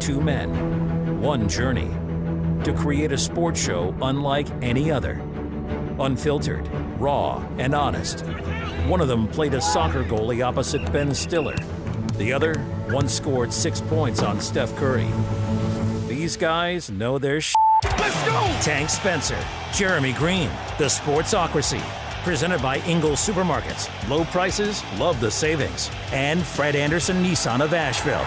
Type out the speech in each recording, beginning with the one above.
two men, one journey, to create a sports show unlike any other. Unfiltered, raw, and honest. One of them played a soccer goalie opposite Ben Stiller. The other once scored 6 points on Steph Curry. These guys know their shit. Let's go! Tank Spencer, Jeremy Greene, the Sportsocracy. Presented by Ingles Supermarkets. Low prices, love the savings. And Fred Anderson Nissan of Asheville.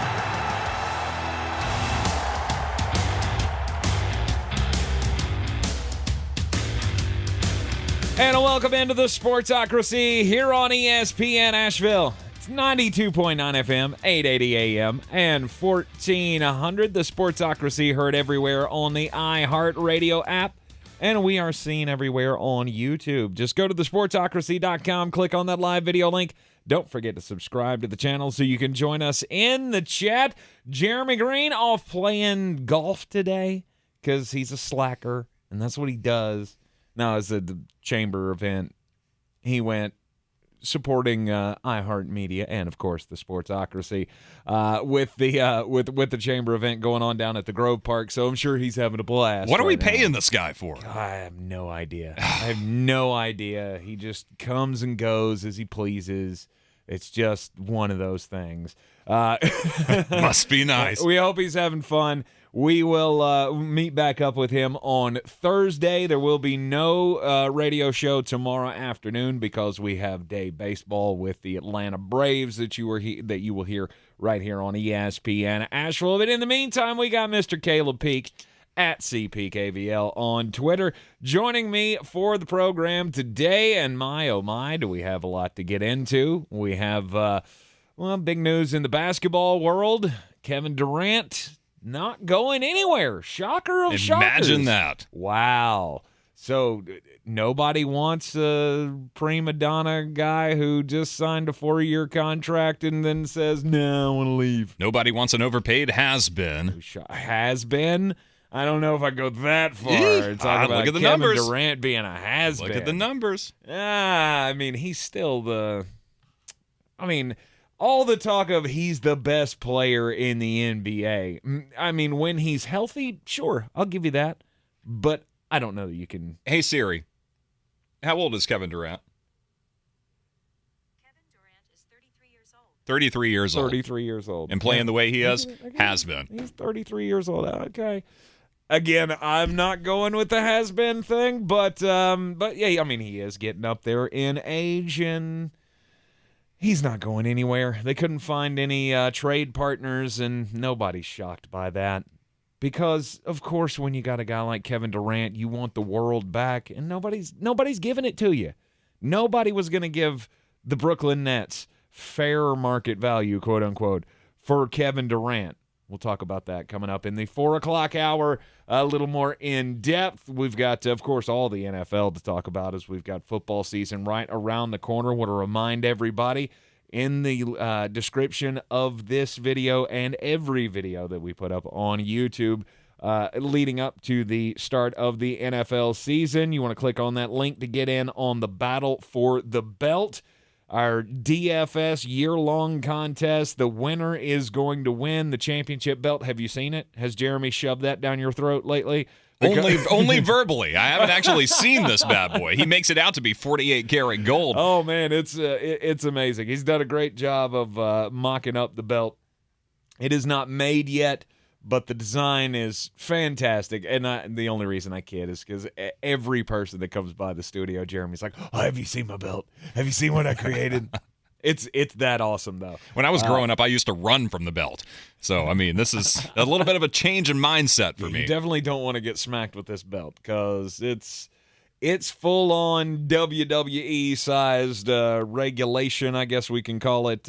And welcome into the Sportsocracy here on ESPN Asheville. It's 92.9 FM, 880 AM, and 1400. The Sportsocracy heard everywhere on the iHeartRadio app, and we are seen everywhere on YouTube. Just go to thesportsocracy.com, click on that live video link. Don't forget to subscribe to the channel so you can join us in the chat. Jeremy Greene off playing golf today because he's a slacker, and that's what he does. No, it's the chamber event. He went supporting iHeartMedia and, of course, the Sportsocracy with the chamber event going on down at the Grove Park. So I'm sure he's having a blast. What are we right paying now. this guy for? I have no idea. He just comes and goes as he pleases. It's just one of those things. Must be nice. We hope he's having fun. We will meet back up with him on Thursday. There will be no radio show tomorrow afternoon because we have day baseball with the Atlanta Braves that you will hear right here on ESPN Asheville. But in the meantime, we got Mr. Caleb Peak at CPKVL on Twitter joining me for the program today. And my, oh my, do we have a lot to get into. We have, big news in the basketball world. Kevin Durant not going anywhere. Shocker of shockers. Imagine that. Wow. So nobody wants a prima donna guy who just signed a 4-year contract and then says, no, I want to leave. Nobody wants an overpaid has-been. Has-been? I don't know if I go that far. Talk about look at the Kevin numbers. Durant being a has-been. Look at the numbers. He's still all the talk of he's the best player in the NBA. I mean, when he's healthy, sure, I'll give you that. But I don't know that you can. Hey, Siri, how old is Kevin Durant? Kevin Durant is 33 years old. 33 years old. 33 years old. And playing the way he is, has been. He's 33 years old. Okay. Again, I'm not going with the has-been thing, but yeah, I mean, he is getting up there in age, and he's not going anywhere. They couldn't find any trade partners, and nobody's shocked by that. Because, of course, when you got a guy like Kevin Durant, you want the world back, and nobody's giving it to you. Nobody was going to give the Brooklyn Nets fair market value, quote-unquote, for Kevin Durant. We'll talk about that coming up in the 4 o'clock hour, a little more in depth. We've got, of course, all the NFL to talk about as we've got football season right around the corner. Want to remind everybody in the description of this video and every video that we put up on YouTube leading up to the start of the NFL season. You want to click on that link to get in on the battle for the belt. Our DFS year-long contest, the winner is going to win the championship belt. Have you seen it? Has Jeremy shoved that down your throat lately? Only verbally. I haven't actually seen this bad boy. He makes it out to be 48 karat gold. Oh, man, it's amazing. He's done a great job of mocking up the belt. It is not made yet, but the design is fantastic. And the only reason I kid is because every person that comes by the studio, Jeremy's like, oh, have you seen my belt? Have you seen what I created? It's that awesome, though. When I was growing up, I used to run from the belt. So, I mean, this is a little bit of a change in mindset for me. You definitely don't want to get smacked with this belt because it's full-on WWE-sized regulation, I guess we can call it,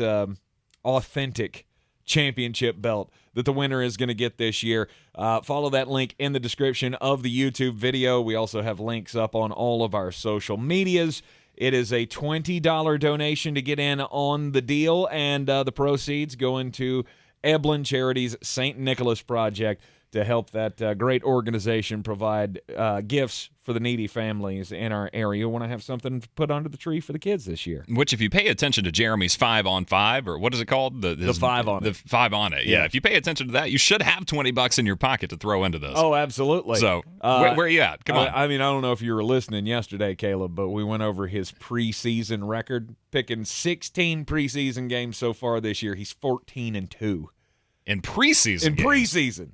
authentic championship belt that the winner is going to get this year. Follow that link in the description of the YouTube video. We also have links up on all of our social medias. It is a $20 donation to get in on the deal, and the proceeds go into Eblin Charity's St. Nicholas Project to help that great organization provide gifts for the needy families in our area when I have something to put under the tree for the kids this year. Which, if you pay attention to Jeremy's 5-on-5, or what is it called? The 5 on it. The 5 on it. Yeah. If you pay attention to that, you should have $20 in your pocket to throw into this. Oh, absolutely. So, where are you at? Come on. I mean, I don't know if you were listening yesterday, Caleb, but we went over his preseason record, picking 16 preseason games so far this year. He's 14-2. In preseason In games. preseason.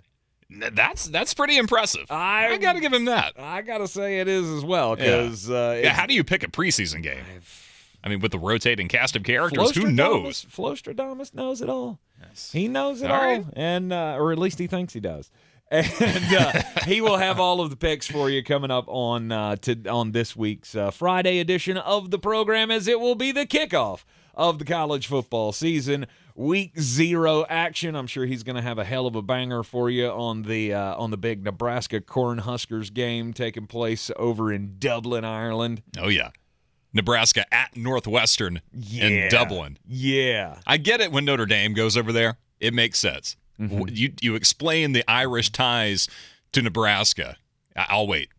That's pretty impressive. I got to give him that. I got to say it is as well. Because how do you pick a preseason game? I mean, with the rotating cast of characters, who knows? Flostradamus knows it all. Yes. He knows it all. Right. And or at least he thinks he does. And he will have all of the picks for you coming up on this week's Friday edition of the program, as it will be the kickoff of the college football season. Week 0 action. I'm sure he's going to have a hell of a banger for you on the big Nebraska Cornhuskers game taking place over in Dublin, Ireland. Oh, yeah. Nebraska at Northwestern in Dublin. Yeah. I get it when Notre Dame goes over there. It makes sense. Mm-hmm. You explain the Irish ties to Nebraska. I'll wait.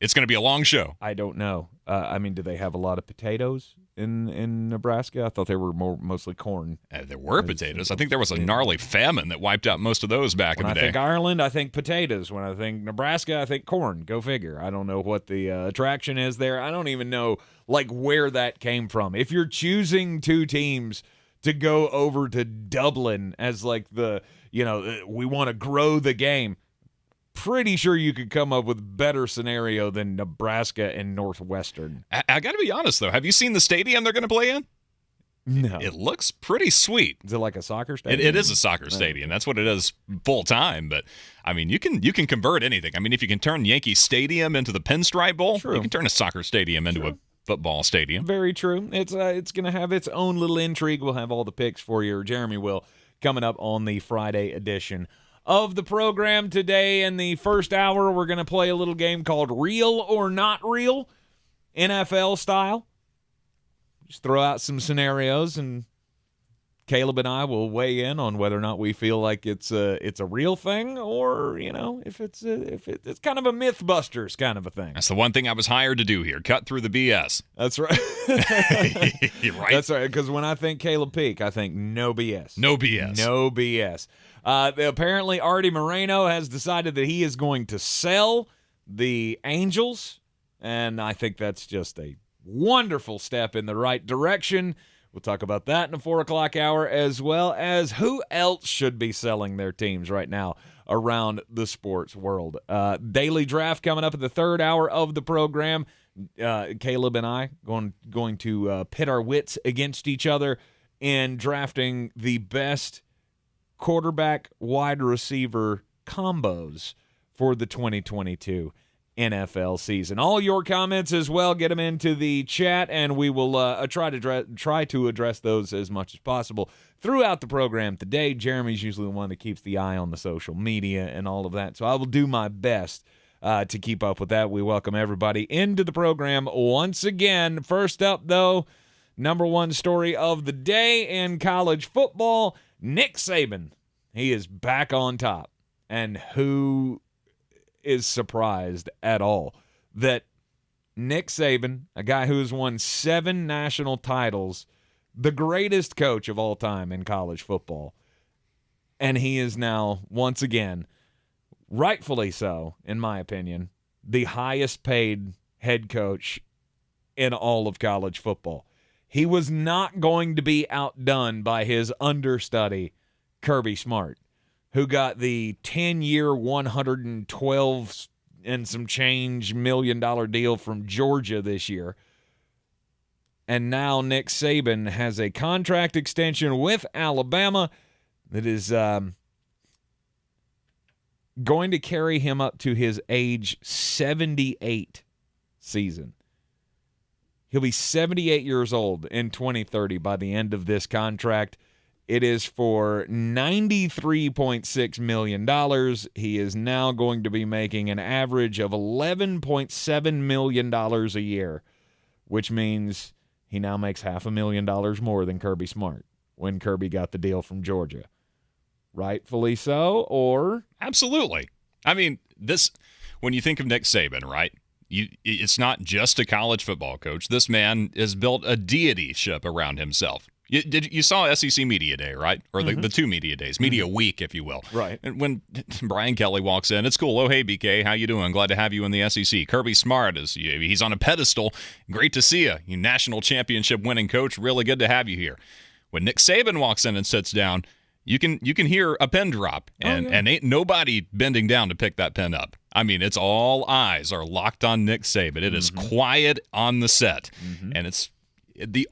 It's going to be a long show. I don't know. I mean, do they have a lot of potatoes in Nebraska? I thought they were mostly corn. There were potatoes. I think there was a gnarly famine that wiped out most of those back in the day. When I think Ireland, I think potatoes. When I think Nebraska, I think corn. Go figure. I don't know what the attraction is there. I don't even know where that came from. If you're choosing two teams to go over to Dublin as we want to grow the game, pretty sure you could come up with better scenario than Nebraska and Northwestern. I got to be honest, though. Have you seen the stadium they're going to play in? No. It looks pretty sweet. Is it like a soccer stadium? It is a soccer stadium. That's what it is full time. But, I mean, you can convert anything. I mean, if you can turn Yankee Stadium into the Pinstripe Bowl, you can turn a soccer stadium into a football stadium. Very true. It's going to have its own little intrigue. We'll have all the picks for you, or Jeremy will, coming up on the Friday edition of the program today. In the first hour, we're going to play a little game called Real or Not Real, NFL style. Just throw out some scenarios, and Caleb and I will weigh in on whether or not we feel like it's a real thing, or if it's kind of a MythBusters kind of a thing. That's the one thing I was hired to do here: cut through the BS. That's right. Right. That's right. Because when I think Caleb Peak, I think no BS. No BS. No BS. Apparently, Artie Moreno has decided that he is going to sell the Angels, and I think that's just a wonderful step in the right direction. We'll talk about that in the 4 o'clock hour, as well as who else should be selling their teams right now around the sports world. Daily draft coming up in the 3rd hour of the program. Caleb and I going to pit our wits against each other in drafting the best quarterback wide receiver combos for the 2022 NFL season. All your comments as well, get them into the chat, and we will try to address those as much as possible throughout the program today. Jeremy's usually the one that keeps the eye on the social media and all of that, so I will do my best to keep up with that. We welcome everybody into the program once again. First up, though, number one story of the day in college football: Nick Saban. He is back on top, and who is surprised at all that Nick Saban, a guy who has won 7 national titles, the greatest coach of all time in college football, and he is now, once again, rightfully so, in my opinion, the highest paid head coach in all of college football. He was not going to be outdone by his understudy, Kirby Smart, who got the 10-year, $112 and some change $1 million deal from Georgia this year. And now Nick Saban has a contract extension with Alabama that is going to carry him up to his age 78 season. He'll be 78 years old in 2030 by the end of this contract. It is for $93.6 million. He is now going to be making an average of $11.7 million a year, which means he now makes $500,000 more than Kirby Smart when Kirby got the deal from Georgia. rightfully so, or Absolutely. I mean, when you think of Nick Saban, right? It's not just a college football coach. This man has built a deityship around himself. You saw SEC Media Day, right? Or the two media days, Media Week, if you will. Right. And when Brian Kelly walks in, it's cool. Oh, hey, BK, how you doing? Glad to have you in the SEC. Kirby Smart he's on a pedestal. Great to see you. You national championship winning coach. Really good to have you here. When Nick Saban walks in and sits down, you can hear a pen drop, and ain't nobody bending down to pick that pen up. I mean, it's all eyes are locked on Nick Saban. It is quiet on the set, and it's the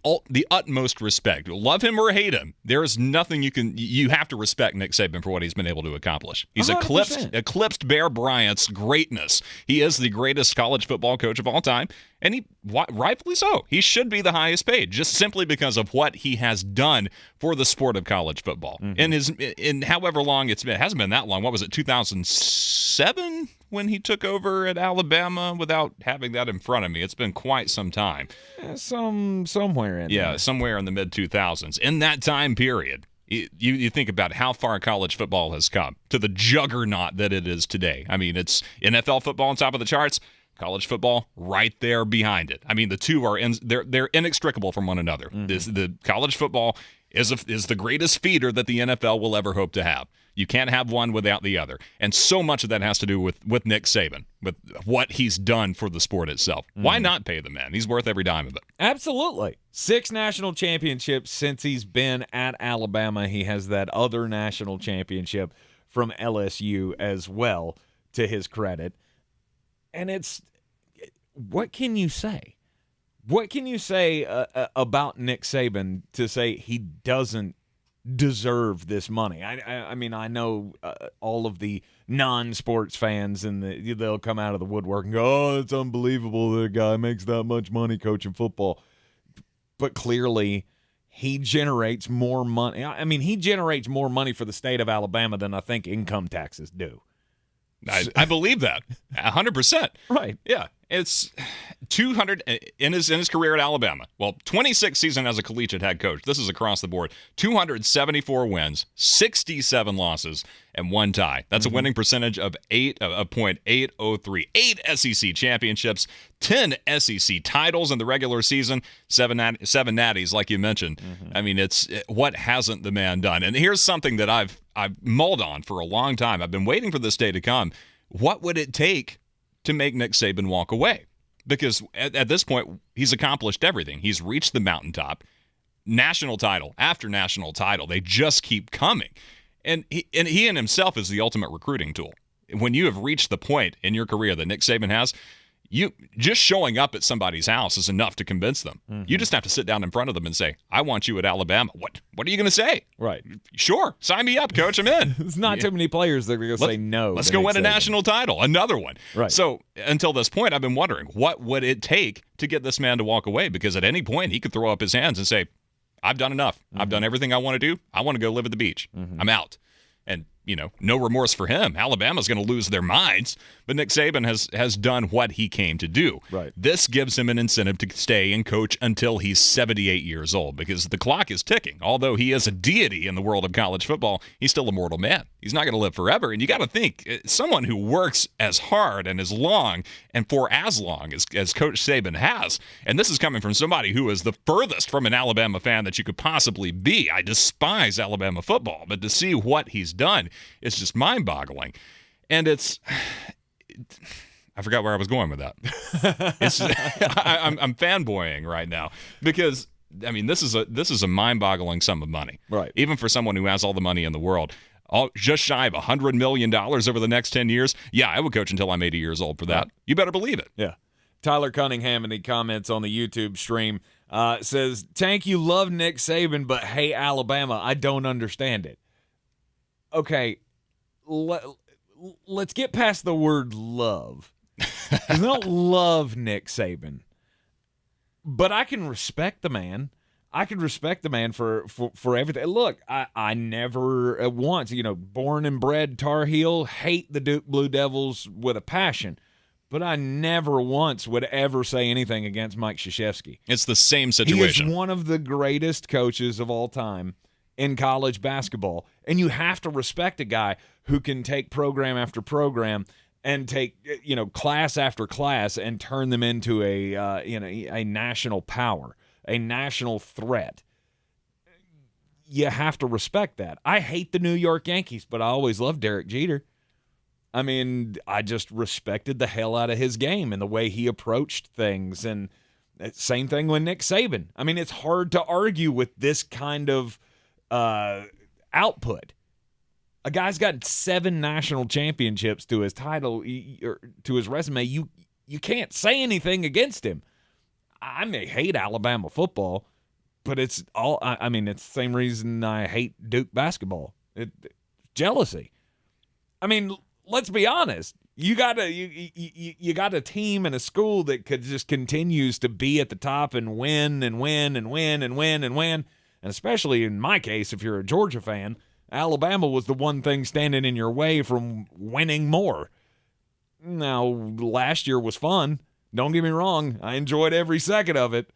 utmost respect. Love him or hate him, there is nothing you have to respect Nick Saban for what he's been able to accomplish. He's 100%. eclipsed Bear Bryant's greatness. He is the greatest college football coach of all time, and rightfully so. He should be the highest paid, just simply because of what he has done for the sport of college football. In however long it's been, it hasn't been that long. What was it, 2007 when he took over at Alabama? Without having that in front of me, it's been quite some time. Somewhere in there. Yeah, somewhere in the mid-2000s. In that time period, you think about how far college football has come to the juggernaut that it is today. I mean, it's NFL football on top of the charts, college football right there behind it. I mean, the two are they're inextricable from one another. The college football is the greatest feeder that the NFL will ever hope to have. You can't have one without the other. And so much of that has to do with Nick Saban, with what he's done for the sport itself. Why not pay the man? He's worth every dime of it. Absolutely. 6 national championships since he's been at Alabama. He has that other national championship from LSU as well, to his credit. And what can you say? What can you say about Nick Saban to say he doesn't deserve this money? I mean, I know all of the non-sports fans, and they'll come out of the woodwork and go, "Oh, it's unbelievable that a guy makes that much money coaching football." But clearly, he generates more money. I mean, he generates more money for the state of Alabama than I think income taxes do. I believe that 100%. Right. Yeah. It's 200 in his career at Alabama. Well, 26 season as a collegiate head coach. This is across the board. 274 wins, 67 losses, and 1 tie. That's a winning percentage of .803. 8 SEC championships, 10 SEC titles in the regular season, 7 natties, like you mentioned. I mean, it's what hasn't the man done? And here's something that I've mulled on for a long time. I've been waiting for this day to come. What would it take to make Nick Saban walk away? Because at this point, he's accomplished everything. He's reached the mountaintop. National title after national title. They just keep coming. And he in himself is the ultimate recruiting tool. When you have reached the point in your career that Nick Saban has, you just showing up at somebody's house is enough to convince them. You just have to sit down in front of them and say, "I want you at Alabama." What are you going to say? Right. Sure. Sign me up, coach. I'm in. There's not too many players that are going to say no. Let's go win a national title. Another one. Right. So until this point, I've been wondering, what would it take to get this man to walk away? Because at any point, he could throw up his hands and say, "I've done enough. I've done everything I want to do. I want to go live at the beach. I'm out." And, no remorse for him. Alabama's going to lose their minds, but Nick Saban has done what he came to do. Right. This gives him an incentive to stay and coach until he's 78 years old, because the clock is ticking. Although he is a deity in the world of college football, he's still a mortal man. He's not going to live forever. And you got to think, someone who works as hard and as long and for as long as Coach Saban has, and this is coming from somebody who is the furthest from an Alabama fan that you could possibly be. I despise Alabama football, but to see what he's done, it's just mind-boggling. And I forgot where I was going with that. I'm fanboying right now because, I mean, this is a mind-boggling sum of money. Right. Even for someone who has all the money in the world. Just shy of $100 million over the next 10 years. Yeah, I would coach until I'm 80 years old for that. Right. You better believe it. Yeah. Tyler Cunningham in the comments on the YouTube stream says, "Tank, you love Nick Saban, but hate Alabama. I don't understand it." Okay, let's get past the word love. I don't love Nick Saban, but I can respect the man. I can respect the man for everything. Look, I never once, born and bred Tar Heel, hate the Duke Blue Devils with a passion, but I never once would ever say anything against Mike Krzyzewski. It's the same situation. He is one of the greatest coaches of all time. in college basketball. And you have to respect a guy who can take program after program and take, class after class and turn them into a national power, a national threat. You have to respect that. I hate the New York Yankees, but I always loved Derek Jeter. I mean, I just respected the hell out of his game and the way he approached things. And same thing with Nick Saban. I mean, it's hard to argue with this kind of output. A guy's got 7 national championships to his title, or to his resume. You can't say anything against him. I may hate Alabama football, but it's the same reason I hate Duke basketball. Jealousy. I mean, let's be honest. You got a team and a school that could just continues to be at the top and win and win and win and win and win. And especially in my case, if you're a Georgia fan, Alabama was the one thing standing in your way from winning more. Now, last year was fun. Don't get me wrong. I enjoyed every second of it.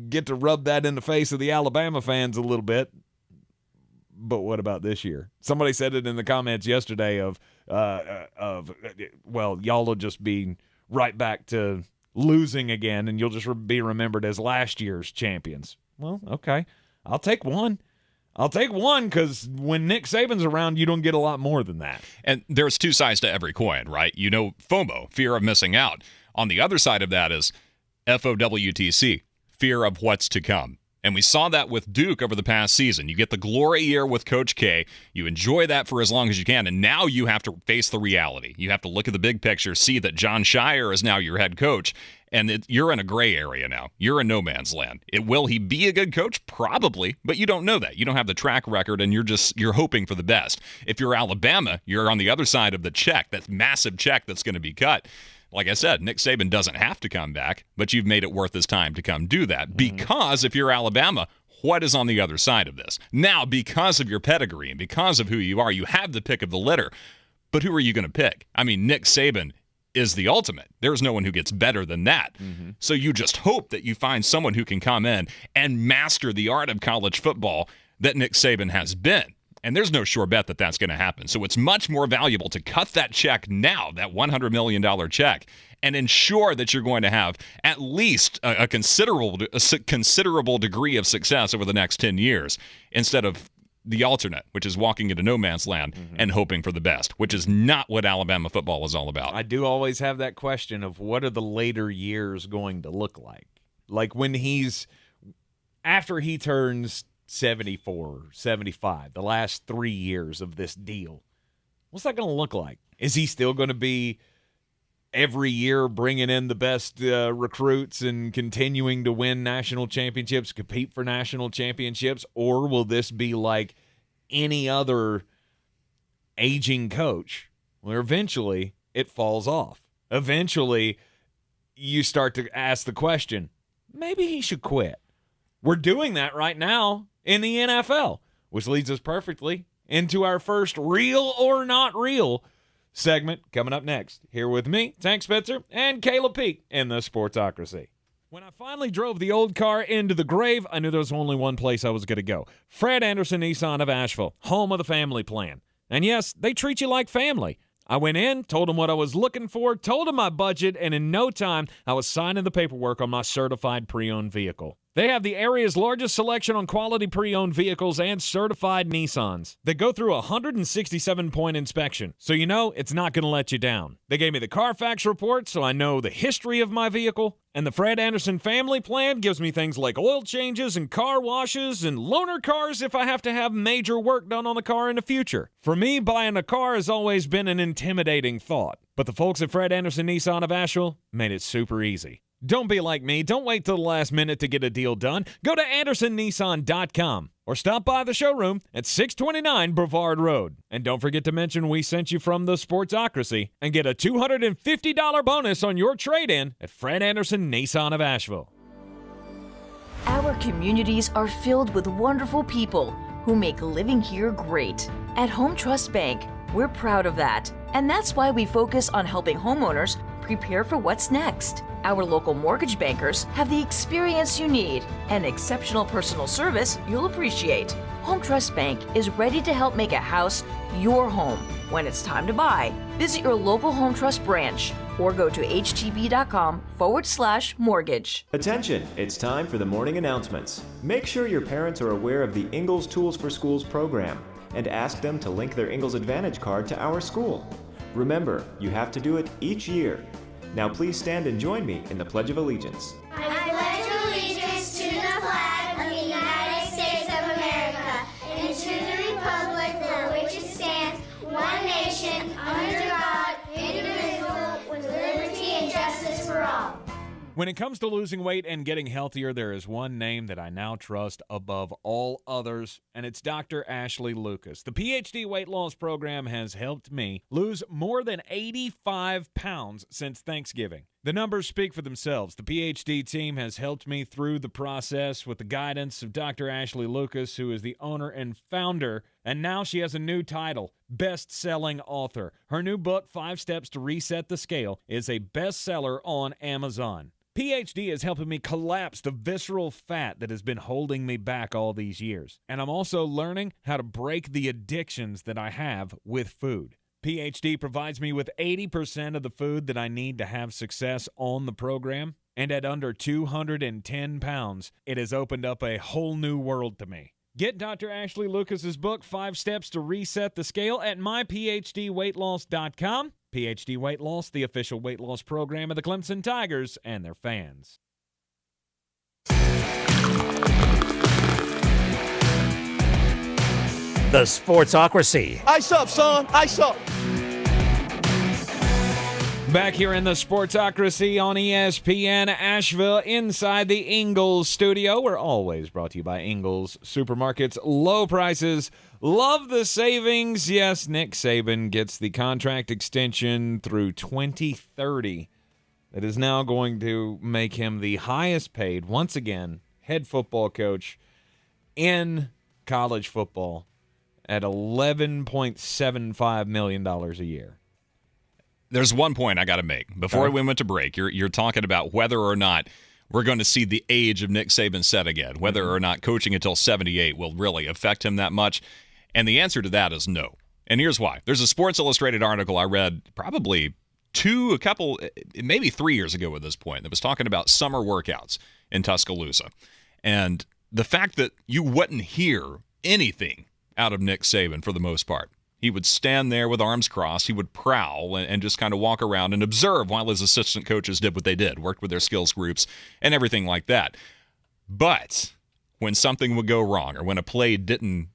Get to rub that in the face of the Alabama fans a little bit. But what about this year? Somebody said it in the comments yesterday of y'all will just be right back to losing again, and you'll just be remembered as last year's champions. Well, okay. I'll take one. Because when Nick Saban's around, you don't get a lot more than that. And there's 2 sides to every coin, right? FOMO, fear of missing out. On the other side of that is FOWTC, fear of what's to come. And we saw that with Duke over the past season. You get the glory year with Coach K. You enjoy that for as long as you can, and now you have to face the reality. You have to look at the big picture, see that John Shire is now your head coach, and you're in a gray area now. You're in no man's land. Will he be a good coach? Probably, but you don't know that. You don't have the track record, and you're hoping for the best. If you're Alabama, you're on the other side of the check, that massive check that's going to be cut. Like I said, Nick Saban doesn't have to come back, but you've made it worth his time to come do that. Because if you're Alabama, what is on the other side of this? Now, because of your pedigree and because of who you are, you have the pick of the litter. But who are you going to pick? I mean, Nick Saban is the ultimate. There's no one who gets better than that. So you just hope that you find someone who can come in and master the art of college football that Nick Saban has been. And there's no sure bet that that's going to happen. So it's much more valuable to cut that check now, that $100 million check, and ensure that you're going to have at least a considerable degree of success over the next 10 years instead of the alternate, which is walking into no man's land and hoping for the best, which is not what Alabama football is all about. I do always have that question of what are the later years going to look like? Like when after he turns 74, 75, the last 3 years of this deal. What's that going to look like? Is he still going to be every year bringing in the best recruits and continuing to win national championships, compete for national championships, or will this be like any other aging coach where eventually it falls off? Eventually you start to ask the question, maybe he should quit. We're doing that right now in the NFL, which leads us perfectly into our first real or not real segment coming up next. Here with me, Tank Spitzer, and Caleb Peak in the Sportsocracy. When I finally drove the old car into the grave, I knew there was only one place I was going to go. Fred Anderson Nissan of Asheville, home of the family plan. And yes, they treat you like family. I went in, told them what I was looking for, told them my budget, and in no time, I was signing the paperwork on my certified pre-owned vehicle. They have the area's largest selection on quality pre-owned vehicles and certified Nissans. They go through a 167-point inspection, so you know it's not going to let you down. They gave me the Carfax report, so I know the history of my vehicle. And the Fred Anderson family plan gives me things like oil changes and car washes and loaner cars if I have to have major work done on the car in the future. For me, buying a car has always been an intimidating thought. But the folks at Fred Anderson Nissan of Asheville made it super easy. Don't be like me. Don't wait till the last minute to get a deal done. Go to AndersonNissan.com or stop by the showroom at 629 Brevard Road. And don't forget to mention we sent you from the Sportsocracy and get a $250 bonus on your trade-in at Fred Anderson Nissan of Asheville. Our communities are filled with wonderful people who make living here great. At Home Trust Bank, we're proud of that. And that's why we focus on helping homeowners prepare for what's next. Our local mortgage bankers have the experience you need and exceptional personal service you'll appreciate. Home Trust Bank is ready to help make a house your home when it's time to buy. Visit your local Home Trust branch or go to htb.com/mortgage. Attention, it's time for the morning announcements. Make sure your parents are aware of the Ingles Tools for Schools program and ask them to link their Ingles Advantage card to our school. Remember, you have to do it each year. Now please stand and join me in the Pledge of Allegiance. I pledge allegiance to the flag of the United States of America and to the republic for which it stands, one nation, under God, indivisible, with liberty and justice for all. When it comes to losing weight and getting healthier, there is one name that I now trust above all others, and it's Dr. Ashley Lucas. The PhD weight loss program has helped me lose more than 85 pounds since Thanksgiving. The numbers speak for themselves. The PhD team has helped me through the process with the guidance of Dr. Ashley Lucas, who is the owner and founder, and now she has a new title, best-selling author. Her new book, 5 Steps to Reset the Scale, is a bestseller on Amazon. PhD is helping me collapse the visceral fat that has been holding me back all these years. And I'm also learning how to break the addictions that I have with food. PhD provides me with 80% of the food that I need to have success on the program. And at under 210 pounds, it has opened up a whole new world to me. Get Dr. Ashley Lucas's book, 5 Steps to Reset the Scale, at myphdweightloss.com. PhD Weight Loss, the official weight loss program of the Clemson Tigers and their fans. The Sportsocracy. Ice up, son. Ice up. Back here in the Sportsocracy on ESPN Asheville, inside the Ingles Studio. We're always brought to you by Ingles Supermarkets. Low prices, love the savings. Yes, Nick Saban gets the contract extension through 2030. That is now going to make him the highest paid, once again, head football coach in college football at $11.75 million a year. There's one point I got to make. Before we went to break, you're talking about whether or not we're going to see the age of Nick Saban set again, whether or not coaching until 78 will really affect him that much. And the answer to that is no. And here's why. There's a Sports Illustrated article I read probably maybe 3 years ago at this point that was talking about summer workouts in Tuscaloosa. And the fact that you wouldn't hear anything out of Nick Saban for the most part. He would stand there with arms crossed. He would prowl and just kind of walk around and observe while his assistant coaches did what they did, worked with their skills groups and everything like that. But when something would go wrong or when a play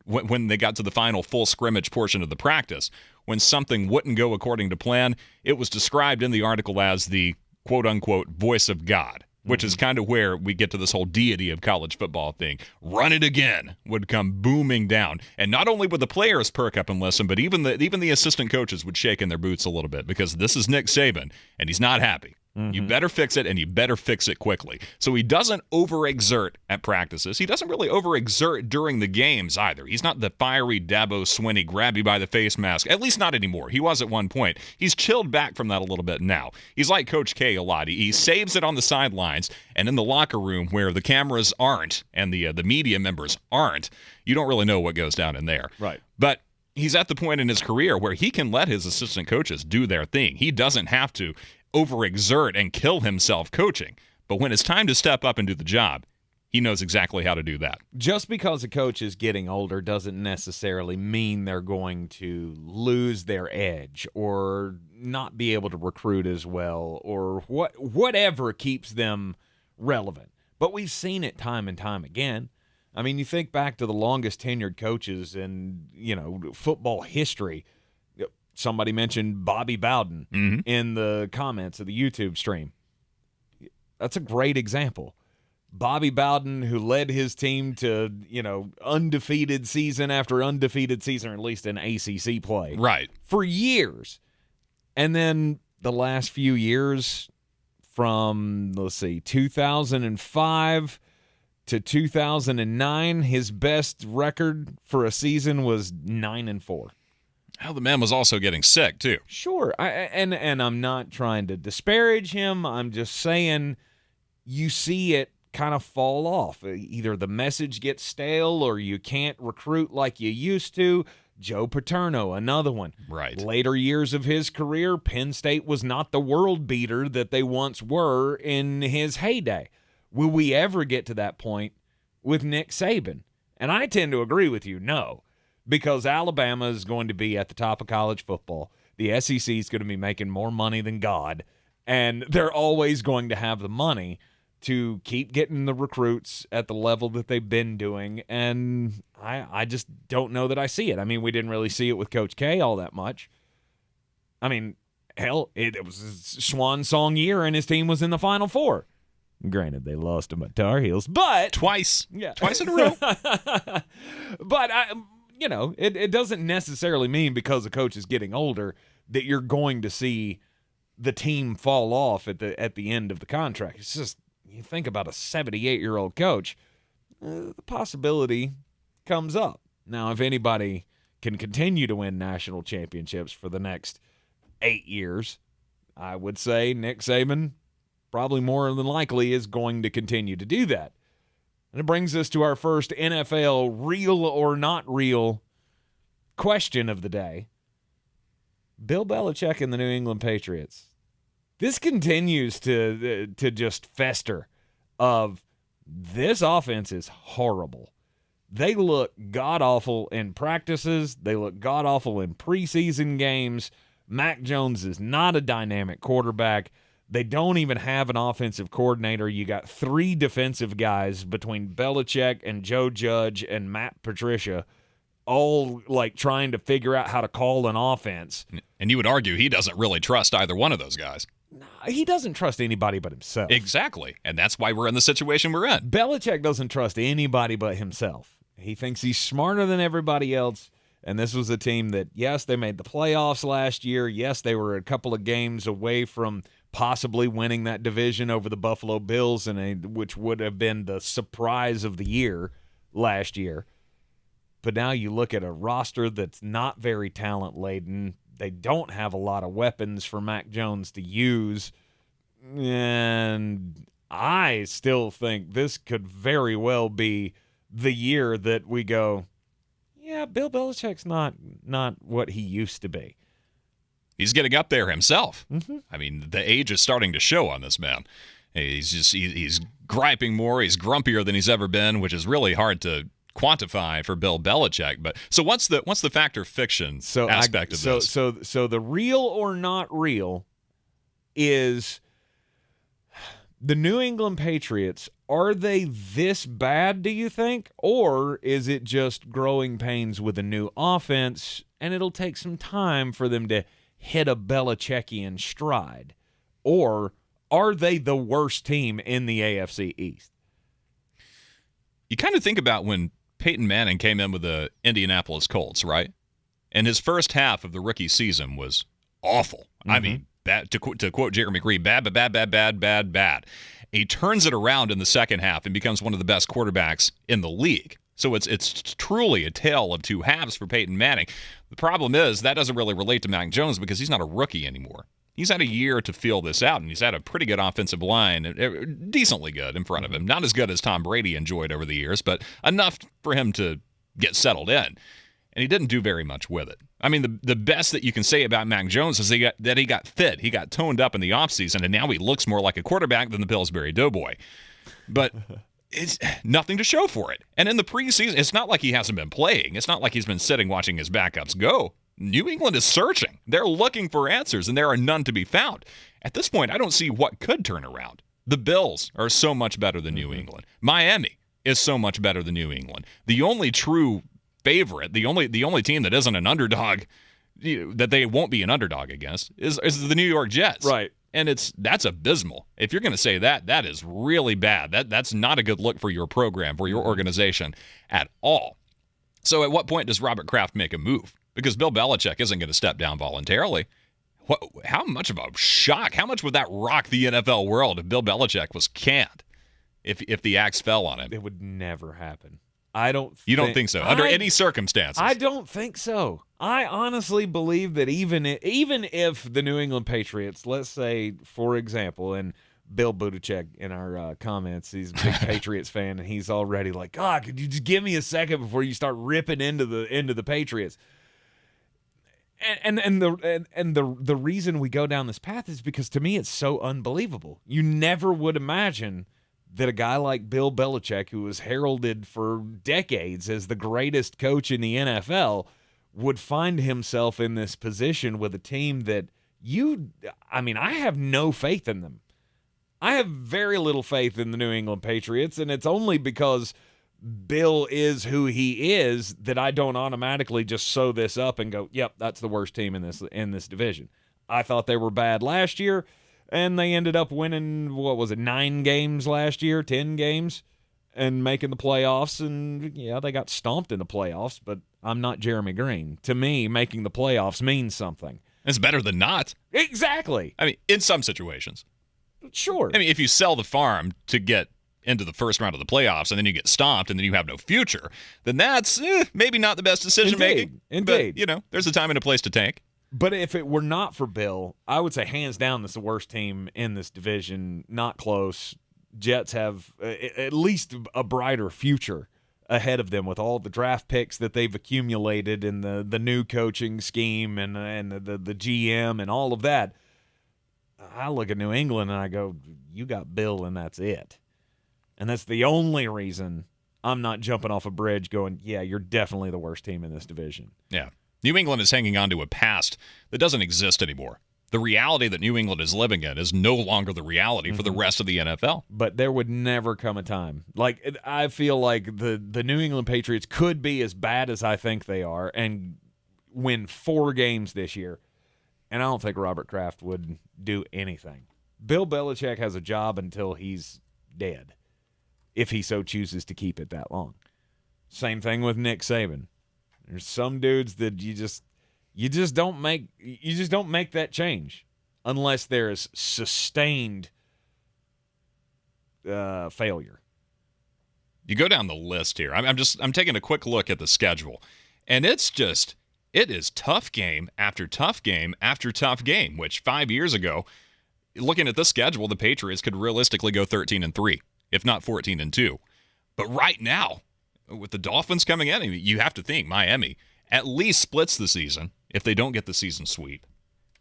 when they got to the final full scrimmage portion of the practice, when something wouldn't go according to plan, it was described in the article as the quote-unquote voice of God, which is kind of where we get to this whole deity of college football thing. Run it again would come booming down. And not only would the players perk up and listen, but even the assistant coaches would shake in their boots a little bit because this is Nick Saban, and he's not happy. You better fix it, and you better fix it quickly. So he doesn't overexert at practices. He doesn't really overexert during the games either. He's not the fiery Dabo Swinney, grab you by the face mask. At least not anymore. He was at one point. He's chilled back from that a little bit now. He's like Coach K a lot. He saves it on the sidelines, and in the locker room where the cameras aren't and the media members aren't, you don't really know what goes down in there. Right. But he's at the point in his career where he can let his assistant coaches do their thing. He doesn't have to overexert and kill himself coaching. But when it's time to step up and do the job, he knows exactly how to do that. Just because a coach is getting older doesn't necessarily mean they're going to lose their edge or not be able to recruit as well or whatever keeps them relevant. But we've seen it time and time again. I mean, you think back to the longest tenured coaches in, football history. Somebody mentioned Bobby Bowden in the comments of the YouTube stream. That's a great example. Bobby Bowden, who led his team to, undefeated season after undefeated season, or at least in ACC play. Right. For years. And then the last few years from, 2005 to 2009, his best record for a season was 9-4. Well, the man was also getting sick, too. Sure. And I'm not trying to disparage him. I'm just saying you see it kind of fall off. Either the message gets stale or you can't recruit like you used to. Joe Paterno, another one. Right. Later years of his career, Penn State was not the world beater that they once were in his heyday. Will we ever get to that point with Nick Saban? And I tend to agree with you, no, because Alabama is going to be at the top of college football. The SEC is going to be making more money than God, and they're always going to have the money to keep getting the recruits at the level that they've been doing, and I just don't know that I see it. I mean, we didn't really see it with Coach K all that much. I mean, hell, it was his swan song year, and his team was in the Final Four. Granted, they lost to my Tar Heels, but Twice in a row. But it doesn't necessarily mean because a coach is getting older that you're going to see the team fall off at the end of the contract. It's just, you think about a 78-year-old coach, the possibility comes up. Now, if anybody can continue to win national championships for the next 8 years, I would say Nick Saban probably more than likely is going to continue to do that. And it brings us to our first NFL real or not real question of the day. Bill Belichick and the New England Patriots. This continues to just fester of this offense is horrible. They look god-awful in practices. They look god-awful in preseason games. Mac Jones is not a dynamic quarterback. They don't even have an offensive coordinator. You got 3 defensive guys between Belichick and Joe Judge and Matt Patricia, all like trying to figure out how to call an offense. And you would argue he doesn't really trust either one of those guys. He doesn't trust anybody but himself. Exactly. And that's why we're in the situation we're in. Belichick doesn't trust anybody but himself. He thinks he's smarter than everybody else. And this was a team that, yes, they made the playoffs last year. Yes, they were a couple of games away from possibly winning that division over the Buffalo Bills, which would have been the surprise of the year last year. But now you look at a roster that's not very talent-laden. They don't have a lot of weapons for Mac Jones to use. And I still think this could very well be the year that we go, yeah, Bill Belichick's not what he used to be. He's getting up there himself. Mm-hmm. I mean, the age is starting to show on this man. He's griping more. He's grumpier than he's ever been, which is really hard to quantify for Bill Belichick. But so what's the fact or fiction aspect of this? So the real or not real is the New England Patriots. Are they this bad, do you think? Or is it just growing pains with a new offense, and it'll take some time for them to hit a Belichickian stride? Or are they the worst team in the AFC East? You kind of think about when Peyton Manning came in with the Indianapolis Colts, right? And his first half of the rookie season was awful. Mm-hmm. I mean, bad, to quote Jeremy Greene, bad. He turns it around in the second half and becomes one of the best quarterbacks in the league. So it's truly a tale of two halves for Peyton Manning. The problem is that doesn't really relate to Mac Jones because he's not a rookie anymore. He's had a year to feel this out, and he's had a pretty good offensive line, decently good in front of him. Not as good as Tom Brady enjoyed over the years, but enough for him to get settled in. And he didn't do very much with it. I mean, the best that you can say about Mac Jones is that he got fit. He got toned up in the offseason, and now he looks more like a quarterback than the Pillsbury Doughboy. But it's nothing to show for it. And in the preseason, it's not like he hasn't been playing. It's not like he's been sitting watching his backups go. New England is searching. They're looking for answers, and there are none to be found. At this point, I don't see what could turn around. The Bills are so much better than New England. Miami is so much better than New England. The only true favorite, the only team that isn't an underdog, that they won't be an underdog against, is the New York Jets. Right. And that's abysmal. If you're going to say that is really bad. That's not a good look for your program, for your organization at all. So at what point does Robert Kraft make a move? Because Bill Belichick isn't going to step down voluntarily. How much of a shock? How much would that rock the NFL world if Bill Belichick was canned? If the axe fell on him? It would never happen. You don't think so? Under any circumstances? I don't think so. I honestly believe that even if the New England Patriots, let's say, for example, and Bill Belichick in our comments. He's a big Patriots fan, and he's already like, God, could you just give me a second before you start ripping into the Patriots? And the reason we go down this path is because, to me, it's so unbelievable. You never would imagine that a guy like Bill Belichick, who was heralded for decades as the greatest coach in the NFL, would find himself in this position with a team that I have no faith in them. I have very little faith in the New England Patriots, and it's only because Bill is who he is that I don't automatically just sew this up and go, yep, that's the worst team in this division. I thought they were bad last year, and they ended up winning, 9 games last year, 10 games, and making the playoffs. And, yeah, they got stomped in the playoffs, but I'm not Jeremy Greene. To me, making the playoffs means something. It's better than not. Exactly. I mean, in some situations. Sure. I mean, if you sell the farm to get into the first round of the playoffs and then you get stomped and then you have no future, then that's maybe not the best decision making. Indeed. But, there's a time and a place to tank. But if it were not for Bill, I would say hands down this is the worst team in this division. Not close. Jets have at least a brighter future ahead of them with all the draft picks that they've accumulated and the new coaching scheme and the GM and all of that. I look at New England and I go, you got Bill and that's it. And that's the only reason I'm not jumping off a bridge going, yeah, you're definitely the worst team in this division. Yeah. New England is hanging on to a past that doesn't exist anymore. The reality that New England is living in is no longer the reality for the rest of the NFL. But there would never come a time. Like, I feel like the New England Patriots could be as bad as I think they are and win 4 games this year. And I don't think Robert Kraft would do anything. Bill Belichick has a job until he's dead, if he so chooses to keep it that long. Same thing with Nick Saban. There's some dudes that you just don't make that change unless there is sustained failure. You go down the list here. I'm taking a quick look at the schedule, and it is tough game after tough game after tough game, which 5 years ago, looking at the schedule, the Patriots could realistically go 13-3, if not 14-2. But right now, with the Dolphins coming in, you have to think Miami at least splits the season if they don't get the season sweep.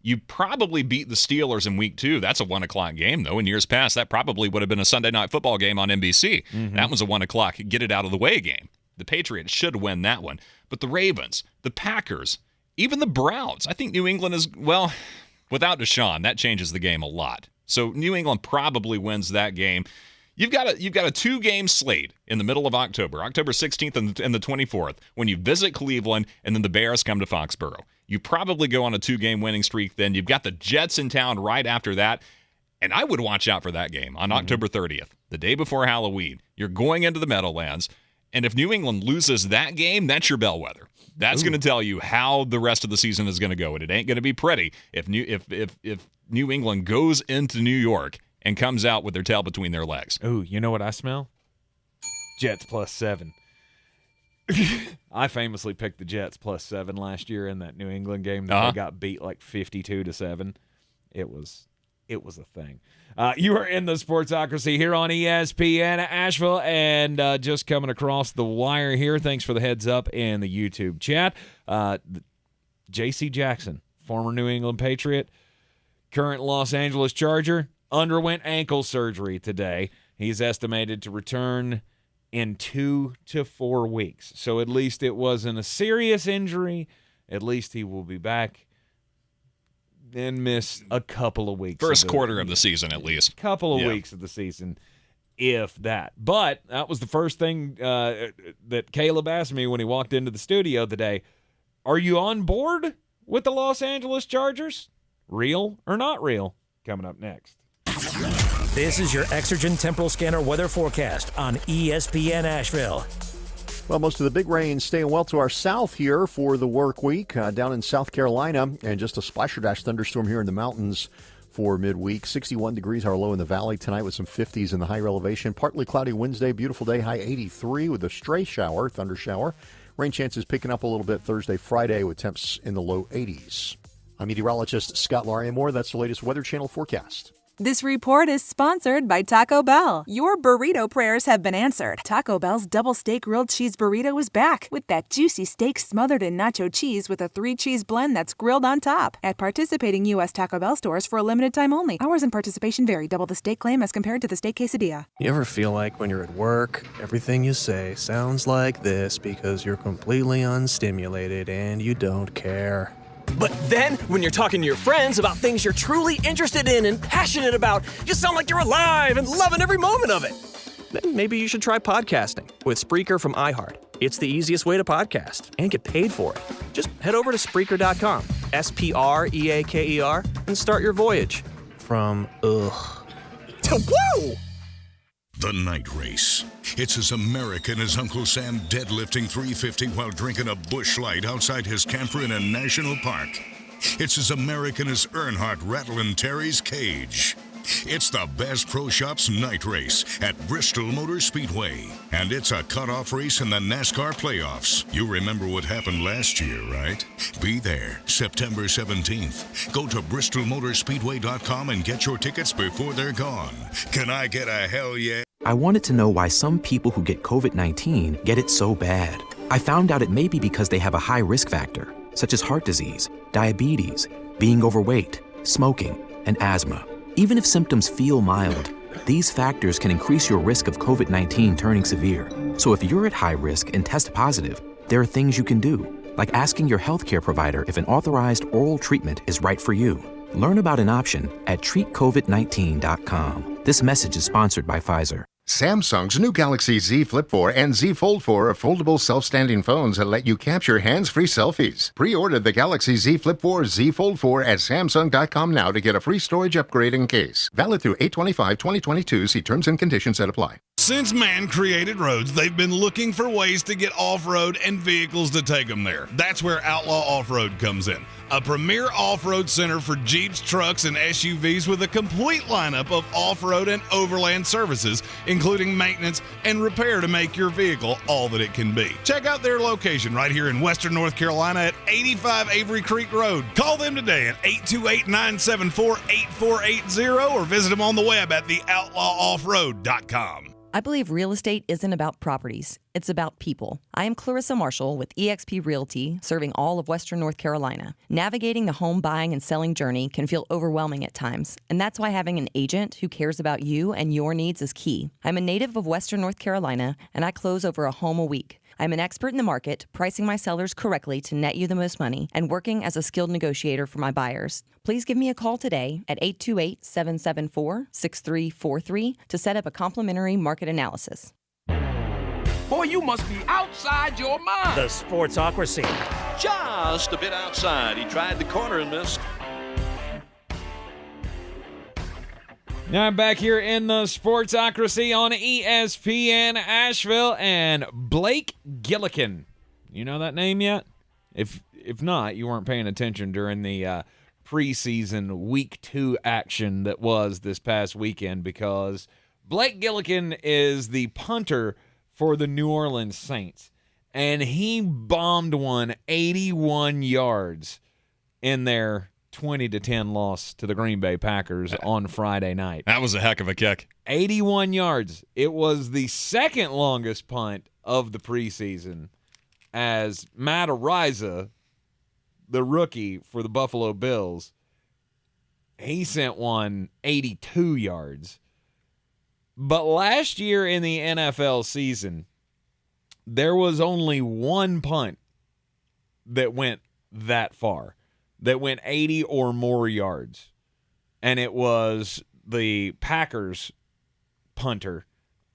You probably beat the Steelers in week 2. That's a 1 o'clock game, though. In years past, that probably would have been a Sunday night football game on NBC. Mm-hmm. That was a 1 o'clock get it out of the way game. The Patriots should win that one. But the Ravens, the Packers, even the Browns, I think New England is, well, without Deshaun, that changes the game a lot. So New England probably wins that game. You've got a 2-game slate in the middle of October 16th and the 24th, when you visit Cleveland and then the Bears come to Foxborough. You probably go on a 2-game winning streak then. You've got the Jets in town right after that, and I would watch out for that game on October 30th, the day before Halloween. You're going into the Meadowlands, and if New England loses that game, that's your bellwether. That's going to tell you how the rest of the season is going to go, and it ain't going to be pretty if New England goes into New York and comes out with their tail between their legs. Ooh, you know what I smell? Jets +7. I famously picked the Jets +7 last year in that New England game that they got beat like 52-7. It was a thing. You are in the Sportsocracy here on ESPN Asheville, and just coming across the wire here. Thanks for the heads up in the YouTube chat. J.C. Jackson, former New England Patriot, current Los Angeles Charger, underwent ankle surgery today. He's estimated to return in 2 to 4 weeks. So at least it wasn't a serious injury. At least he will be back and miss a couple of weeks. First quarter of the season, at least. Couple of weeks of the season, if that. But that was the first thing that Caleb asked me when he walked into the studio today. Are you on board with the Los Angeles Chargers? Real or not real? Coming up next. This is your Exergent Temporal Scanner weather forecast on ESPN Asheville. Well, most of the big rain staying well to our south here for the work week down in South Carolina, and just a splasher dash thunderstorm here in the mountains for midweek. 61 degrees our low in the valley tonight with some 50s in the higher elevation. Partly cloudy Wednesday, beautiful day, high 83 with a stray shower, thunder shower. Rain chances picking up a little bit Thursday, Friday with temps in the low 80s. I'm meteorologist Scott Larimore. That's the latest Weather Channel forecast. This report is sponsored by Taco Bell. Your burrito prayers have been answered. Taco Bell's double steak grilled cheese burrito is back with that juicy steak smothered in nacho cheese with a 3-cheese blend that's grilled on top. At participating U.S. Taco Bell stores for a limited time only. Hours and participation vary. Double the steak claim as compared to the steak quesadilla. You ever feel like when you're at work, everything you say sounds like this because you're completely unstimulated and you don't care? But then, when you're talking to your friends about things you're truly interested in and passionate about, you sound like you're alive and loving every moment of it. Then maybe you should try podcasting with Spreaker from iHeart. It's the easiest way to podcast and get paid for it. Just head over to Spreaker.com, Spreaker, and start your voyage from ugh to woo! The Night Race. It's as American as Uncle Sam deadlifting 350 while drinking a Busch Light outside his camper in a national park. It's as American as Earnhardt rattling Terry's cage. It's the Bass Pro Shops Night Race at Bristol Motor Speedway. And it's a cutoff race in the NASCAR playoffs. You remember what happened last year, right? Be there September 17th. Go to bristolmotorspeedway.com and get your tickets before they're gone. Can I get a hell yeah? I wanted to know why some people who get COVID-19 get it so bad. I found out it may be because they have a high risk factor, such as heart disease, diabetes, being overweight, smoking, and asthma. Even if symptoms feel mild, these factors can increase your risk of COVID-19 turning severe. So if you're at high risk and test positive, there are things you can do, like asking your healthcare provider if an authorized oral treatment is right for you. Learn about an option at treatcovid19.com. This message is sponsored by Pfizer. Samsung's new Galaxy Z Flip 4 and Z Fold 4 are foldable self-standing phones that let you capture hands-free selfies. Pre-order the Galaxy Z Flip 4, Z Fold 4 at Samsung.com now to get a free storage upgrade in case. Valid through 8/25/2022. See terms and conditions that apply. Since man created roads, they've been looking for ways to get off-road and vehicles to take them there. That's where Outlaw Off-Road comes in. A premier off-road center for Jeeps, trucks, and SUVs with a complete lineup of off-road and overland services, including maintenance and repair to make your vehicle all that it can be. Check out their location right here in Western North Carolina at 85 Avery Creek Road. Call them today at 828-974-8480 or visit them on the web at theoutlawoffroad.com. I believe real estate isn't about properties. It's about people. I am Clarissa Marshall with eXp Realty, serving all of Western North Carolina. Navigating the home buying and selling journey can feel overwhelming at times, and that's why having an agent who cares about you and your needs is key. I'm a native of Western North Carolina, and I close over a home a week. I'm an expert in the market, pricing my sellers correctly to net you the most money, and working as a skilled negotiator for my buyers. Please give me a call today at 828-774-6343 to set up a complimentary market analysis. Boy, you must be outside your mind. The Sportsocracy. Just a bit outside. He tried the corner and missed. Now I'm back here in the Sportsocracy on ESPN Asheville, and Blake Gillikin. You know that name yet? If not, you weren't paying attention during the preseason Week 2 action that was this past weekend, because Blake Gillikin is the punter for the New Orleans Saints, and he bombed one 81 yards in their 20-10 loss to the Green Bay Packers on Friday night. That was a heck of a kick. 81 yards. It was the second longest punt of the preseason, as Matt Ariza, the rookie for the Buffalo Bills, he sent one 82 yards. But last year in the NFL season, there was only one punt that went that far, that went 80 or more yards. And it was the Packers punter.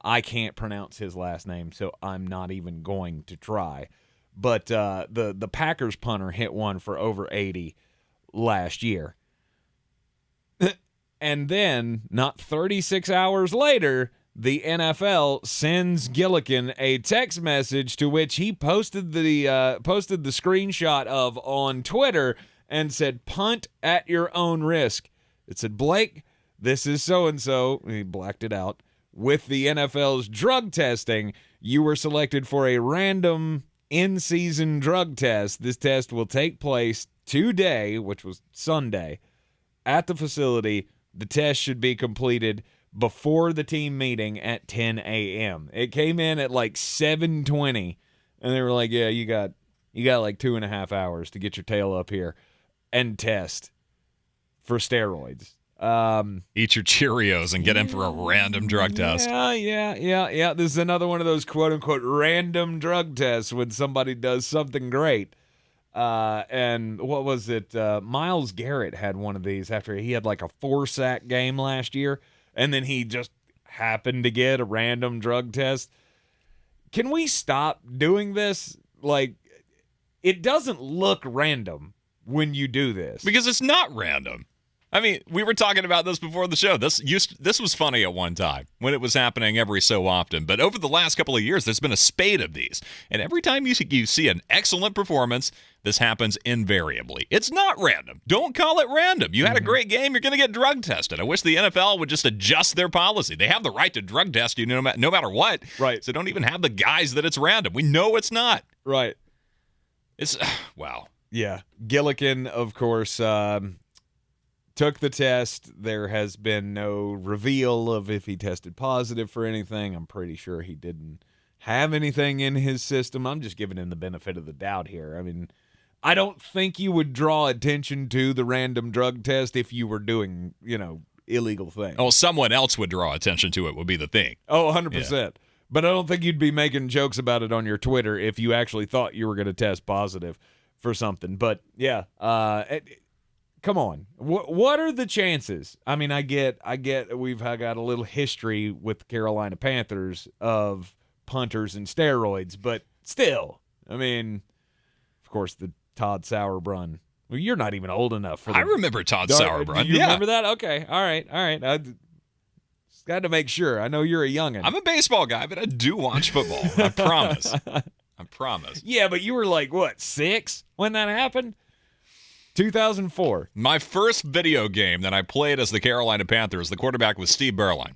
I can't pronounce his last name, so I'm not even going to try. But the Packers punter hit one for over 80 last year. And then, not 36 hours later, the NFL sends Gillikin a text message to which he posted the screenshot of on Twitter and said, "Punt at your own risk." It said, "Blake, this is so-and-so," he blacked it out, "with the NFL's drug testing. You were selected for a random in-season drug test. This test will take place today," which was Sunday, "at the facility. the test should be completed before the team meeting at 10 a.m. It came in at like 7:20, and they were like, yeah, you got like 2.5 hours to get your tail up here and test for steroids. Eat your Cheerios and get in for a random drug test. Yeah. This is another one of those quote-unquote random drug tests when somebody does something great. And what was it? Myles Garrett had one of these after he had like a 4-sack game last year, and then he just happened to get a random drug test. Can we stop doing this? Like, it doesn't look random when you do this. Because it's not random. I mean, we were talking about this before the show. This was funny at one time when it was happening every so often. But over the last couple of years, there's been a spate of these. And every time you see an excellent performance, this happens invariably. It's not random. Don't call it random. You had a great game, you're going to get drug tested. I wish the NFL would just adjust their policy. They have the right to drug test you no matter what. Right. So don't even have the guise that it's random. We know it's not. Right. It's, wow. Yeah. Gillikin, of course, took the test. There has been no reveal of if he tested positive for anything. I'm pretty sure he didn't have anything in his system. I'm just giving him the benefit of the doubt here. I mean, I don't think you would draw attention to the random drug test if you were doing, illegal things. Oh, someone else would draw attention to it would be the thing. Oh, 100%. Yeah. But I don't think you'd be making jokes about it on your Twitter if you actually thought you were going to test positive for something. But, yeah, come on. What are the chances? I mean, I get we've got a little history with the Carolina Panthers of punters and steroids, but still, I mean, of course, the Todd Sauerbrunn. Well, you're not even old enough for. I remember Todd Sauerbrunn. You remember that? Okay, all right. I just got to make sure. I know you're a youngin'. I'm a baseball guy, but I do watch football. I promise. I promise. Yeah, but you were like what, 6 when that happened? 2004. My first video game that I played as the Carolina Panthers, the quarterback was Steve Berline.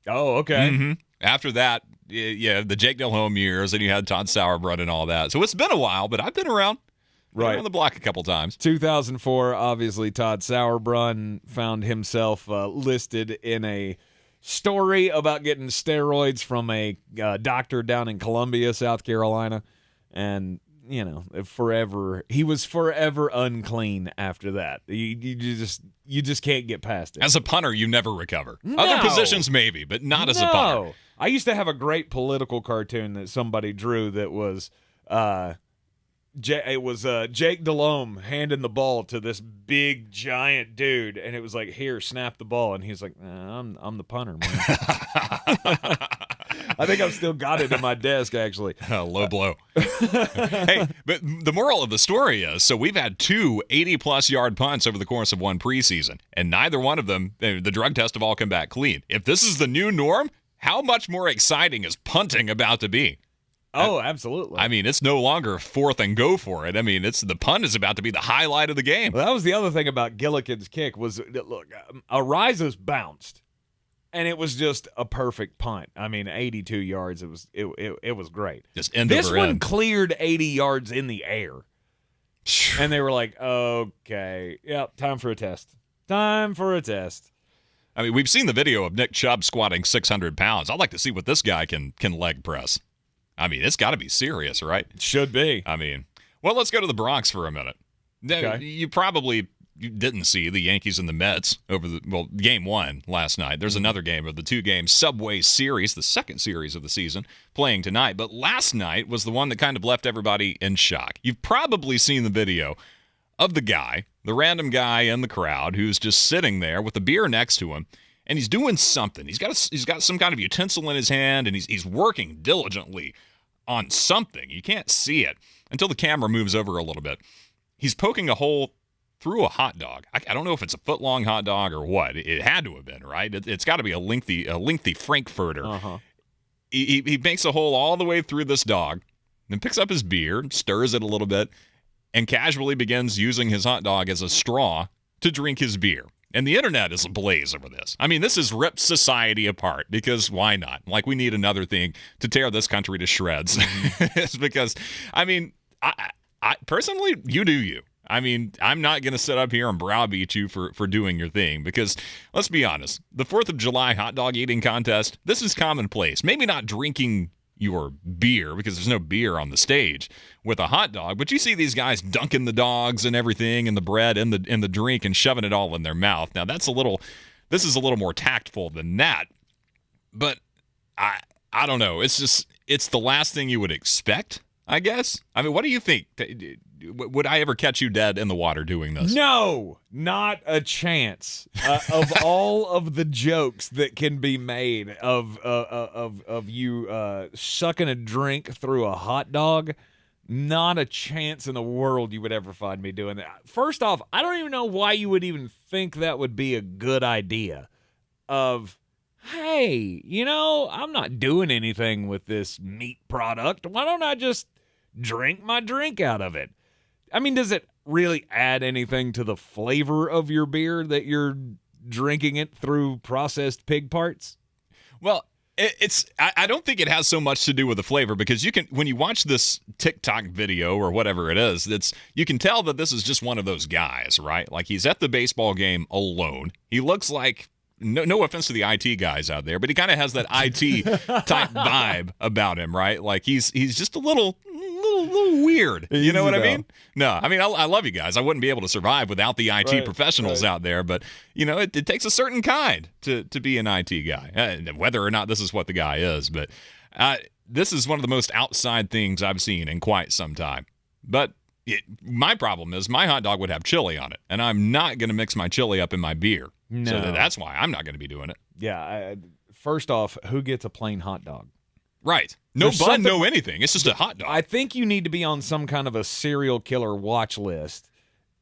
Oh, okay. Mm-hmm. After that, yeah, the Jake Delhomme years, and you had Todd Sauerbrunn and all that. So it's been a while, but I've been around. Right. On the block a couple times. 2004, obviously, Todd Sauerbrunn found himself listed in a story about getting steroids from a doctor down in Columbia, South Carolina. And, he was forever unclean after that. You just can't get past it. As a punter, you never recover. No. Other positions maybe, but not as a punter. I used to have a great political cartoon that somebody drew that was Jake Delhomme handing the ball to this big giant dude, and it was like, here, snap the ball, and he was like, I'm the punter, man. I think I've still got it in my desk, actually. Low blow. Hey, but the moral of the story is, so we've had 2 80-plus yard punts over the course of one preseason, and neither one of them, the drug tests have all come back clean. If this is the new norm, how much more exciting is punting about to be? Oh, absolutely. I mean, it's no longer 4th and go for it. I mean, the punt is about to be the highlight of the game. Well, that was the other thing about Gillikin's kick was, look, Ariza's bounced, and it was just a perfect punt. I mean, 82 yards. It was great. Just end this over one end. Cleared 80 yards in the air, and they were like, okay, yep, time for a test. Time for a test. I mean, we've seen the video of Nick Chubb squatting 600 pounds. I'd like to see what this guy can leg press. I mean, it's got to be serious, right? Should be. I mean, well, let's go to the Bronx for a minute. Okay. You probably didn't see the Yankees and the Mets over game 1 last night. There's another game of the 2-game Subway Series, the second series of the season, playing tonight. But last night was the one that kind of left everybody in shock. You've probably seen the video of the random guy in the crowd who's just sitting there with a beer next to him. And he's doing something. He's got some kind of utensil in his hand, and he's working diligently on something. You can't see it until the camera moves over a little bit. He's poking a hole through a hot dog. I don't know if it's a foot-long hot dog or what. It had to have been, right? It's got to be a lengthy Frankfurter. Uh-huh. He makes a hole all the way through this dog, then picks up his beer, stirs it a little bit, and casually begins using his hot dog as a straw to drink his beer. And the internet is ablaze over this. I mean, this has ripped society apart because why not? Like, we need another thing to tear this country to shreds. It's because, I mean, I personally, you do you. I mean, I'm not going to sit up here and browbeat you for doing your thing because, let's be honest, the 4th of July hot dog eating contest, this is commonplace. Maybe not drinking your beer because there's no beer on the stage with a hot dog, but you see these guys dunking the dogs and everything and the bread in the drink and shoving it all in their mouth. Now, this is a little more tactful than that, but I don't know. It's the last thing you would expect, I guess. I mean, what do you think? Would I ever catch you dead in the water doing this? No, not a chance. Of all of the jokes that can be made of you sucking a drink through a hot dog, not a chance in the world you would ever find me doing that. First off, I don't even know why you would even think that would be a good idea. Hey, I'm not doing anything with this meat product. Why don't I just drink my drink out of it? I mean, does it really add anything to the flavor of your beer that you're drinking it through processed pig parts? Well, I don't think it has so much to do with the flavor because when you watch this TikTok video or whatever it is, you can tell that this is just one of those guys, right? Like he's at the baseball game alone. He looks like, no offense to the IT guys out there, but he kind of has that IT type vibe about him, right? Like he's just a little weird. You know what I mean? No, I mean, I love you guys. I wouldn't be able to survive without the IT professionals out there, but it takes a certain kind to be an IT guy, whether or not this is what the guy is. But this is one of the most outside things I've seen in quite some time. But my problem is my hot dog would have chili on it, and I'm not going to mix my chili up in my beer. No. So that's why I'm not going to be doing it. Yeah. First off, who gets a plain hot dog? Right. No bun, no anything. It's just a hot dog. I think you need to be on some kind of a serial killer watch list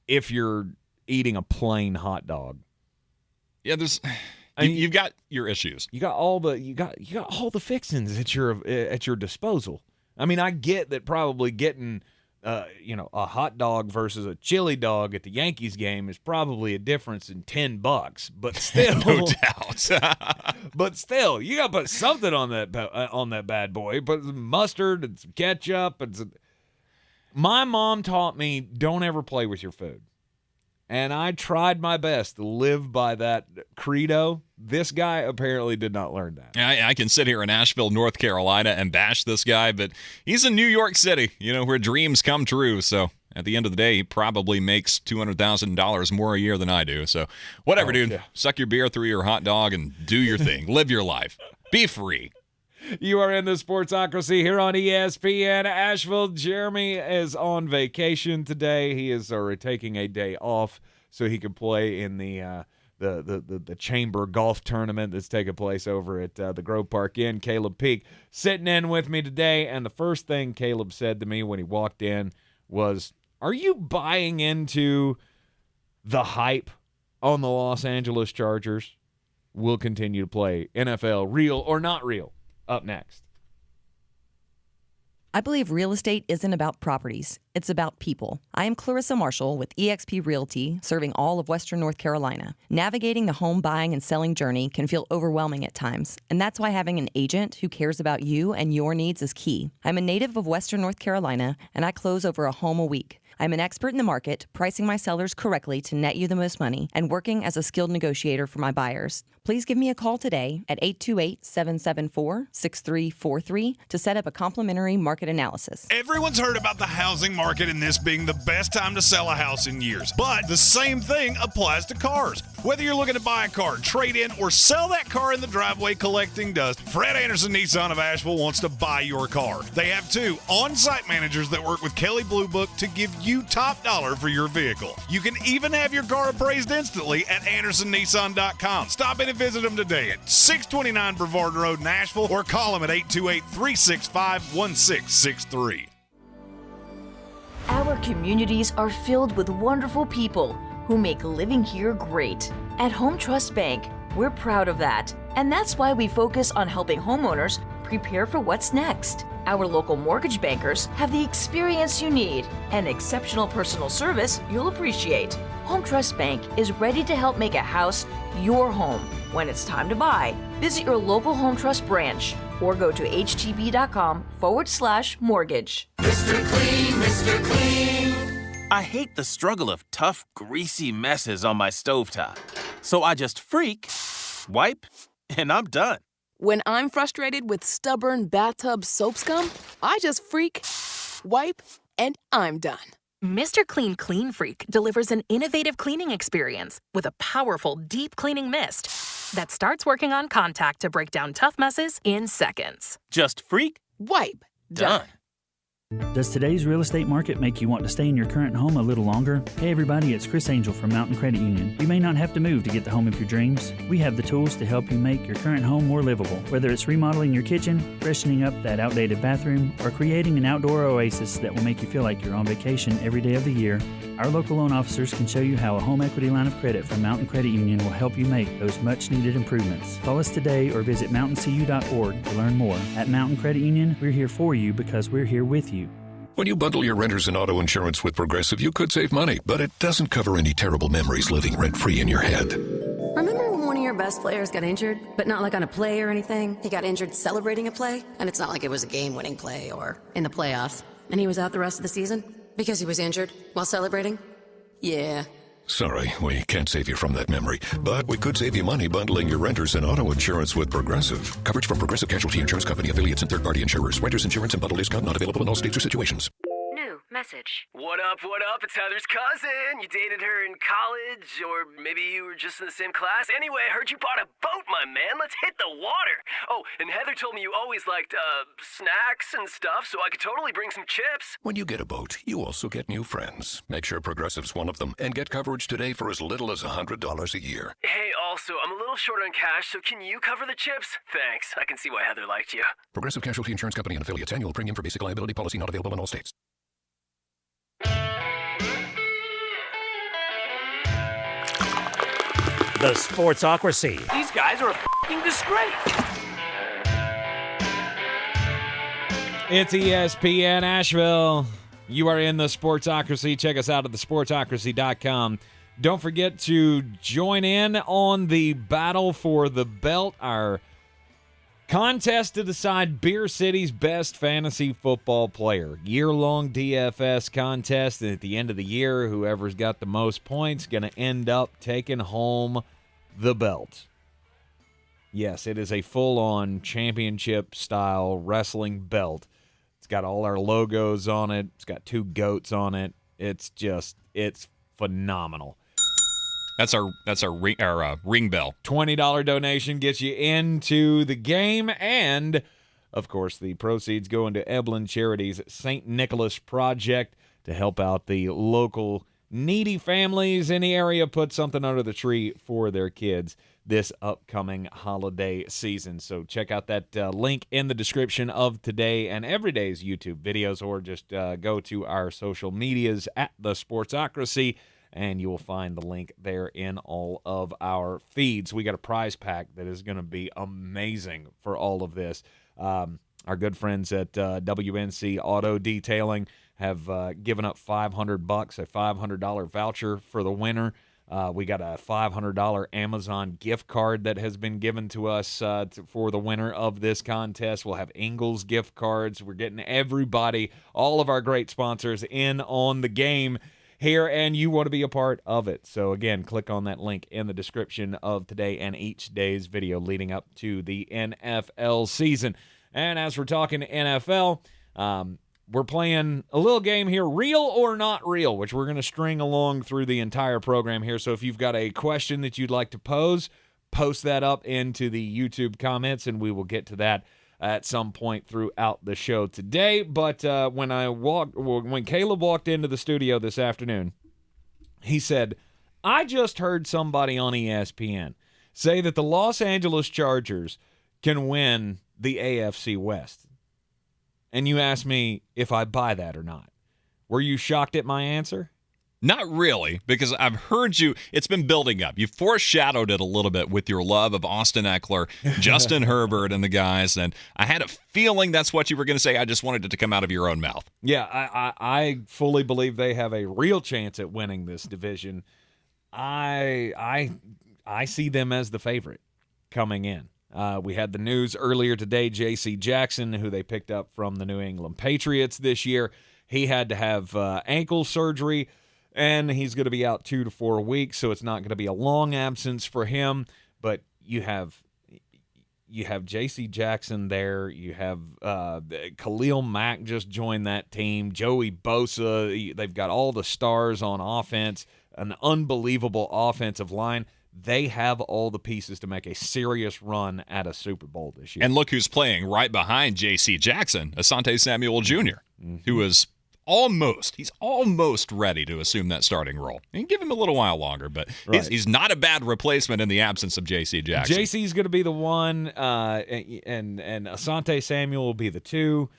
if you're eating a plain hot dog. Yeah, you've got your issues. You got all the fixings at your disposal. I mean, I get that probably getting a hot dog versus a chili dog at the Yankees game is probably a difference in $10, but still, no doubt. But still, you got to put something on that bad boy. Put some mustard and some ketchup and My mom taught me don't ever play with your food, and I tried my best to live by that credo. This guy apparently did not learn that. I can sit here in Asheville, North Carolina, and bash this guy, but he's in New York City, where dreams come true. So at the end of the day, he probably makes $200,000 more a year than I do. So whatever, dude. Yeah. Suck your beer through your hot dog and do your thing. Live your life. Be free. You are in the Sportsocracy here on ESPN Asheville. Jeremy is on vacation today. He is taking a day off so he can play in the Chamber Golf Tournament that's taking place over at the Grove Park Inn. Caleb Peak sitting in with me today, and the first thing Caleb said to me when he walked in was, "Are you buying into the hype on the Los Angeles Chargers? We'll continue to play NFL, real or not real." Up next. I believe real estate isn't about properties. It's about people. I am Clarissa Marshall with eXp Realty, serving all of Western North Carolina. Navigating the home buying and selling journey can feel overwhelming at times, and that's why having an agent who cares about you and your needs is key. I'm a native of Western North Carolina, and I close over a home a week. I'm an expert in the market, pricing my sellers correctly to net you the most money, and working as a skilled negotiator for my buyers. Please give me a call today at 828-774-6343 to set up a complimentary market analysis. Everyone's heard about the housing market and this being the best time to sell a house in years. But the same thing applies to cars. Whether you're looking to buy a car, trade in, or sell that car in the driveway collecting dust, Fred Anderson Nissan of Asheville wants to buy your car. They have 2 on-site managers that work with Kelly Blue Book to give you top dollar for your vehicle. You can even have your car appraised instantly at AndersonNissan.com. Stop in and visit them today at 629 Brevard Road in Asheville, or call them at 828-365-1663. Our communities are filled with wonderful people who make living here great. At Home Trust Bank, we're proud of that. And that's why we focus on helping homeowners prepare for what's next. Our local mortgage bankers have the experience you need and exceptional personal service you'll appreciate. Home Trust Bank is ready to help make a house your home when it's time to buy. Visit your local Home Trust branch or go to htb.com/mortgage. Mr. Clean, Mr. Clean. I hate the struggle of tough, greasy messes on my stovetop. So I just freak, wipe, and I'm done. When I'm frustrated with stubborn bathtub soap scum, I just freak, wipe, and I'm done. Mr. Clean Clean Freak delivers an innovative cleaning experience with a powerful deep cleaning mist that starts working on contact to break down tough messes in seconds. Just freak, wipe, done. Does today's real estate market make you want to stay in your current home a little longer? Hey everybody, it's Chris Angel from Mountain Credit Union. You may not have to move to get the home of your dreams. We have the tools to help you make your current home more livable. Whether it's remodeling your kitchen, freshening up that outdated bathroom, or creating an outdoor oasis that will make you feel like you're on vacation every day of the year, our local loan officers can show you how a home equity line of credit from Mountain Credit Union will help you make those much-needed improvements. Call us today or visit mountaincu.org to learn more. At Mountain Credit Union, we're here for you because we're here with you. When you bundle your renters and auto insurance with Progressive, you could save money, but it doesn't cover any terrible memories living rent-free in your head. Remember when one of your best players got injured, but not like on a play or anything? He got injured celebrating a play, and it's not like it was a game-winning play or in the playoffs. And he was out the rest of the season because he was injured while celebrating? Yeah. Sorry, we can't save you from that memory, but we could save you money bundling your renters and auto insurance with Progressive. Coverage from Progressive Casualty Insurance Company, affiliates, and third-party insurers. Renters insurance and bundle discount not available in all states or situations. New message. What up? It's Heather's cousin. You dated her in college, or maybe you were just in the same class. Anyway, I heard you bought a boat, my man. Let's hit the water. Oh, and Heather told me you always liked, snacks and stuff, so I could totally bring some chips. When you get a boat, you also get new friends. Make sure Progressive's one of them, and get coverage today for as little as $100 a year. Hey, also, I'm a little short on cash, so can you cover the chips? Thanks. I can see why Heather liked you. Progressive Casualty Insurance Company and affiliates. Annual premium for basic liability policy not available in all states. The Sportsocracy. These guys are a f***ing disgrace. It's ESPN Asheville. You are in the Sportsocracy. Check us out at thesportsocracy.com. Don't forget to join in on the battle for the belt, our contest to decide Beer City's best fantasy football player. Year-long DFS contest, and at the end of the year, whoever's got the most points going to end up taking home the belt. Yes, it is a full-on championship-style wrestling belt. It's got all our logos on it. It's got 2 goats on it. It's phenomenal. That's our ring bell. $20 donation gets you into the game, and of course the proceeds go into Eblin Charities St. Nicholas Project to help out the local needy families in the area, put something under the tree for their kids this upcoming holiday season. So check out that link in the description of today and every day's YouTube videos, or just go to our social medias at the Sportsocracy, and you will find the link there in all of our feeds. We got a prize pack that is going to be amazing for all of this. Our good friends at WNC Auto Detailing have given up $500, a $500 voucher for the winner. We got a $500 Amazon gift card that has been given to us for the winner of this contest. We'll have Ingles gift cards. We're getting everybody, all of our great sponsors, in on the game here, and you want to be a part of it. So again, click on that link in the description of today and each day's video leading up to the NFL season. And as we're talking NFL, we're playing a little game here, real or not real, which we're going to string along through the entire program here. So if you've got a question that you'd like to pose, post that up into the YouTube comments, and we will get to that at some point throughout the show today. But when Caleb walked into the studio this afternoon, he said, I just heard somebody on ESPN say that the Los Angeles Chargers can win the AFC West. And you asked me if I buy that or not. Were you shocked at my answer? Not really, because I've heard you. It's been building up. You foreshadowed it a little bit with your love of Austin Eckler, Justin Herbert, and the guys. And I had a feeling that's what you were going to say. I just wanted it to come out of your own mouth. Yeah, I fully believe they have a real chance at winning this division. I see them as the favorite coming in. We had the news earlier today, J.C. Jackson, who they picked up from the New England Patriots this year. He had to have ankle surgery. and he's going to be out 2 to 4 weeks, so it's not going to be a long absence for him. But you have J.C. Jackson there. You have Khalil Mack just joined that team. Joey Bosa. They've got all the stars on offense, an unbelievable offensive line. They have all the pieces to make a serious run at a Super Bowl this year. And look who's playing right behind J.C. Jackson, Asante Samuel Jr., who is almost ready to assume that starting role. You can give him a little while longer, but he's not a bad replacement in the absence of J.C. Jackson. J.C.'s going to be the one, and Asante Samuel will be the 2.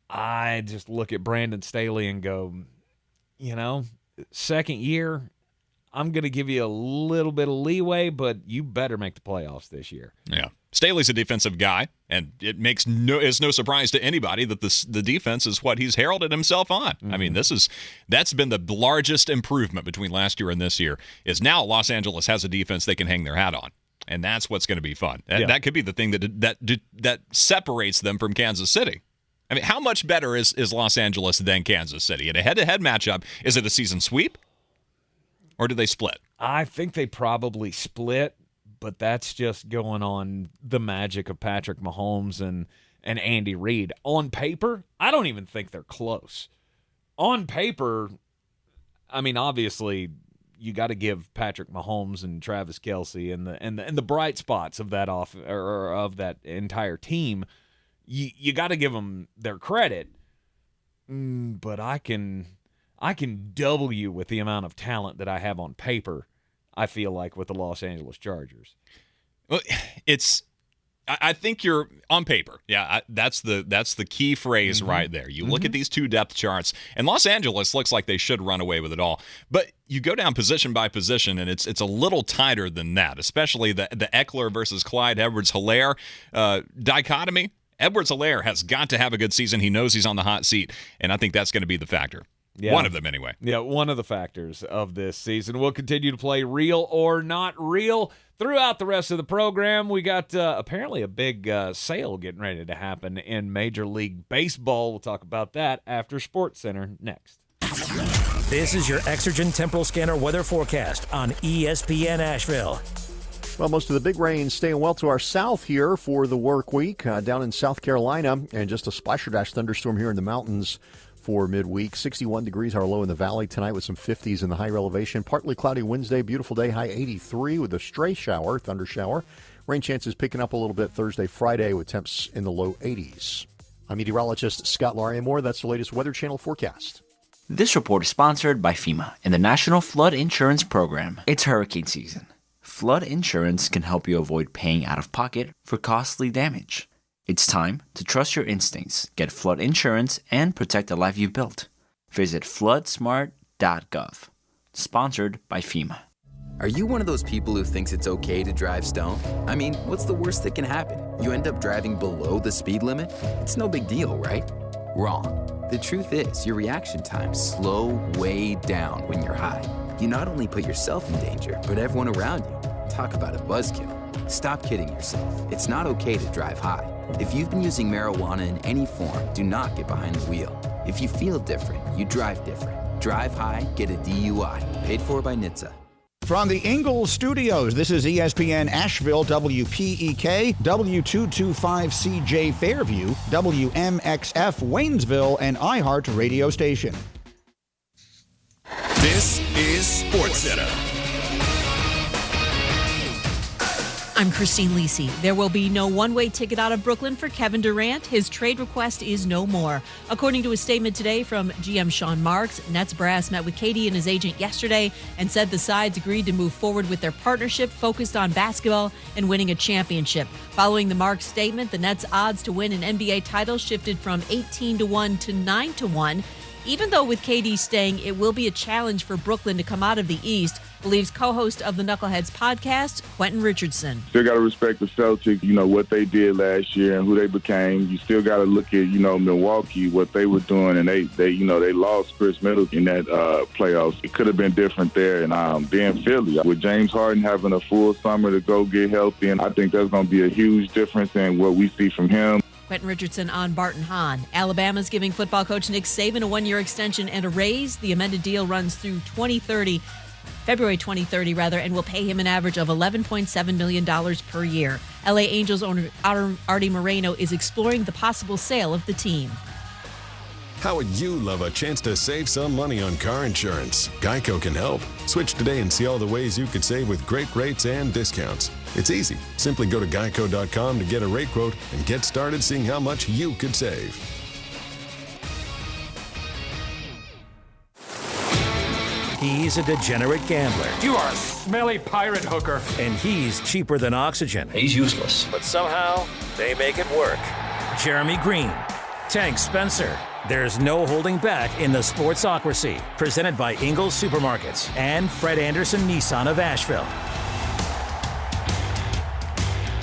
I just look at Brandon Staley and go, second year, I'm going to give you a little bit of leeway, but you better make the playoffs this year. Yeah. Staley's a defensive guy, and it's no surprise to anybody that the defense is what he's heralded himself on. I mean, that's been the largest improvement between last year and this year, is now Los Angeles has a defense they can hang their hat on, and that's what's going to be fun. And that could be the thing that separates them from Kansas City. I mean, how much better is Los Angeles than Kansas City? In a head-to-head matchup, is it a season sweep, or do they split? I think they probably split, but that's just going on the magic of Patrick Mahomes and Andy Reid. On paper, I don't even think they're close. On paper, I mean, obviously, you got to give Patrick Mahomes and Travis Kelce and the bright spots of that of that entire team. You got to give them their credit, but I can double you with the amount of talent that I have on paper, I feel like, with the Los Angeles Chargers. Well, I think you're on paper. Yeah, that's the key phrase right there. You look at these 2 depth charts, and Los Angeles looks like they should run away with it all. But you go down position by position, and it's a little tighter than that, especially the Eckler versus Clyde Edwards-Helaire dichotomy. Edwards-Helaire has got to have a good season. He knows he's on the hot seat, and I think that's going to be the factor. Yeah. One of them, anyway. Yeah, one of the factors of this season. We'll continue to play Real or Not Real throughout the rest of the program. We got apparently a big sale getting ready to happen in Major League Baseball. We'll talk about that after SportsCenter next. This is your Exergent Temporal Scanner weather forecast on ESPN Asheville. Well, most of the big rain staying well to our south here for the work week down in South Carolina, and just a splash or dash thunderstorm here in the mountains for midweek. 61 degrees our low in the valley tonight with some 50s in the higher elevation. Partly cloudy Wednesday, beautiful day, high 83 with a stray shower, thunder shower. Rain chances picking up a little bit Thursday, Friday with temps in the low 80s. I'm meteorologist Scott Larimore. That's the latest Weather Channel forecast. This report is sponsored by FEMA and the National Flood Insurance Program. It's hurricane season. Flood insurance can help you avoid paying out of pocket for costly damage. It's time to trust your instincts, get flood insurance, and protect the life you've built. Visit floodsmart.gov. Sponsored by FEMA. Are you one of those people who thinks it's okay to drive stoned? I mean, what's the worst that can happen? You end up driving below the speed limit? It's no big deal, right? Wrong. The truth is, your reaction times slow way down when you're high. You not only put yourself in danger, but everyone around you. Talk about a buzzkill. Stop kidding yourself. It's not okay to drive high. If you've been using marijuana in any form, do not get behind the wheel. If you feel different, you drive different. Drive high, get a DUI. Paid for by NHTSA. From the Ingles Studios, this is ESPN Asheville, WPEK, W225CJ Fairview, WMXF Waynesville, and iHeart radio station. This is SportsCenter. I'm Christine Lisi. There will be no one-way ticket out of Brooklyn for Kevin Durant. His trade request is no more. According to a statement today from GM Sean Marks, Nets brass met with KD and his agent yesterday and said the sides agreed to move forward with their partnership focused on basketball and winning a championship. Following the Marks statement, the Nets' odds to win an NBA title shifted from 18-1 to 9-1. Even though with KD staying, it will be a challenge for Brooklyn to come out of the East, believes co-host of the Knuckleheads podcast, Quentin Richardson. Still got to respect the Celtics, what they did last year and who they became. You still got to look at, Milwaukee, what they were doing, and they lost Chris Middleton in that playoffs. It could have been different there. And then Philly, with James Harden having a full summer to go get healthy, and I think that's going to be a huge difference in what we see from him. Quentin Richardson on Barton Hahn. Alabama's giving football coach Nick Saban a 1-year extension and a raise. The amended deal runs through February 2030, and will pay him an average of $11.7 million per year. LA Angels owner Artie Moreno is exploring the possible sale of the team. How would you love a chance to save some money on car insurance? Geico can help. Switch today and see all the ways you could save with great rates and discounts. It's easy. Simply go to geico.com to get a rate quote and get started seeing how much you could save. He's a degenerate gambler. You are a smelly pirate hooker. And he's cheaper than oxygen. He's useless. But somehow, they make it work. Jeremy Greene, Tank Spencer. There's no holding back in the Sportsocracy. Presented by Ingles Supermarkets and Fred Anderson Nissan of Asheville.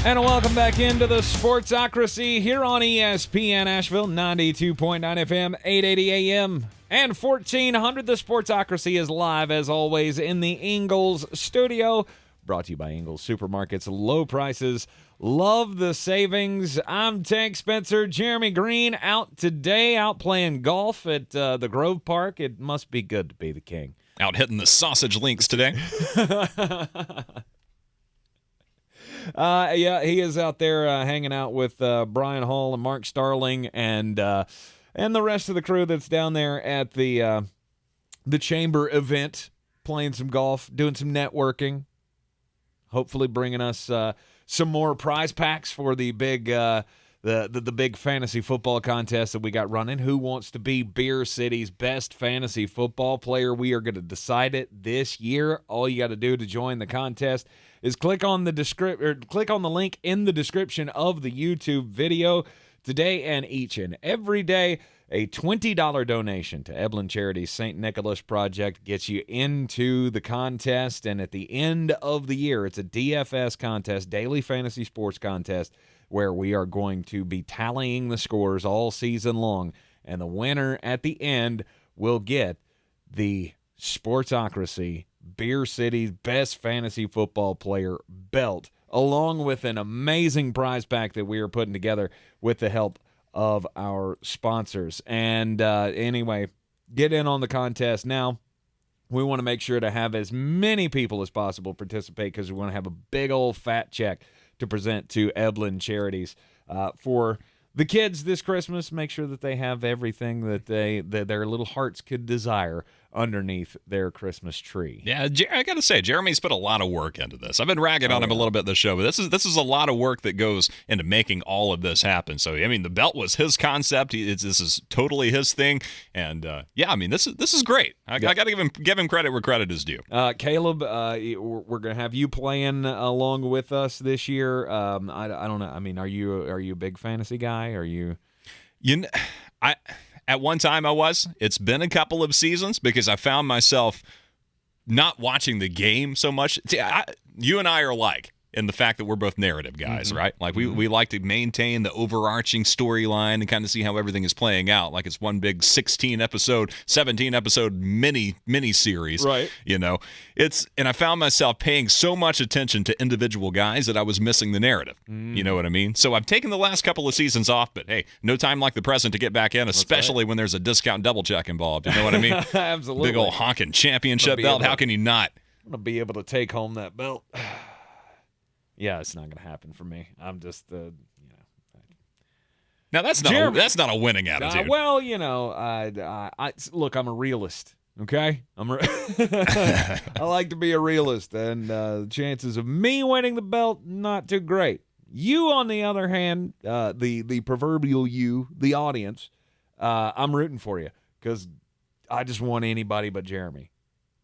And welcome back into the Sportsocracy here on ESPN Asheville, 92.9 FM, 880 AM, and 1400. The Sportsocracy is live, as always, in the Ingles Studio. Brought to you by Ingles Supermarkets. Low prices. Love the savings. I'm Tank Spencer. Jeremy Greene out today, out playing golf at the Grove Park. It must be good to be the king. Out hitting the sausage links today. Yeah, he is out there hanging out with Brian Hall and Mark Starling and the rest of the crew that's down there at the Chamber event, playing some golf, doing some networking, hopefully bringing us some more prize packs for the big the big fantasy football contest that we got running. Who wants to be Beer City's best fantasy football player? We are going to decide it this year. All you got to do to join the contest is click on the link in the description of the YouTube video. Today and each and every day, a $20 donation to Eblin Charity's St. Nicholas Project gets you into the contest. And at the end of the year, it's a DFS contest, daily fantasy sports contest, where we are going to be tallying the scores all season long. And the winner at the end will get the Sportsocracy Beer City's best fantasy football player belt, along with an amazing prize pack that we are putting together with the help of our sponsors. And anyway, get in on the contest now. We want to make sure to have as many people as possible participate, because we want to have a big old fat check to present to Eblin Charities for the kids this Christmas. Make sure that they have everything that their little hearts could desire underneath their Christmas tree. Yeah, I got to say, Jeremy's put a lot of work into this. I've been ragging on him a little bit this show, but this is a lot of work that goes into making all of this happen. So, I mean, the belt was his concept. This is totally his thing. And, yeah, I mean, this is great. I got to give him credit where credit is due. Caleb, we're going to have you playing along with us this year. I don't know. I mean, are you a big fantasy guy? Are you? At one time I was. It's been a couple of seasons because I found myself not watching the game so much. See, you and I are alike in the fact that we're both narrative guys, right? Like we like to maintain the overarching storyline and kind of see how everything is playing out. Like it's one big 17-episode mini series, right? You know, and I found myself paying so much attention to individual guys that I was missing the narrative. You know what I mean? So I've taken the last couple of seasons off, but hey, no time like the present to get back in, especially when there's a discount double check involved. You know what I mean? Absolutely. Big old honking championship belt. How can you not? I'm gonna be able to take home that belt. Yeah, it's not going to happen for me. I'm just, Now that's not a winning attitude. Well, you know, look, I'm a realist. Okay, I like to be a realist, and the chances of me winning the belt not too great. You, on the other hand, the proverbial you, the audience, I'm rooting for you, because I just want anybody but Jeremy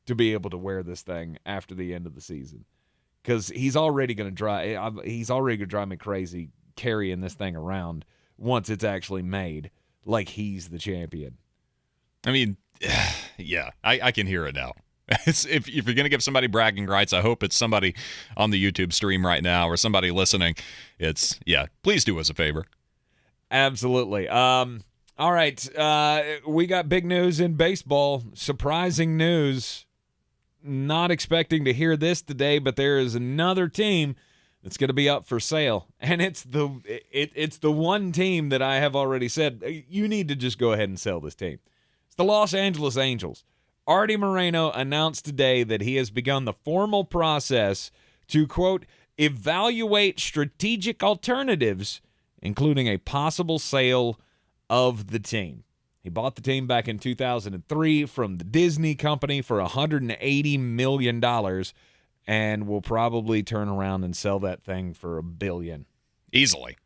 to be able to wear this thing after the end of the season. Because he's already going to drive me crazy carrying this thing around once it's actually made, like he's the champion. I mean, yeah, I can hear it now. If you're going to give somebody bragging rights, I hope it's somebody on the YouTube stream right now or somebody listening. Please do us a favor. Absolutely. All right, we got big news in baseball. Surprising news. Not expecting to hear this today, but there is another team that's going to be up for sale. And it's the one team that I have already said, you need to just go ahead and sell this team. It's the Los Angeles Angels. Artie Moreno announced today that he has begun the formal process to, quote, evaluate strategic alternatives, including a possible sale of the team. He bought the team back in 2003 from the Disney company for $180 million and will probably turn around and sell that thing for $1 billion. Easily.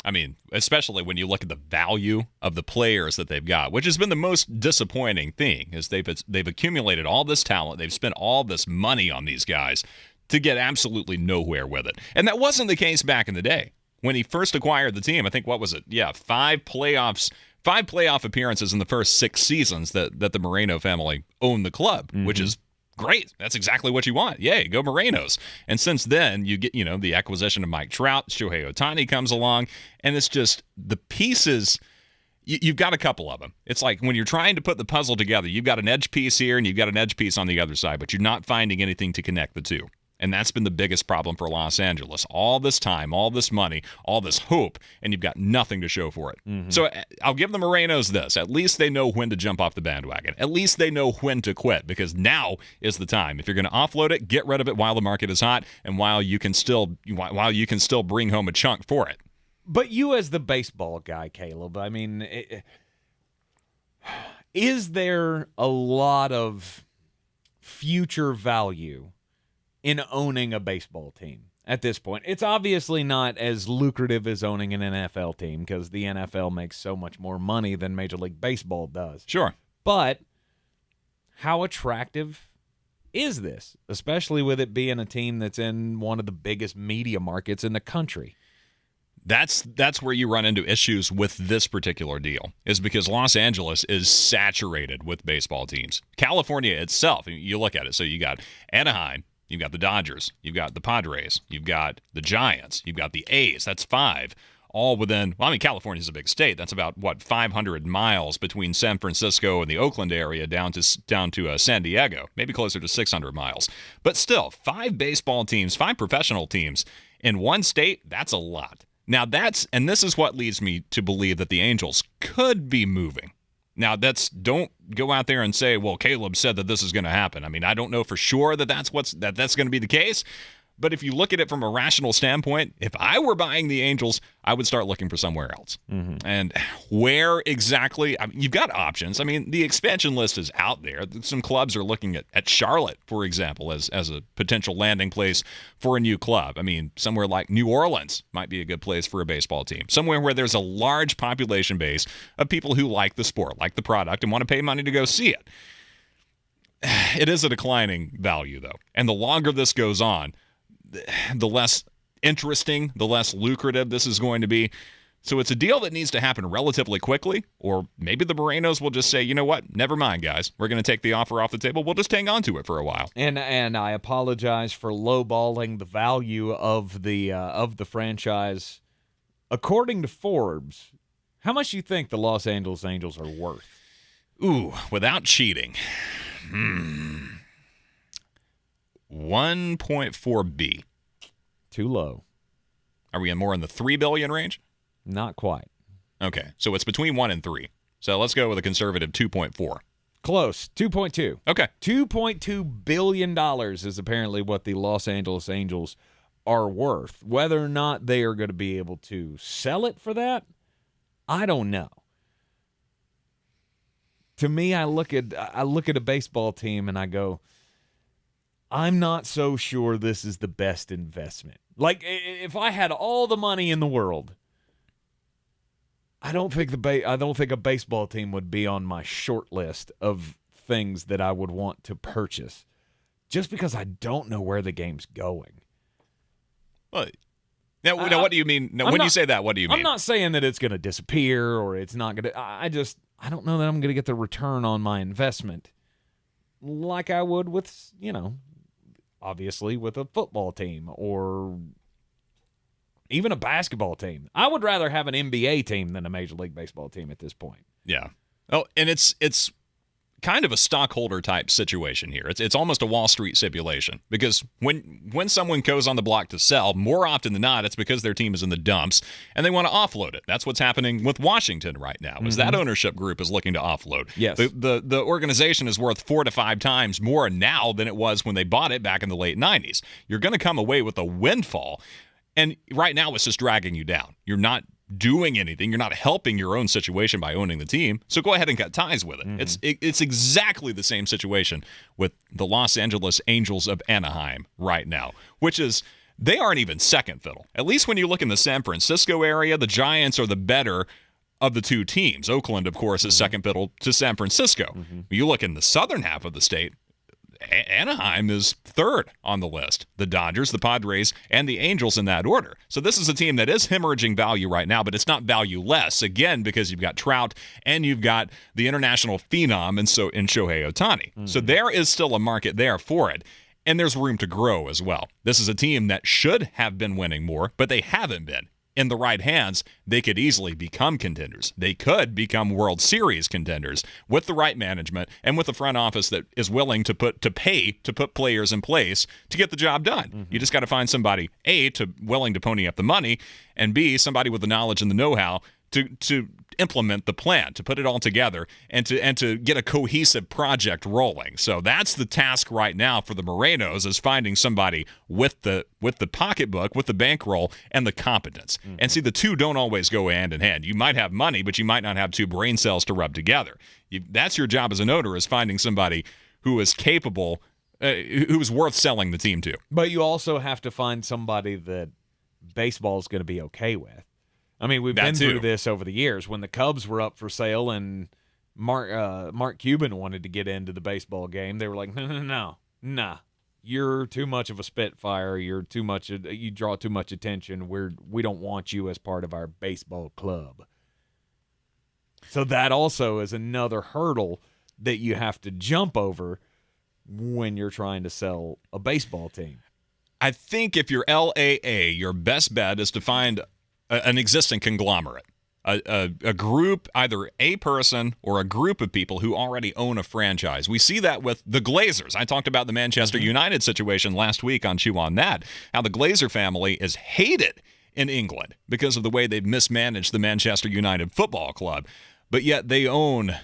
I mean, especially when you look at the value of the players that they've got, which has been the most disappointing thing, is they've accumulated all this talent, they've spent all this money on these guys to get absolutely nowhere with it. And that wasn't the case back in the day. When he first acquired the team, I think, what was it? Yeah, 5 playoff appearances in the first 6 seasons that the Moreno family owned the club, which is great. That's exactly what you want. Yay, go Morenos. And since then, you get, the acquisition of Mike Trout, Shohei Ohtani comes along, and it's just the pieces, you've got a couple of them. It's like when you're trying to put the puzzle together, you've got an edge piece here and you've got an edge piece on the other side, but you're not finding anything to connect the two. And that's been the biggest problem for Los Angeles. All this time, all this money, all this hope, and you've got nothing to show for it. So I'll give the Morenos this. At least they know when to jump off the bandwagon. At least they know when to quit, because now is the time. If you're going to offload it, get rid of it while the market is hot and while you can still bring home a chunk for it. But you as the baseball guy, Caleb, I mean, is there a lot of future value in owning a baseball team at this point? It's obviously not as lucrative as owning an NFL team because the NFL makes so much more money than Major League Baseball does. Sure. But how attractive is this, especially with it being a team that's in one of the biggest media markets in the country? That's where you run into issues with this particular deal, is because Los Angeles is saturated with baseball teams. California itself, you look at it, so you got Anaheim, you've got the Dodgers, you've got the Padres, you've got the Giants, you've got the A's. That's 5, all within, California's a big state. That's about, 500 miles between San Francisco and the Oakland area down to San Diego, maybe closer to 600 miles. But still, 5 baseball teams, 5 professional teams in one state, that's a lot. Now and this is what leads me to believe that the Angels could be moving. Now, don't go out there and say, well, Caleb said that this is going to happen. I mean, I don't know for sure that's going to be the case. But if you look at it from a rational standpoint, if I were buying the Angels, I would start looking for somewhere else. And where exactly? You've got options. I mean, the expansion list is out there. Some clubs are looking at Charlotte, for example, as a potential landing place for a new club. I mean, somewhere like New Orleans might be a good place for a baseball team. Somewhere where there's a large population base of people who like the sport, like the product, and want to pay money to go see it. It is a declining value, though. And the longer this goes on, the less interesting, the less lucrative this is going to be. So it's a deal that needs to happen relatively quickly, or maybe the Morenos will just say, you know what, never mind, guys. We're going to take the offer off the table. We'll just hang on to it for a while. And I apologize for lowballing the value of the franchise. According to Forbes, how much do you think the Los Angeles Angels are worth? Ooh, without cheating. 1.4 B. Too low. Are we more in the $3 billion range? Not quite. Okay, so it's between 1 and 3. So let's go with a conservative 2.4. Close. 2.2. Okay. $2.2 billion is apparently what the Los Angeles Angels are worth. Whether or not they are going to be able to sell it for that, I don't know. To me, I look at a baseball team and I go, I'm not so sure this is the best investment. Like, if I had all the money in the world, I don't think a baseball team would be on my short list of things that I would want to purchase, just because I don't know where the game's going. Well, now what do you mean? Now, when you say that, what do you mean? I'm not saying that it's going to disappear or it's not going to. I don't know that I'm going to get the return on my investment like I would with, obviously with a football team or even a basketball team. I would rather have an NBA team than a Major League Baseball team at this point. Yeah. Oh, and it's kind of a stockholder type situation here. It's almost a Wall Street simulation, because when someone goes on the block to sell, more often than not, it's because their team is in the dumps and they want to offload it. That's what's happening with Washington right now. Is that ownership group is looking to offload. Yes. The organization is worth 4 to 5 times more now than it was when they bought it back in the late 90s. You're going to come away with a windfall, and right now it's just dragging you down. You're not doing anything. You're not helping your own situation by owning the team. So go ahead and cut ties with it. It's exactly the same situation with the Los Angeles Angels of Anaheim right now, which is they aren't even second fiddle. At least when you look in the San Francisco area, the Giants are the better of the two teams. Oakland, of course, is second fiddle to San Francisco. You look in the southern half of the state, Anaheim is third on the list. The Dodgers, the Padres, and the Angels in that order. So this is a team that is hemorrhaging value right now, but it's not valueless, again, because you've got Trout and you've got the international phenom in Shohei Ohtani. So there is still a market there for it, and there's room to grow as well. This is a team that should have been winning more, but they haven't been. In the right hands, they could easily become contenders. They could become World Series contenders with the right management and with a front office that is willing to put players in place to get the job done. You just got to find somebody, A, willing to pony up the money, and B, somebody with the knowledge and the know-how to implement the plan, to put it all together, and to get a cohesive project rolling. So that's the task right now for the Morenos, is finding somebody with the pocketbook, with the bankroll, and the competence. And see, the two don't always go hand in hand. You might have money, but you might not have two brain cells to rub together. That's your job as an owner, is finding somebody who is capable, who's worth selling the team to. But you also have to find somebody that baseball is going to be okay with. I mean, we've been through this over the years. When the Cubs were up for sale and Mark Cuban wanted to get into the baseball game, they were like, no. You're too much of a spitfire. You draw too much attention. We don't want you as part of our baseball club. So that also is another hurdle that you have to jump over when you're trying to sell a baseball team. I think if you're LAA, your best bet is to find an existing conglomerate, a group, either a person or a group of people who already own a franchise. We see that with the Glazers. I talked about the Manchester United situation last week on Chew on That, how the Glazer family is hated in England because of the way they've mismanaged the Manchester United Football Club. But yet they own,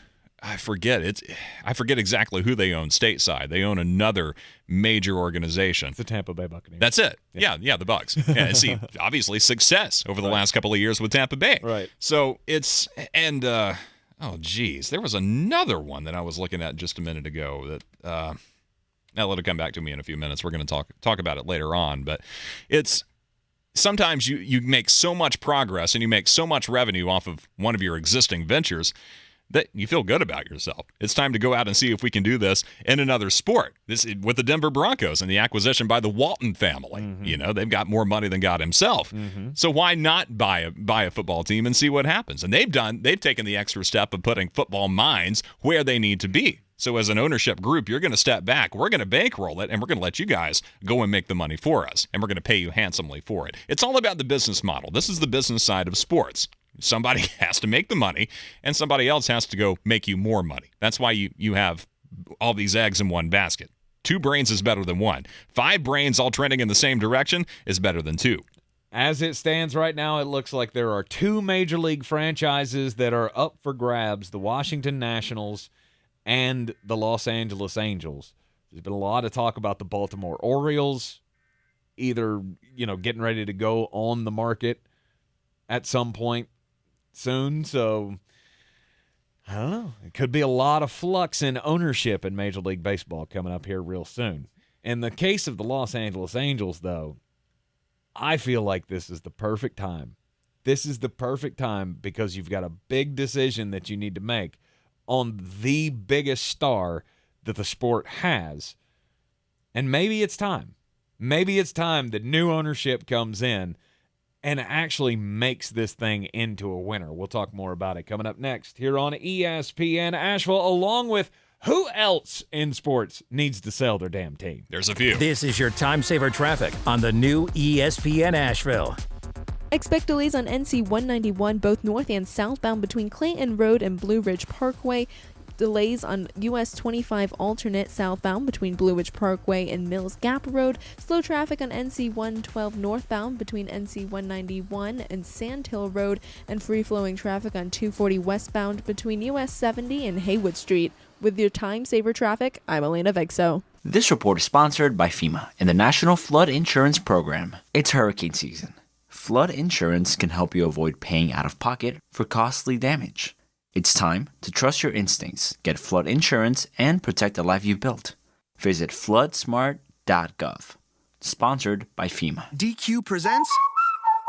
I forget exactly who they own stateside. They own another major organization. It's the Tampa Bay Buccaneers. That's it. Yeah, the Bucs. Yeah, see, obviously success over the last couple of years with Tampa Bay. Right. So it's, and there was another one that I was looking at just a minute ago that now let it come back to me in a few minutes. We're going to talk about it later on, but it's, sometimes you make so much progress and you make so much revenue off of one of your existing ventures that you feel good about yourself. It's time to go out and see if we can do this in another sport. This with the Denver Broncos and the acquisition by the Walton family. You know, they've got more money than God himself. So why not buy a football team and see what happens? And they've taken the extra step of putting football minds where they need to be. So as an ownership group, you're going to step back. We're going to bankroll it, and we're going to let you guys go and make the money for us, and we're going to pay you handsomely for it. It's all about the business model. This is the business side of sports. Somebody has to make the money, and somebody else has to go make you more money. That's why you have all these eggs in one basket. 2 brains is better than 1. 5 brains all trending in the same direction is better than 2. As it stands right now, it looks like there are 2 major league franchises that are up for grabs, the Washington Nationals and the Los Angeles Angels. There's been a lot of talk about the Baltimore Orioles either, getting ready to go on the market at some point soon. So, I don't know. It could be a lot of flux in ownership in Major League Baseball coming up here real soon. In the case of the Los Angeles Angels, though, I feel like this is the perfect time. This is the perfect time because you've got a big decision that you need to make on the biggest star that the sport has. And maybe it's time. Maybe it's time that new ownership comes in and actually makes this thing into a winner. We'll talk more about it coming up next here on ESPN Asheville, along with who else in sports needs to sell their damn team. There's a few. This is your time saver traffic on the new ESPN Asheville. Expect delays on NC 191 both north and southbound between Clayton Road and Blue Ridge Parkway. Delays on US 25 alternate southbound between Blue Ridge Parkway and Mills Gap Road. Slow traffic on NC 112 northbound between NC 191 and Sand Hill Road. And free-flowing traffic on 240 westbound between US 70 and Haywood Street. With your time-saver traffic, I'm Elena Vexo. This report is sponsored by FEMA and the National Flood Insurance Program. It's hurricane season. Flood insurance can help you avoid paying out of pocket for costly damage. It's time to trust your instincts, get flood insurance, and protect the life you've built. Visit floodsmart.gov. Sponsored by FEMA. DQ presents...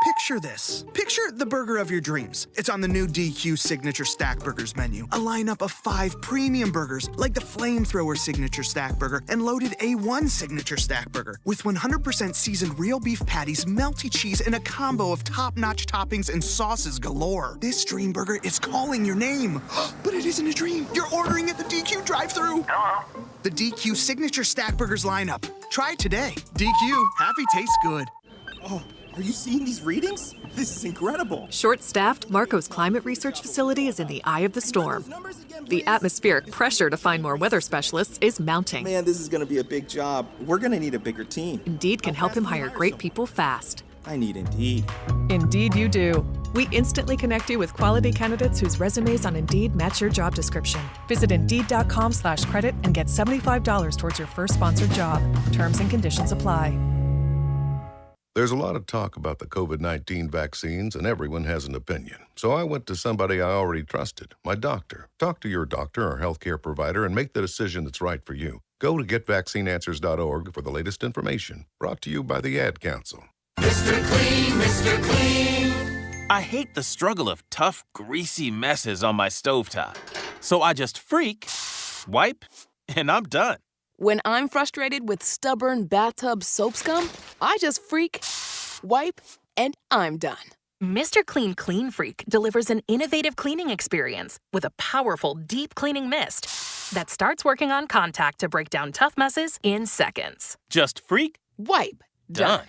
Picture this. Picture the burger of your dreams. It's on the new DQ Signature Stack Burgers menu. A lineup of 5 premium burgers, like the Flamethrower Signature Stack Burger and Loaded A1 Signature Stack Burger, with 100% seasoned real beef patties, melty cheese, and a combo of top-notch toppings and sauces galore. This dream burger is calling your name. But it isn't a dream. You're ordering at the DQ drive-thru. Hello? The DQ Signature Stack Burgers lineup. Try it today. DQ. Happy tastes good. Oh. Are you seeing these readings? This is incredible. Short-staffed, Marco's Climate Research Facility is in the eye of the storm. The atmospheric pressure to find more weather specialists is mounting. Man, this is going to be a big job. We're going to need a bigger team. Indeed can help him hire great people fast. I need Indeed. Indeed you do. We instantly connect you with quality candidates whose resumes on Indeed match your job description. Visit Indeed.com/credit and get $75 towards your first sponsored job. Terms and conditions apply. There's a lot of talk about the COVID-19 vaccines, and everyone has an opinion. So I went to somebody I already trusted, my doctor. Talk to your doctor or healthcare provider and make the decision that's right for you. Go to getvaccineanswers.org for the latest information. Brought to you by the Ad Council. Mr. Clean, Mr. Clean. I hate the struggle of tough, greasy messes on my stovetop. So I just freak, wipe, and I'm done. When I'm frustrated with stubborn bathtub soap scum, I just freak, wipe, and I'm done. Mr. Clean Freak delivers an innovative cleaning experience with a powerful deep cleaning mist that starts working on contact to break down tough messes in seconds. Just freak, wipe, done.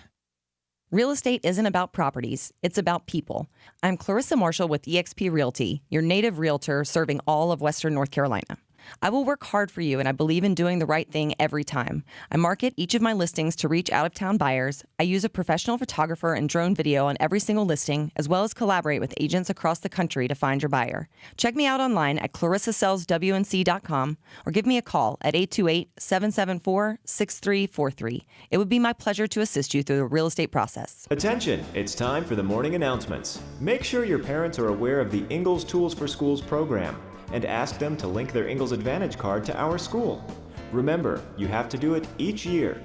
Real estate isn't about properties, it's about people. I'm Clarissa Marshall with eXp Realty, your native realtor serving all of Western North Carolina. I will work hard for you, and I believe in doing the right thing every time. I market each of my listings to reach out-of-town buyers. I use a professional photographer and drone video on every single listing, as well as collaborate with agents across the country to find your buyer. Check me out online at clarissasellswnc.com or give me a call at 828-774-6343. It would be my pleasure to assist you through the real estate process. Attention, it's time for the morning announcements. Make sure your parents are aware of the Ingles Tools for Schools program and ask them to link their Ingles Advantage card to our school. Remember, you have to do it each year.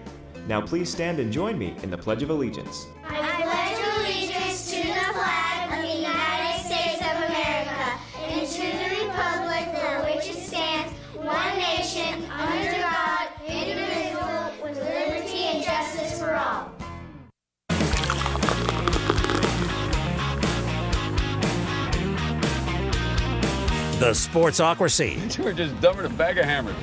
Now please stand and join me in the Pledge of Allegiance. I pledge allegiance to the flag of the United States of America and to the republic for which it stands, one nation, under God, indivisible, with liberty and justice for all. The Sportsocracy. We're just dumping a bag of hammers.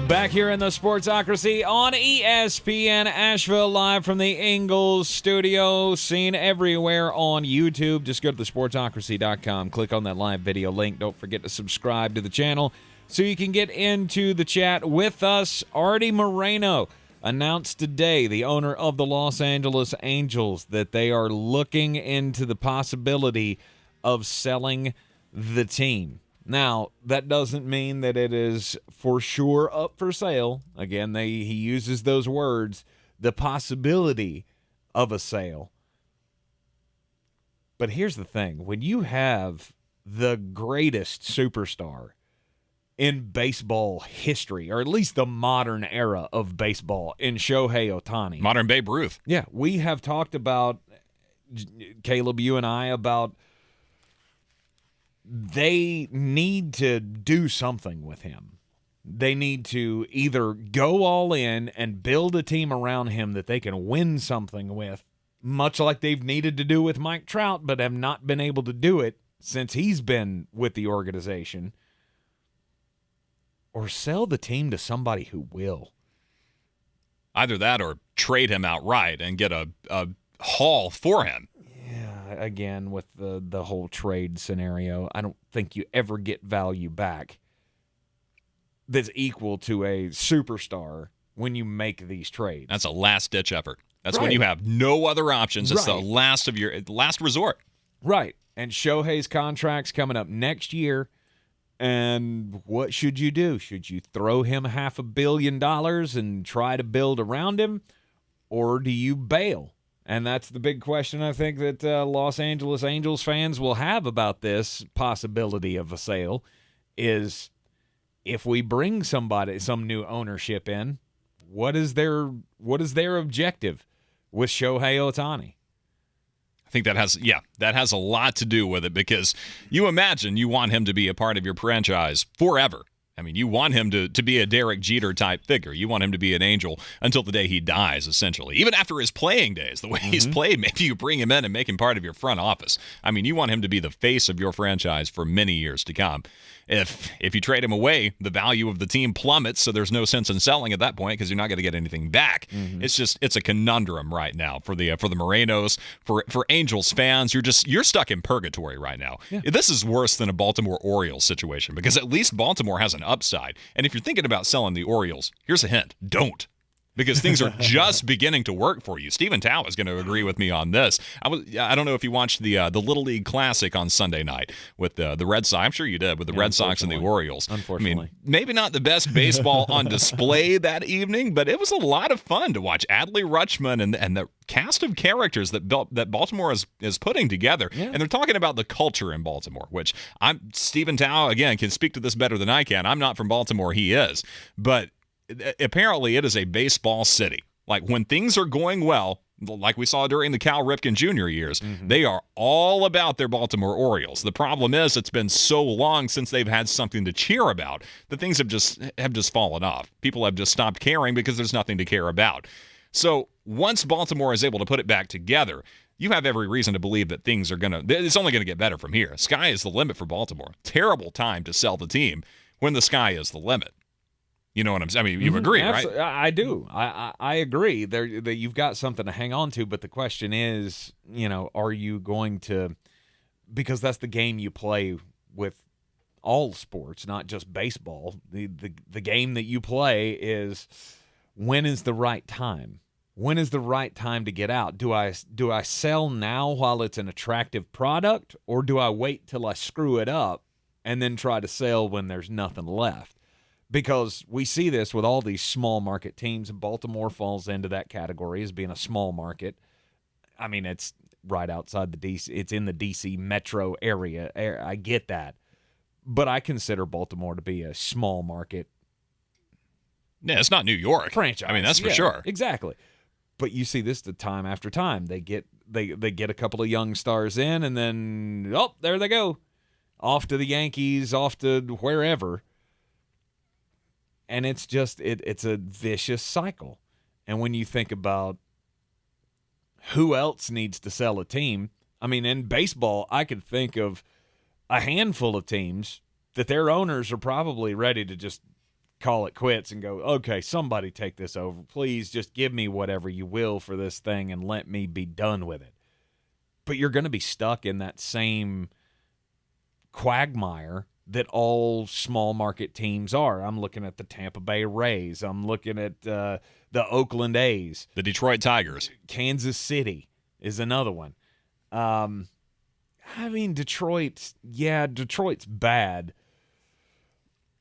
Back here in the Sportsocracy on ESPN Asheville, live from the Ingles Studios, seen everywhere on YouTube. Just go to thesportsocracy.com, click on that live video link. Don't forget to subscribe to the channel so you can get into the chat with us. Artie Moreno announced today, the owner of the Los Angeles Angels, that they are looking into the possibility of selling the team. Now, that doesn't mean that it is for sure up for sale. Again, he uses those words, the possibility of a sale. But here's the thing. When you have the greatest superstar in baseball history, or at least the modern era of baseball, in Shohei Ohtani. Modern Babe Ruth. Yeah, we have talked about, Caleb, you and I, about they need to do something with him. They need to either go all in and build a team around him that they can win something with, much like they've needed to do with Mike Trout, but have not been able to do it since he's been with the organization, or sell the team to somebody who will. Either that or trade him outright and get a haul for him. again, with the whole trade scenario, I don't think you ever get value back that's equal to a superstar when you make these trades. That's a last-ditch effort. That's Right. when you have no other options. It's the Right. last resort. Right. And Shohei's contract's coming up next year. And what should you do? Should you throw him $500 million and try to build around him? Or do you bail? And that's the big question I think that Los Angeles Angels fans will have about this possibility of a sale is if we bring some new ownership in, what is their objective with Shohei Ohtani? I think that has a lot to do with it because you imagine you want him to be a part of your franchise forever. I mean, you want him to be a Derek Jeter type figure. You want him to be an Angel until the day he dies, essentially. Even after his playing days, the way he's played, maybe you bring him in and make him part of your front office. I mean, you want him to be the face of your franchise for many years to come. If you trade him away, the value of the team plummets, so there's no sense in selling at that point because you're not going to get anything back. It's a conundrum right now for the Morenos, for Angels fans. You're stuck in purgatory right now. Yeah. This is worse than a Baltimore Orioles situation because at least Baltimore has an upside. And if you're thinking about selling the Orioles, here's a hint: don't. Because things are just beginning to work for you. Stephen Tao is going to agree with me on this. I don't know if you watched the Little League Classic on Sunday night with the Red Sox. I'm sure you did with the Red Sox and the Orioles. Unfortunately. I mean, maybe not the best baseball on display that evening, but it was a lot of fun to watch Adley Rutschman and the cast of characters that Baltimore is putting together. Yeah. And they're talking about the culture in Baltimore, which Stephen Tao, again, can speak to this better than I can. I'm not from Baltimore. He is. But apparently it is a baseball city. Like when things are going well, like we saw during the Cal Ripken Jr. years, they are all about their Baltimore Orioles. The problem is it's been so long since they've had something to cheer about that things have just fallen off. People have just stopped caring because there's nothing to care about. So once Baltimore is able to put it back together, you have every reason to believe that it's only going to get better from here. Sky is the limit for Baltimore. Terrible time to sell the team when the sky is the limit. You know what I'm saying? I mean, you agree, right? I do. I agree that you've got something to hang on to, but the question is, are you going to – because that's the game you play with all sports, not just baseball. The game that you play is when is the right time? When is the right time to get out? Do I sell now while it's an attractive product, or do I wait till I screw it up and then try to sell when there's nothing left? Because we see this with all these small market teams, and Baltimore falls into that category as being a small market. I mean, it's right outside the DC. It's in the DC metro area. I get that. But I consider Baltimore to be a small market. Yeah, it's not New York franchise. I mean, that's for sure. Exactly. But you see this time after time. They get a couple of young stars in, and then, there they go. Off to the Yankees, off to wherever. And it's just it's a vicious cycle. And when you think about who else needs to sell a team, I mean, in baseball, I could think of a handful of teams that their owners are probably ready to just call it quits and go, okay, somebody take this over. Please just give me whatever you will for this thing and let me be done with it. But you're going to be stuck in that same quagmire that all small market teams are. I'm looking at the Tampa Bay Rays. I'm looking at the Oakland A's. The Detroit Tigers. Kansas City is another one. I mean, Detroit's bad.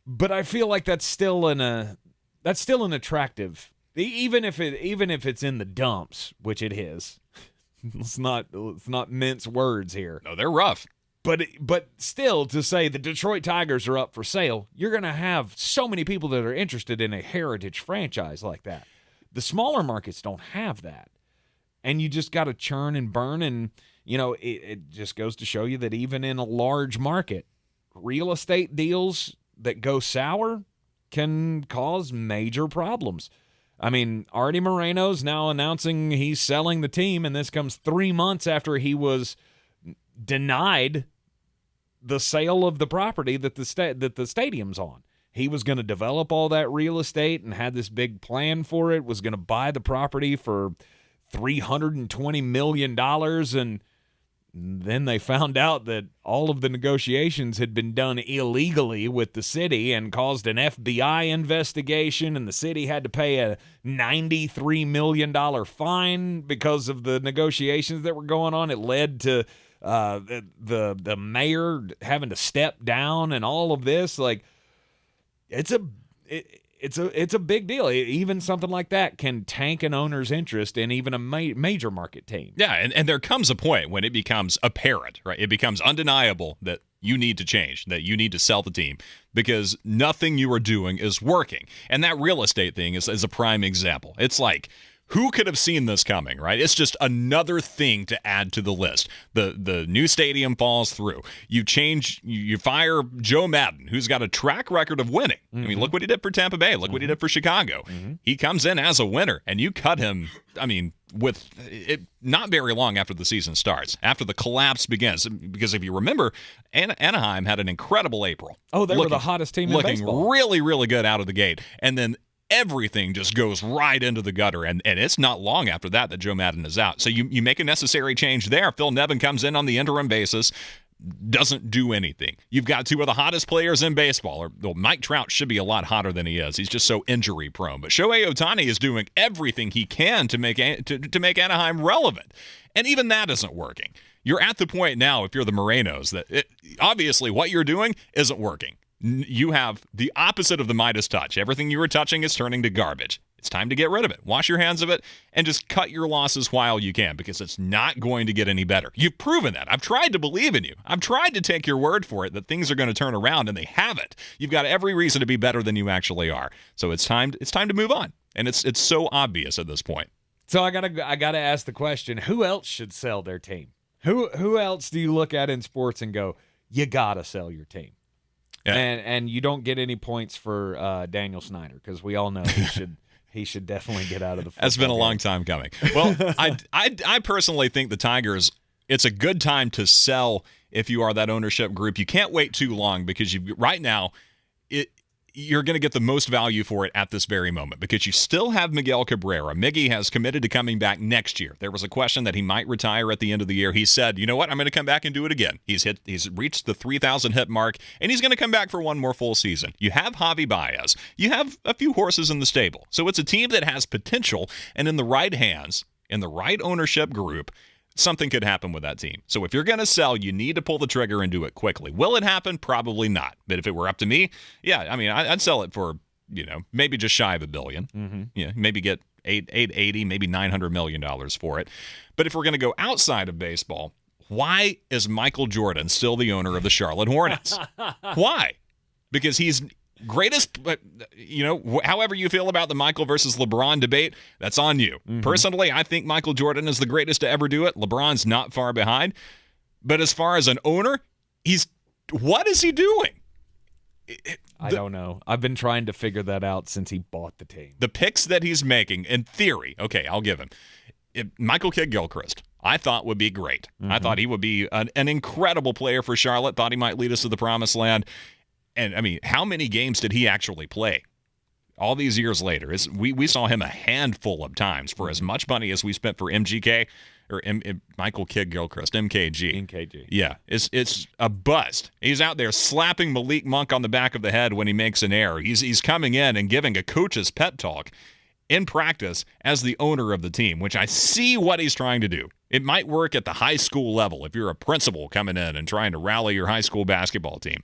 But I feel like that's still an attractive, even if it's in the dumps, which it is. Let's not mince words here. No, they're rough. But still, to say the Detroit Tigers are up for sale, you're going to have so many people that are interested in a heritage franchise like that. The smaller markets don't have that. And you just got to churn and burn. And, it just goes to show you that even in a large market, real estate deals that go sour can cause major problems. I mean, Artie Moreno's now announcing he's selling the team, and this comes 3 months after he was denied the sale of the property that the stadium's on. He was going to develop all that real estate and had this big plan for it, was going to buy the property for $320 million, and Then they found out that all of the negotiations had been done illegally with the city and caused an FBI investigation, and the city had to pay a $93 million fine because of the negotiations that were going on. It led to the mayor having to step down and all of this. Like, it's a big deal. Even something like that can tank an owner's interest in even a major market team. Yeah, and there comes a point when it becomes apparent, right? It becomes undeniable that you need to change, that you need to sell the team because nothing you are doing is working. And that real estate thing is a prime example. It's like, who could have seen this coming, right? It's just another thing to add to the list. The new stadium falls through. You fire Joe Madden, who's got a track record of winning. I mean, look what he did for Tampa Bay. Look what he did for Chicago. He comes in as a winner, and you cut him, with it not very long after the season starts, after the collapse begins. Because if you remember, Anaheim had an incredible April. Oh, they were the hottest team in baseball. Looking really, really good out of the gate. And then everything just goes right into the gutter, and it's not long after that Joe Madden is out. So you make a necessary change there. Phil Nevin comes in on the interim basis, doesn't do anything. You've got two of the hottest players in baseball. Mike Trout should be a lot hotter than he is. He's just so injury prone. But Shohei Ohtani is doing everything he can to make Anaheim relevant, and even that isn't working. You're at the point now, if you're the Morenos, that obviously what you're doing isn't working. You have the opposite of the Midas touch. Everything you were touching is turning to garbage. It's time to get rid of it. Wash your hands of it and just cut your losses while you can, because it's not going to get any better. You've proven that. I've tried to believe in you. I've tried to take your word for it that things are going to turn around, and they haven't. You've got every reason to be better than you actually are. So it's time to move on. And it's so obvious at this point. So I gotta ask the question, who else should sell their team? Who else do you look at in sports and go, you gotta sell your team? Yeah. And you don't get any points for Daniel Snyder, because we all know he should definitely get out of the football That's been a game. long time coming. Well, I personally think the Tigers, it's a good time to sell if you are that ownership group. You can't wait too long, because right now you're going to get the most value for it at this very moment, because you still have Miguel Cabrera. Miggy has committed to coming back next year. There was a question that he might retire at the end of the year. He said, you know what, I'm going to come back and do it again. He's reached the 3,000 hit mark, and he's going to come back for one more full season. You have Javi Baez. You have a few horses in the stable. So it's a team that has potential, and in the right hands, in the right ownership group, something could happen with that team. So if you're going to sell, you need to pull the trigger and do it quickly. Will it happen? Probably not. But if it were up to me, yeah, I'd sell it for, maybe just shy of $1 billion. Yeah, maybe get $880, maybe $900 million for it. But if we're going to go outside of baseball, why is Michael Jordan still the owner of the Charlotte Hornets? Why? Because he's greatest, however you feel about the Michael versus LeBron debate, that's on you. Personally, I think Michael Jordan is the greatest to ever do it. LeBron's not far behind. But as far as an owner, what is he doing? I don't know. I've been trying to figure that out since he bought the team. The picks that he's making, in theory, okay, I'll give him. Michael Kidd-Gilchrist, I thought would be great. I thought he would be an incredible player for Charlotte. Thought he might lead us to the promised land. And, how many games did he actually play? All these years later, we saw him a handful of times for as much money as we spent for MGK, or Michael Kidd-Gilchrist, MKG. Yeah, it's a bust. He's out there slapping Malik Monk on the back of the head when he makes an error. He's coming in and giving a coach's pep talk in practice as the owner of the team, which I see what he's trying to do. It might work at the high school level if you're a principal coming in and trying to rally your high school basketball team.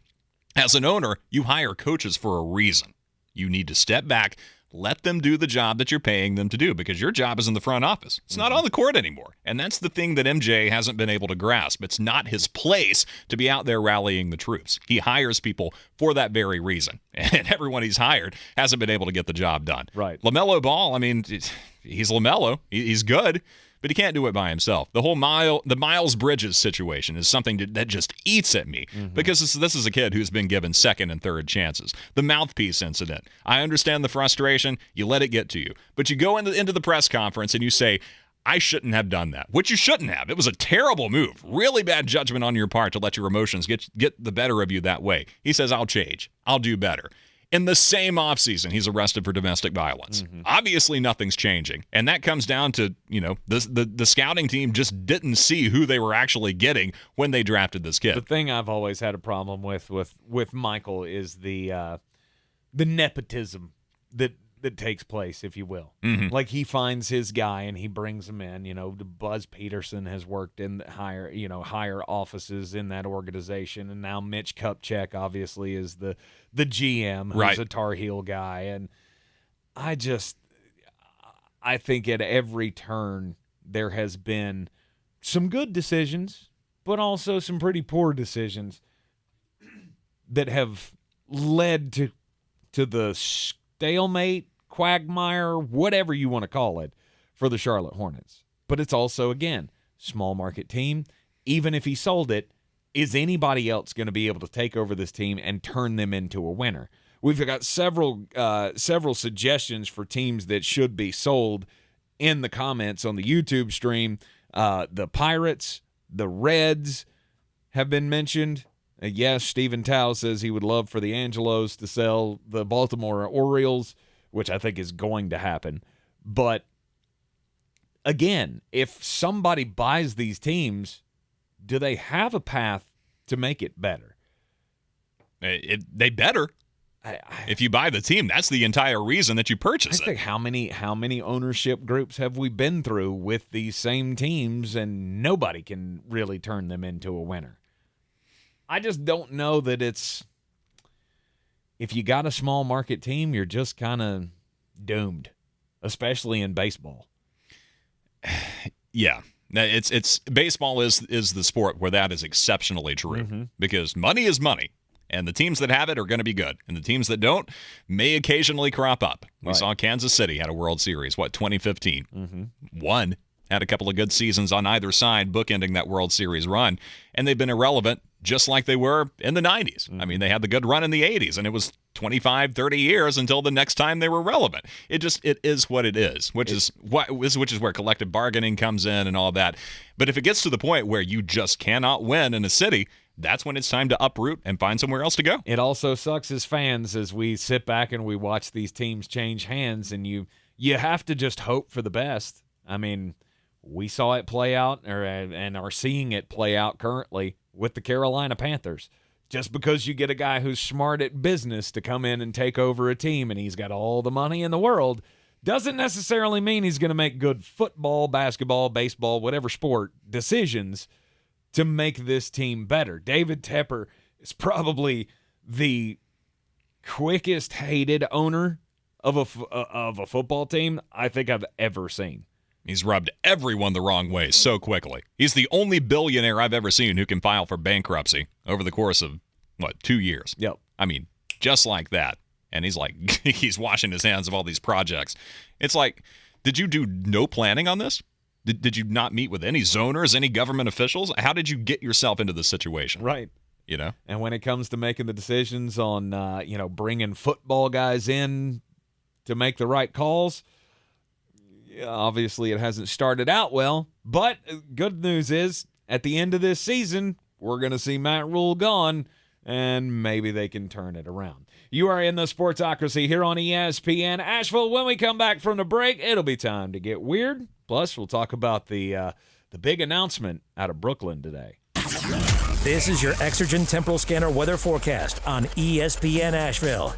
As an owner, you hire coaches for a reason. You need to step back, let them do the job that you're paying them to do, because your job is in the front office. It's not on the court anymore. And that's the thing that MJ hasn't been able to grasp. It's not his place to be out there rallying the troops. He hires people for that very reason. And everyone he's hired hasn't been able to get the job done. Right. LaMelo Ball, he's LaMelo. He's good. But he can't do it by himself. The whole Miles Bridges situation is something that just eats at me, because this is a kid who's been given second and third chances. The mouthpiece incident. I understand the frustration. You let it get to you. But you go into the press conference and you say, I shouldn't have done that, which you shouldn't have. It was a terrible move. Really bad judgment on your part to let your emotions get the better of you that way. He says, I'll change. I'll do better. In the same offseason, he's arrested for domestic violence. Obviously, nothing's changing. And that comes down to, the scouting team just didn't see who they were actually getting when they drafted this kid. The thing I've always had a problem with Michael is the nepotism that takes place, if you will. Like, he finds his guy and he brings him in. Buzz Peterson has worked in the higher offices in that organization, and now Mitch Kupchak obviously is the GM, who's a Tar Heel guy. And I think at every turn there has been some good decisions, but also some pretty poor decisions that have led to the stalemate, quagmire, whatever you want to call it, for the Charlotte Hornets. But it's also, again, small market team. Even if he sold it, is anybody else going to be able to take over this team and turn them into a winner? We've got several suggestions for teams that should be sold in the comments on the YouTube stream. The Pirates, the Reds have been mentioned. Yes, Stephen Tao says he would love for the Angelos to sell the Baltimore Orioles, which I think is going to happen. But, again, if somebody buys these teams, do they have a path to make it better? They better. If you buy the team, that's the entire reason that you purchase it. I think how many ownership groups have we been through with these same teams, and nobody can really turn them into a winner? I just don't know that it's... If you got a small market team, you're just kind of doomed, especially in baseball. Yeah. It's baseball is the sport where that is exceptionally true, because money is money, and the teams that have it are going to be good, and the teams that don't may occasionally crop up. We saw Kansas City had a World Series, 2015? Won. Had a couple of good seasons on either side, bookending that World Series run, and they've been irrelevant just like they were in the 90s. I mean, they had the good run in the 80s, and it was 25, 30 years until the next time they were relevant. It is what it is, which is where collective bargaining comes in and all that. But if it gets to the point where you just cannot win in a city, that's when it's time to uproot and find somewhere else to go. It also sucks as fans as we sit back and we watch these teams change hands, and you have to just hope for the best. I mean, we saw it play out and are seeing it play out currently with the Carolina Panthers. Just because you get a guy who's smart at business to come in and take over a team and he's got all the money in the world doesn't necessarily mean he's going to make good football, basketball, baseball, whatever sport decisions to make this team better. David Tepper is probably the quickest hated owner of a football team I think I've ever seen. He's rubbed everyone the wrong way so quickly. He's the only billionaire I've ever seen who can file for bankruptcy over the course of, 2 years? Yep. I mean, just like that. And he's like, he's washing his hands of all these projects. It's like, did you do no planning on this? Did you not meet with any zoners, any government officials? How did you get yourself into this situation? Right. And when it comes to making the decisions on, bringing football guys in to make the right calls, obviously it hasn't started out well, but good news is at the end of this season, we're going to see Matt Rule gone, and maybe they can turn it around. You are in the Sportsocracy here on ESPN Asheville. When we come back from the break, it'll be time to get weird. Plus, we'll talk about the big announcement out of Brooklyn today. This is your Exergent Temporal Scanner weather forecast on ESPN Asheville.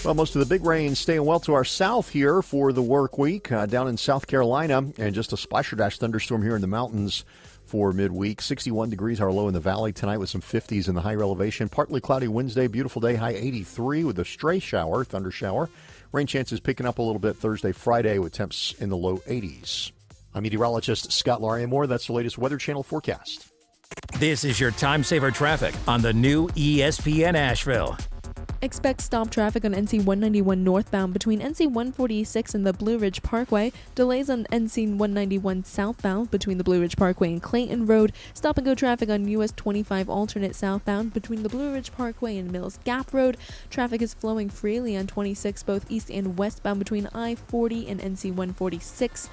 Well, most of the big rain staying well to our south here for the work week down in South Carolina, and just a splasher-dash thunderstorm here in the mountains for midweek. 61 degrees our low in the valley tonight with some 50s in the higher elevation. Partly cloudy Wednesday, beautiful day, high 83 with a stray shower, thunder shower. Rain chances picking up a little bit Thursday, Friday with temps in the low 80s. I'm meteorologist Scott Larimore. That's the latest Weather Channel forecast. This is your time saver traffic on the new ESPN Asheville. Expect stop traffic on NC 191 northbound between NC 146 and the Blue Ridge Parkway. Delays on NC 191 southbound between the Blue Ridge Parkway and Clayton Road. Stop and go traffic on US 25 alternate southbound between the Blue Ridge Parkway and Mills Gap Road. Traffic is flowing freely on 26 both east and westbound between I-40 and NC 146.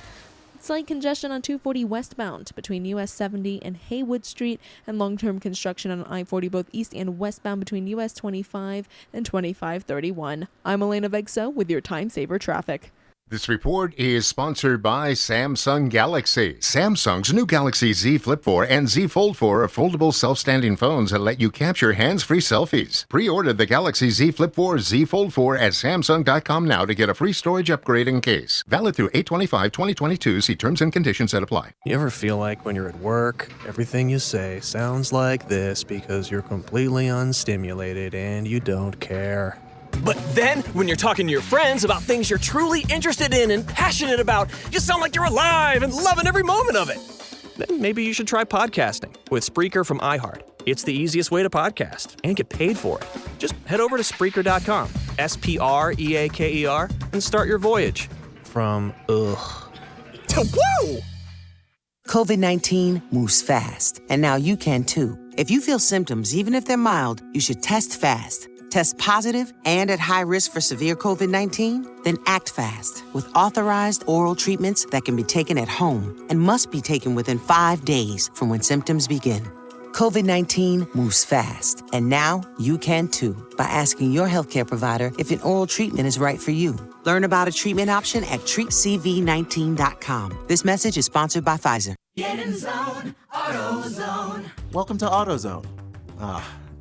Slight congestion on 240 westbound between US 70 and Haywood Street, and long-term construction on I-40 both east and westbound between US 25 and 2531. I'm Elena Vegso with your Time Saver traffic. This report is sponsored by Samsung Galaxy. Samsung's new Galaxy Z Flip 4 and Z Fold 4 are foldable self-standing phones that let you capture hands-free selfies. Pre-order the Galaxy Z Flip 4, Z Fold 4 at Samsung.com now to get a free storage upgrade in case. Valid through 8/25/2022. See terms and conditions that apply. You ever feel like when you're at work, everything you say sounds like this because you're completely unstimulated and you don't care? But then, when you're talking to your friends about things you're truly interested in and passionate about, you sound like you're alive and loving every moment of it. Then maybe you should try podcasting with Spreaker from iHeart. It's the easiest way to podcast and get paid for it. Just head over to Spreaker.com, Spreaker, and start your voyage from ugh to woo! COVID-19 moves fast, and now you can too. If you feel symptoms, even if they're mild, you should test fast. Test positive and at high risk for severe COVID-19? Then act fast with authorized oral treatments that can be taken at home and must be taken within 5 days from when symptoms begin. COVID-19 moves fast, and now you can too by asking your healthcare provider if an oral treatment is right for you. Learn about a treatment option at treatcv19.com. This message is sponsored by Pfizer. Get in zone, AutoZone. Welcome to AutoZone.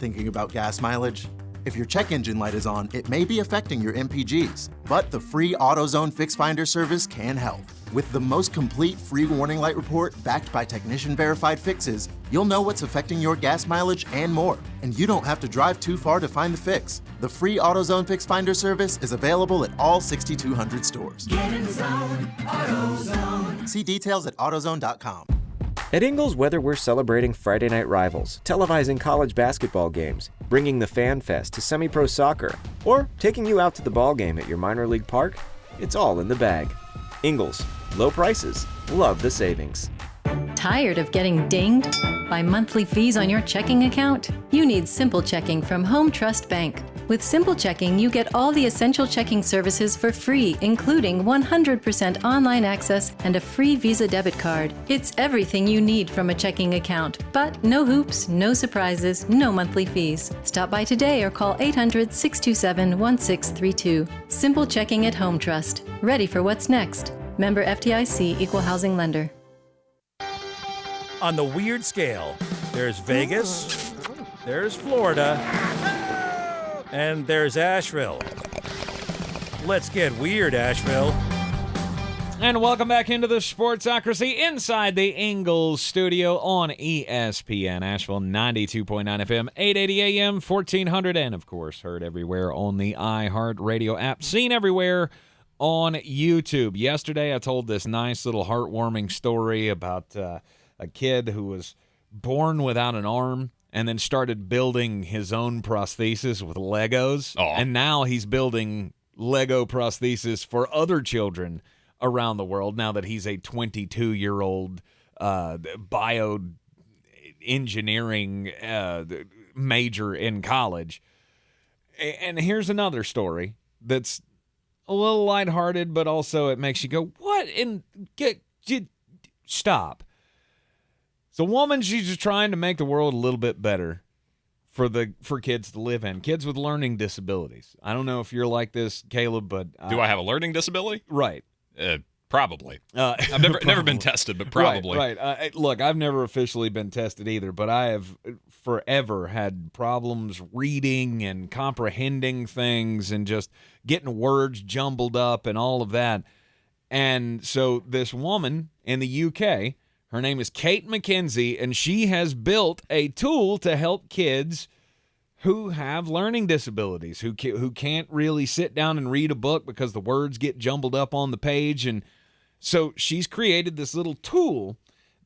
Thinking about gas mileage? If your check engine light is on, it may be affecting your MPGs, but the free AutoZone Fix Finder service can help. With the most complete free warning light report backed by technician-verified fixes, you'll know what's affecting your gas mileage and more, and you don't have to drive too far to find the fix. The free AutoZone Fix Finder service is available at all 6,200 stores. Get in the zone, AutoZone. See details at AutoZone.com. At Ingles, whether we're celebrating Friday night rivals, televising college basketball games, bringing the Fan Fest to semi-pro soccer, or taking you out to the ball game at your minor league park, it's all in the bag. Ingles, low prices, love the savings. Tired of getting dinged by monthly fees on your checking account? You need Simple Checking from Home Trust Bank. With Simple Checking, you get all the essential checking services for free, including 100% online access and a free Visa debit card. It's everything you need from a checking account, but no hoops, no surprises, no monthly fees. Stop by today or call 800-627-1632. Simple Checking at Home Trust. Ready for what's next. Member FDIC, Equal Housing Lender. On the weird scale, there's Vegas, there's Florida, and there's Asheville. Let's get weird, Asheville. And welcome back into the Sportsocracy inside the Ingles Studio on ESPN Asheville 92.9 FM, 880 AM, 1400, and of course heard everywhere on the iHeartRadio app, seen everywhere on YouTube. Yesterday I told this nice little heartwarming story about a kid who was born without an arm and then started building his own prosthesis with Legos. Oh. And now he's building Lego prosthesis for other children around the world now that he's a 22-year-old bioengineering major in college. And here's another story that's a little lighthearted, but also it makes you go, what? Stop. It's a woman, she's just trying to make the world a little bit better for kids to live in. Kids with learning disabilities. I don't know if you're like this, Caleb, but... Do I have a learning disability? Right. Probably. I've never been tested, but probably. Right. Look, I've never officially been tested either, but I have forever had problems reading and comprehending things and just getting words jumbled up and all of that. And so this woman in the UK, her name is Kate McKenzie, and she has built a tool to help kids who have learning disabilities, who can't really sit down and read a book because the words get jumbled up on the page. And so she's created this little tool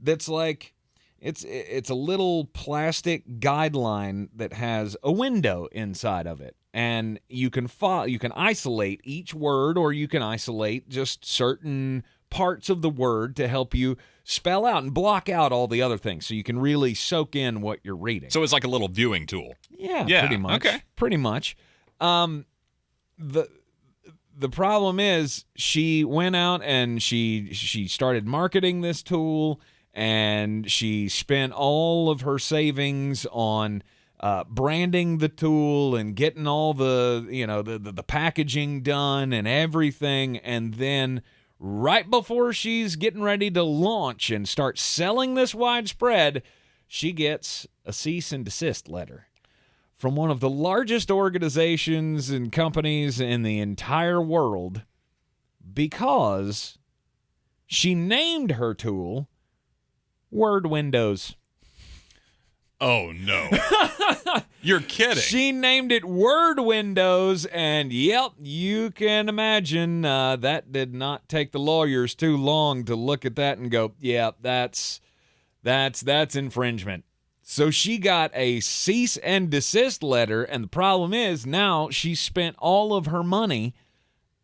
that's like, it's a little plastic guideline that has a window inside of it. And you can isolate each word, or you can isolate just certain parts of the word to help you spell out and block out all the other things so you can really soak in what you're reading. So it's like a little viewing tool. Yeah, pretty much. Okay. Pretty much. The the problem is she went out and she started marketing this tool, and she spent all of her savings on branding the tool and getting all the, the packaging done and everything. And then right before she's getting ready to launch and start selling this widespread, she gets a cease and desist letter from one of the largest organizations and companies in the entire world because she named her tool Word Windows. Oh, no. You're kidding. She named it Word Windows, and yep, you can imagine that did not take the lawyers too long to look at that and go, yeah, that's infringement. So she got a cease and desist letter, and the problem is now she spent all of her money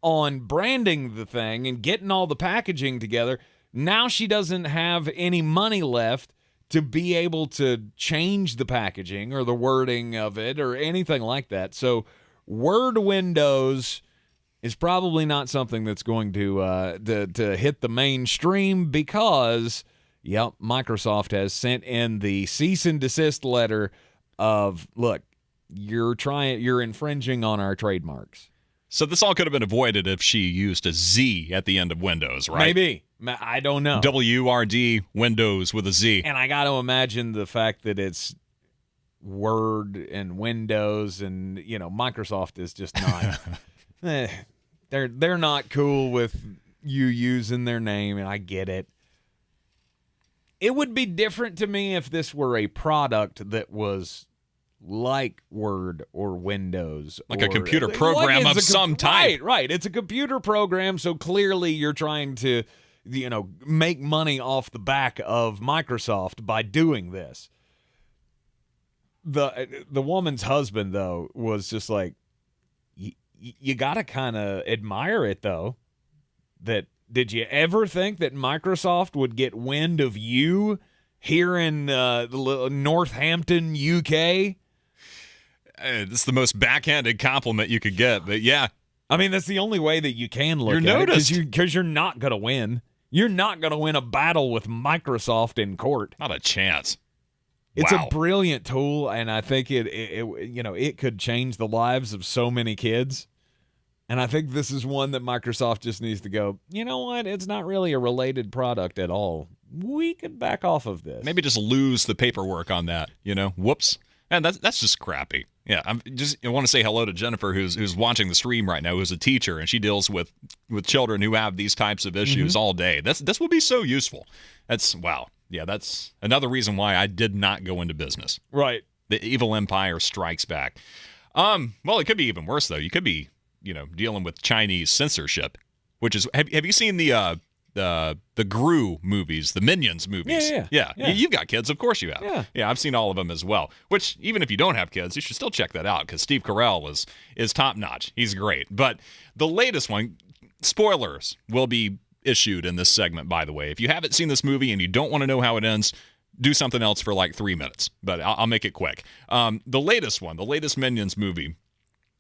on branding the thing and getting all the packaging together. Now she doesn't have any money left to be able to change the packaging or the wording of it or anything like that. So Word Windows is probably not something that's going to hit the mainstream because, yep, Microsoft has sent in the cease and desist letter of, look, you're infringing on our trademarks. So this all could have been avoided if she used a Z at the end of Windows, right? Maybe. I don't know. WRD, Windows with a Z. And I got to imagine the fact that it's Word and Windows and, Microsoft is just not. They're not cool with you using their name, and I get it. It would be different to me if this were a product that was like Word or Windows. Like a computer program of some type. Right. It's a computer program, so clearly you're trying to, make money off the back of Microsoft by doing this. The woman's husband, though, was just like, you got to kind of admire it, though. Did you ever think that Microsoft would get wind of you here in Northampton, UK? It's the most backhanded compliment you could get, but yeah. I mean, that's the only way that you can look at it, because you're not going to win. You're not going to win a battle with Microsoft in court. Not a chance. It's a brilliant tool, and I think it could change the lives of so many kids. And I think this is one that Microsoft just needs to go, you know what? It's not really a related product at all. We could back off of this. Maybe just lose the paperwork on that, Whoops. And that's just crappy. Yeah, I want to say hello to Jennifer, who's watching the stream right now, who's a teacher, and she deals with children who have these types of issues all day. This will be so useful. Wow. Yeah, that's another reason why I did not go into business. Right. The evil empire strikes back. Well, it could be even worse, though. You could be, dealing with Chinese censorship, which is, have you seen the Gru movies, the Minions movies? Yeah. You've got kids, of course you have. Yeah, I've seen all of them as well. Which, even if you don't have kids, you should still check that out because Steve Carell is top notch. He's great. But the latest one, spoilers will be issued in this segment. By the way, if you haven't seen this movie and you don't want to know how it ends, do something else for like 3 minutes. But I'll make it quick. The latest one, the latest Minions movie,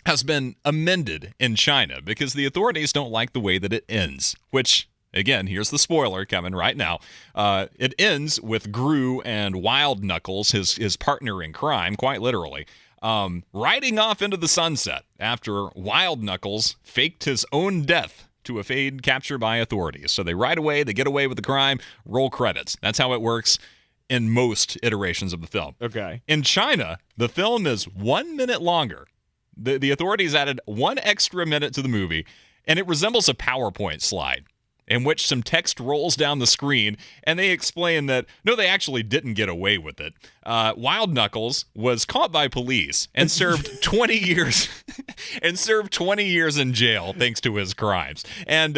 has been amended in China because the authorities don't like the way that it ends, which, again, here's the spoiler coming right now. It ends with Gru and Wild Knuckles, his partner in crime, quite literally, riding off into the sunset after Wild Knuckles faked his own death to evade capture by authorities. So they ride away, they get away with the crime, roll credits. That's how it works in most iterations of the film. Okay. In China, the film is 1 minute longer. The authorities added 1 extra minute to the movie, and it resembles a PowerPoint slide in which some text rolls down the screen, and they explain that, no, they actually didn't get away with it. Wild Knuckles was caught by police and served 20 years in jail thanks to his crimes. And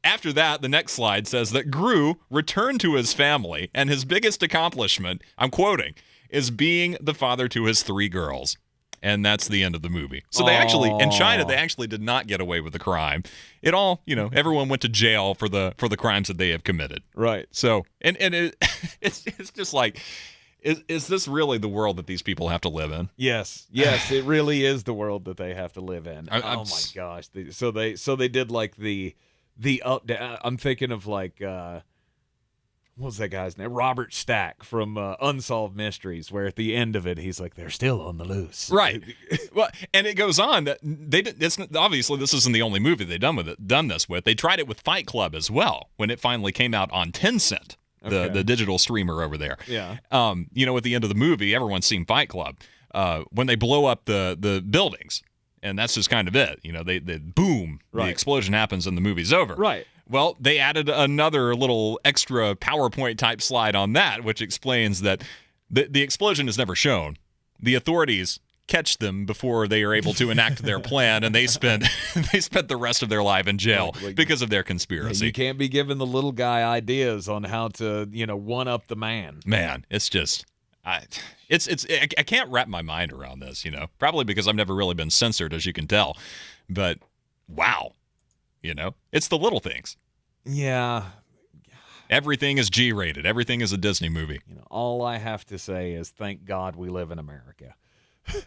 after that, the next slide says that Gru returned to his family, and his biggest accomplishment, I'm quoting, is being the father to his 3 girls. And that's the end of the movie. So in China, they actually did not get away with the crime. It all, everyone went to jail for the crimes that they have committed. Right. So, and it's just like, Is this really the world that these people have to live in? Yes, it really is the world that they have to live in. Oh my gosh! So they did like the up. I'm thinking of like what was that guy's name? Robert Stack from Unsolved Mysteries, where at the end of it he's like, they're still on the loose. Right. Well, and it goes on that obviously this isn't the only movie they've done this with. They tried it with Fight Club as well when it finally came out on Tencent. The digital streamer over there. Yeah. At the end of the movie, everyone's seen Fight Club. When they blow up the buildings, and that's just kind of it. They boom, right. The explosion happens and the movie's over. Right. Well, they added another little extra PowerPoint type slide on that, which explains that the explosion is never shown. The authorities catch them before they are able to enact their plan, and they spent the rest of their life in jail because of their conspiracy. You can't be giving the little guy ideas on how to one up the man. Man, it's just I can't wrap my mind around this. Probably because I've never really been censored, as you can tell. But wow, it's the little things. Yeah. Everything is G-rated. Everything is a Disney movie. All I have to say is thank God we live in America.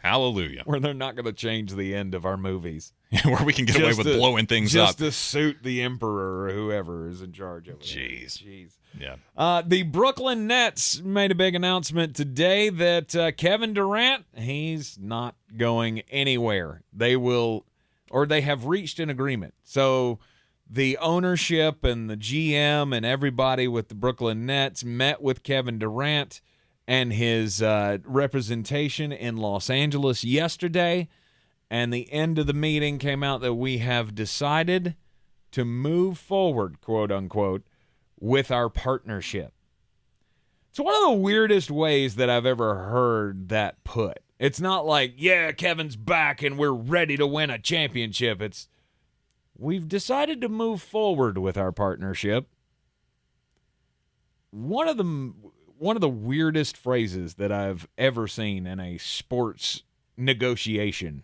Hallelujah. Where they're not going to change the end of our movies. Where we can get away with blowing things up. Just to suit the emperor or whoever is in charge of it. Jeez. Yeah. The Brooklyn Nets made a big announcement today that Kevin Durant, he's not going anywhere. They have reached an agreement. So the ownership and the GM and everybody with the Brooklyn Nets met with Kevin Durant and his representation in Los Angeles yesterday, and the end of the meeting came out that we have decided to move forward, quote unquote, with our partnership. It's one of the weirdest ways that I've ever heard that put. It's not like, yeah, Kevin's back and we're ready to win a championship. It's, we've decided to move forward with our partnership. One of the weirdest phrases that I've ever seen in a sports negotiation.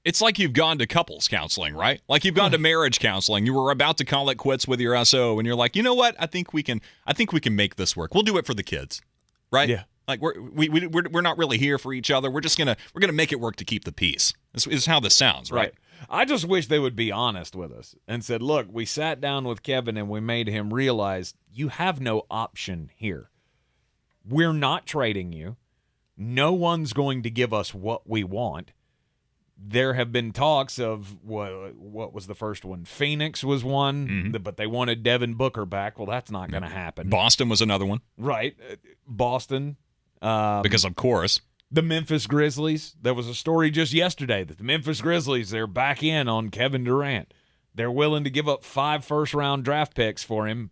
It's like you've gone to couples counseling, right? Like you've gone to marriage counseling. You were about to call it quits with your SO, and you're like, you know what? I think we can make this work. We'll do it for the kids, right? Yeah. Like we're not really here for each other. We're gonna make it work to keep the peace. This is how this sounds, right? I just wish they would be honest with us and said, look, we sat down with Kevin and we made him realize you have no option here. We're not trading you. No one's going to give us what we want. There have been talks of what was the first one? Phoenix was one, but they wanted Devin Booker back. Well, that's not going to happen. Boston was another one. Right. Boston. Because, of course. The Memphis Grizzlies. There was a story just yesterday that the Memphis Grizzlies, they're back in on Kevin Durant. They're willing to give up 5 first-round draft picks for him,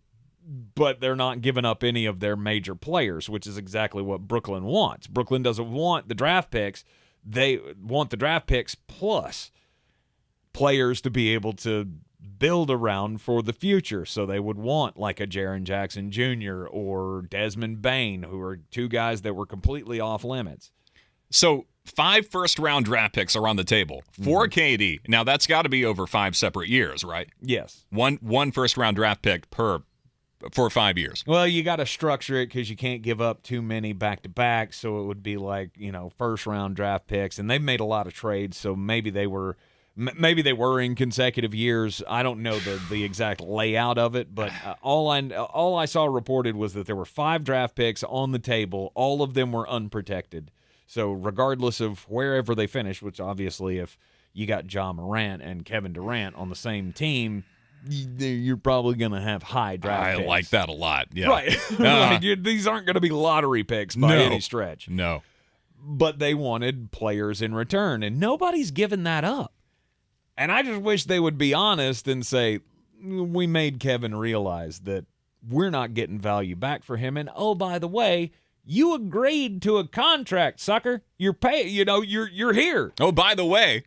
but they're not giving up any of their major players, which is exactly what Brooklyn wants. Brooklyn doesn't want the draft picks. They want the draft picks plus players to be able to build around for the future. So they would want like a Jaren Jackson Jr. or Desmond Bane, who are 2 guys that were completely off limits. So 5 first-round draft picks are on the table for KD. Now, that's got to be over 5 separate years, right? Yes. One first-round draft pick for 5 years. Well, you got to structure it because you can't give up too many back-to-back, so it would be like, first-round draft picks. And they've made a lot of trades, so maybe they were in consecutive years. I don't know the exact layout of it, but all I saw reported was that there were 5 draft picks on the table. All of them were unprotected. So regardless of wherever they finish, which obviously if you got Ja Morant and Kevin Durant on the same team, you're probably going to have high draft picks. I like that a lot. Yeah. Right. These aren't going to be lottery picks by any stretch. No. But they wanted players in return, and nobody's given that up. And I just wish they would be honest and say, we made Kevin realize that we're not getting value back for him. And, oh, by the way, you agreed to a contract, sucker. You're you're here. Oh, by the way,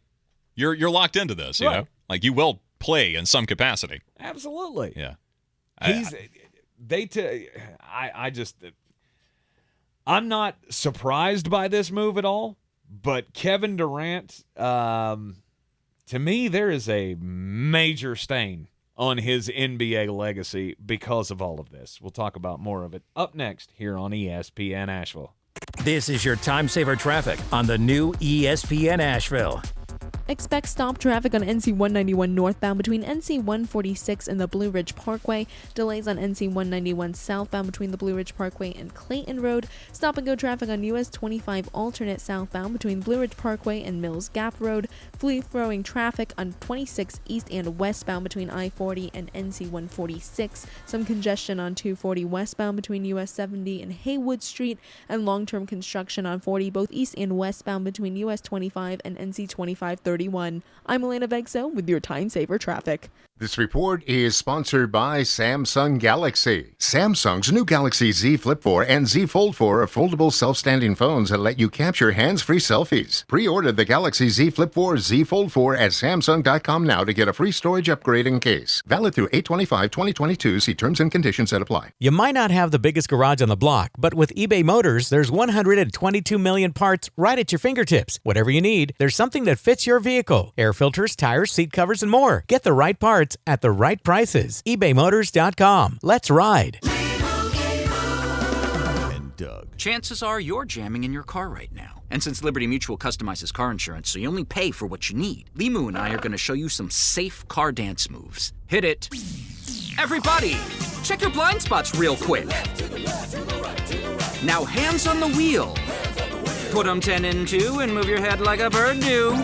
you're locked into this, you know? Like you will play in some capacity. Absolutely. Yeah. I'm not surprised by this move at all, but Kevin Durant, to me, there is a major stain on his NBA legacy because of all of this. We'll talk about more of it up next here on ESPN Asheville. This is your time saver traffic on the new ESPN Asheville. Expect stop traffic on NC 191 northbound between NC 146 and the Blue Ridge Parkway. Delays on NC 191 southbound between the Blue Ridge Parkway and Clayton Road. Stop and go traffic on US 25 alternate southbound between Blue Ridge Parkway and Mills Gap Road. Free-flowing traffic on 26 east and westbound between I-40 and NC 146. Some congestion on 240 westbound between US 70 and Haywood Street. And long-term construction on 40 both east and westbound between US 25 and NC 2531. I'm Elena Vegso with your time saver traffic. This report is sponsored by Samsung Galaxy. Samsung's new Galaxy Z Flip 4 and Z Fold 4 are foldable self-standing phones that let you capture hands-free selfies. Pre-order the Galaxy Z Flip 4, Z Fold 4 at Samsung.com now to get a free storage upgrade in case. Valid through 8/25/2022. See terms and conditions that apply. You might not have the biggest garage on the block, but with eBay Motors, there's 122 million parts right at your fingertips. Whatever you need, there's something that fits your vehicle. Air filters, tires, seat covers, and more. Get the right parts at the right prices. ebaymotors.com. Let's ride. And Doug. Chances are you're jamming in your car right now. And since Liberty Mutual customizes car insurance so you only pay for what you need, Limu and I are going to show you some safe car dance moves. Hit it. Everybody, check your blind spots real quick. Now hands on the wheel. Put them 10 in 2 and move your head like a bird do.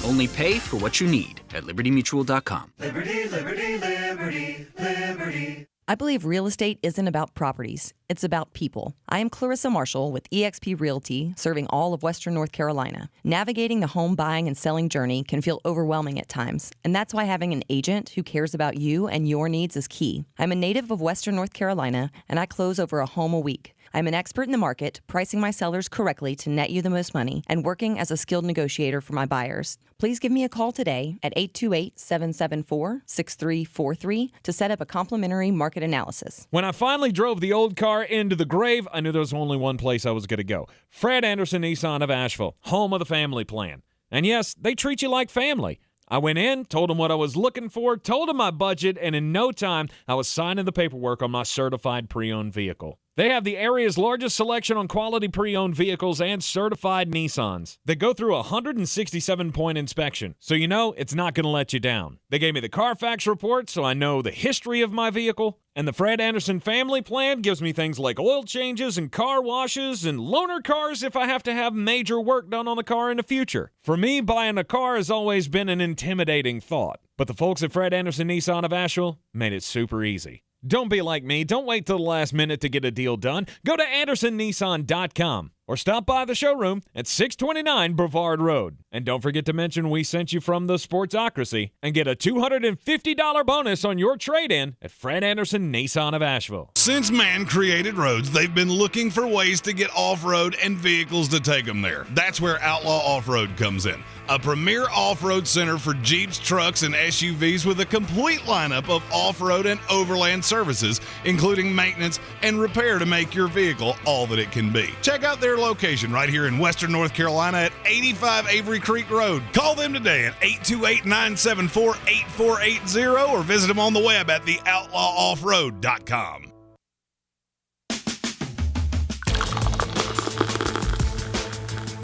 Only pay for what you need at libertymutual.com. Liberty, liberty, liberty, liberty. I believe real estate isn't about properties. It's about people. I am Clarissa Marshall with eXp Realty, serving all of Western North Carolina. Navigating the home buying and selling journey can feel overwhelming at times, and that's why having an agent who cares about you and your needs is key. I'm a native of Western North Carolina, and I close over a home a week. I'm an expert in the market, pricing my sellers correctly to net you the most money, and working as a skilled negotiator for my buyers. Please give me a call today at 828-774-6343 to set up a complimentary market analysis. When I finally drove the old car into the grave, I knew there was only one place I was going to go. Fred Anderson Nissan of Asheville, home of the family plan. And yes, they treat you like family. I went in, told them what I was looking for, told them my budget, and in no time, I was signing the paperwork on my certified pre-owned vehicle. They have the area's largest selection on quality pre-owned vehicles and certified Nissans. They go through a 167-point inspection, so you know it's not going to let you down. They gave me the Carfax report, so I know the history of my vehicle. And the Fred Anderson family plan gives me things like oil changes and car washes and loaner cars if I have to have major work done on the car in the future. For me, buying a car has always been an intimidating thought. But the folks at Fred Anderson Nissan of Asheville made it super easy. Don't be like me. Don't wait till the last minute to get a deal done. Go to AndersonNissan.com or stop by the showroom at 629 Brevard Road. And don't forget to mention we sent you from the Sportsocracy and get a $250 bonus on your trade-in at Fred Anderson Nissan of Asheville. Since man created roads, they've been looking for ways to get off-road and vehicles to take them there. That's where Outlaw Off-Road comes in. A premier off-road center for Jeeps, trucks, and SUVs with a complete lineup of off-road and overland services, including maintenance and repair to make your vehicle all that it can be. Check out their location right here in Western North Carolina at 85 Avery Creek Road. Call them today at 828-974-8480 or visit them on the web at theoutlawoffroad.com.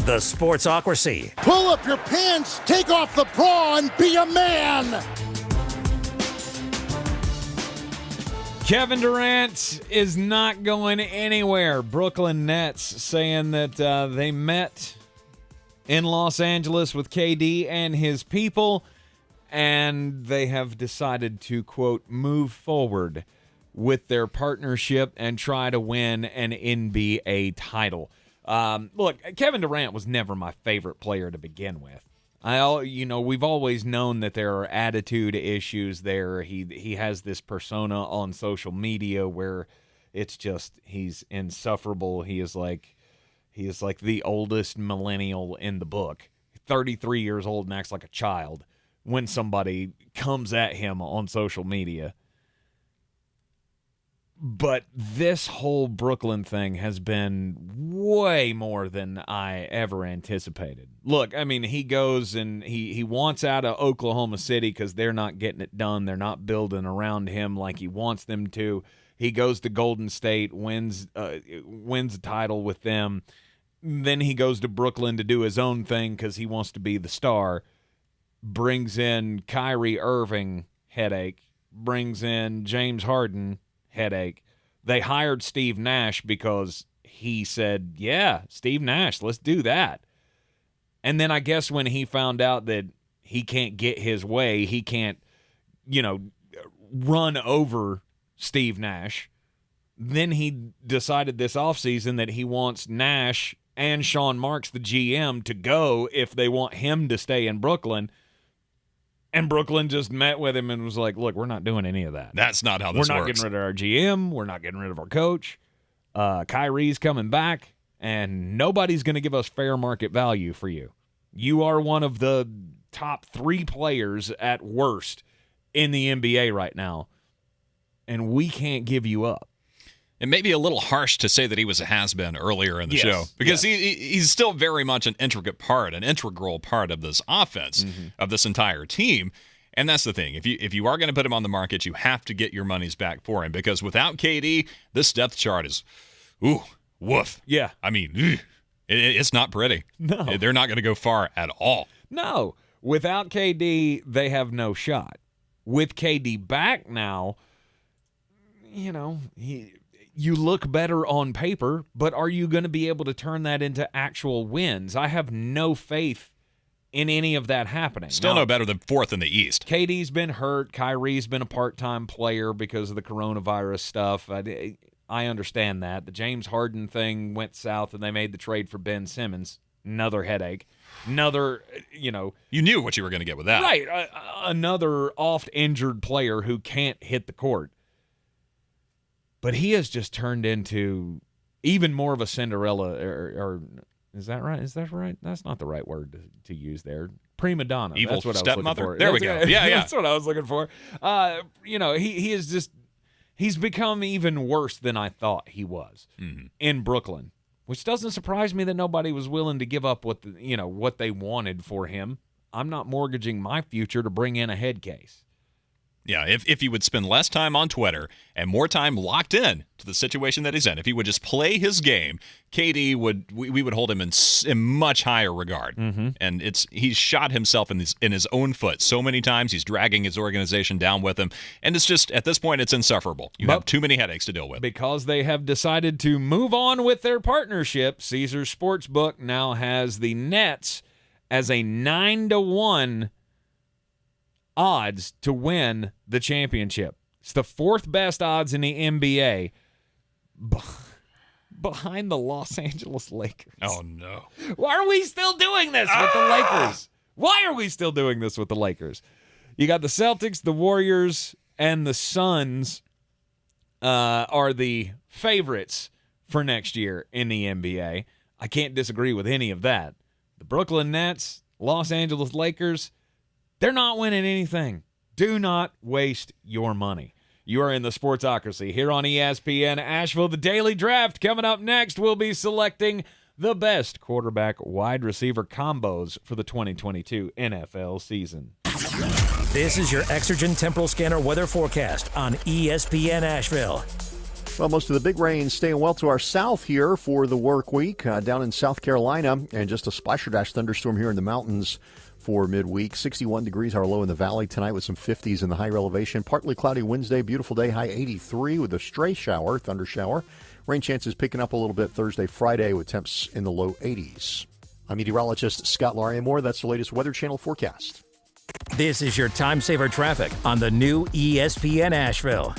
The Sportsocracy. Pull up your pants, take off the bra, and be a man! Kevin Durant is not going anywhere. Brooklyn Nets saying that they met in Los Angeles with KD and his people, and they have decided to, quote, move forward with their partnership and try to win an NBA title. Look, Kevin Durant was never my favorite player to begin with. We've always known that there are attitude issues there. He has this persona on social media where it's just he's insufferable. He is like the oldest millennial in the book. 33 years old and acts like a child when somebody comes at him on social media. But this whole Brooklyn thing has been way more than I ever anticipated. Look, I mean, he goes and he wants out of Oklahoma City because they're not getting it done. They're not building around him like he wants them to. He goes to Golden State, wins a title with them. Then he goes to Brooklyn to do his own thing because he wants to be the star. Brings in Kyrie Irving, headache. Brings in James Harden, headache. They hired Steve Nash because he said, yeah, Steve Nash, let's do that. And then I guess when he found out that he can't get his way, he can't, run over Steve Nash, then he decided this offseason that he wants Nash and Sean Marks, the GM, to go if they want him to stay in Brooklyn. And Brooklyn just met with him and was like, look, we're not doing any of that. That's not how this works. We're not getting rid of our GM. We're not getting rid of our coach. Kyrie's coming back, and nobody's going to give us fair market value for you. You are one of the top 3 players at worst in the NBA right now, and we can't give you up. It may be a little harsh to say that he was a has-been earlier in the show because he's still very much an integral part of this offense, of this entire team. And that's the thing. If you are going to put him on the market, you have to get your money's back for him because without KD, this depth chart is, woof. Yeah. I mean, it's not pretty. No. They're not going to go far at all. No. Without KD, they have no shot. With KD back now, you look better on paper, but are you going to be able to turn that into actual wins? I have no faith in any of that happening. Still no better than 4th in the East. KD's been hurt. Kyrie's been a part-time player because of the coronavirus stuff. I understand that. The James Harden thing went south, and they made the trade for Ben Simmons. Another headache. Another, You knew what you were going to get with that. Right. Another oft-injured player who can't hit the court. But he has just turned into even more of a Cinderella, or is that right? Is that right? That's not the right word to use there. Prima donna. Evil That's what stepmother. I was looking for. There we go. Yeah. That's what I was looking for. He is just, he's become even worse than I thought he was in Brooklyn, which doesn't surprise me that nobody was willing to give up what they wanted for him. I'm not mortgaging my future to bring in a head case. Yeah, if he would spend less time on Twitter and more time locked in to the situation that he's in, if he would just play his game, KD we would hold him in much higher regard. And he's shot himself in his own foot so many times. He's dragging his organization down with him, and it's just at this point it's insufferable. You have too many headaches to deal with. Because they have decided to move on with their partnership, Caesars Sportsbook now has the Nets as a 9-1 odds to win the championship. It's the 4th best odds in the NBA behind the Los Angeles Lakers. Oh, no. Why are we still doing this with the Lakers? Why are we still doing this with the Lakers? You got the Celtics, the Warriors, and the Suns are the favorites for next year in the NBA. I can't disagree with any of that. The Brooklyn Nets, Los Angeles Lakers, they're not winning anything. Do not waste your money. You are in the Sportsocracy here on ESPN Asheville. The Daily Draft coming up next. We'll be selecting the best quarterback wide receiver combos for the 2022 NFL season. This is your Exergent Temporal Scanner weather forecast on ESPN Asheville. Well, most of the big rain staying well to our south here for the work week down in South Carolina, and just a splasher dash thunderstorm here in the mountains for midweek. 61 degrees our low in the valley tonight with some 50s in the higher elevation. Partly cloudy Wednesday, beautiful day, high 83 with a stray shower, thunder shower. Rain chances picking up a little bit Thursday, Friday with temps in the low 80s. I'm meteorologist Scott Larimore. That's the latest Weather Channel forecast. This is your time saver traffic on the new ESPN Asheville.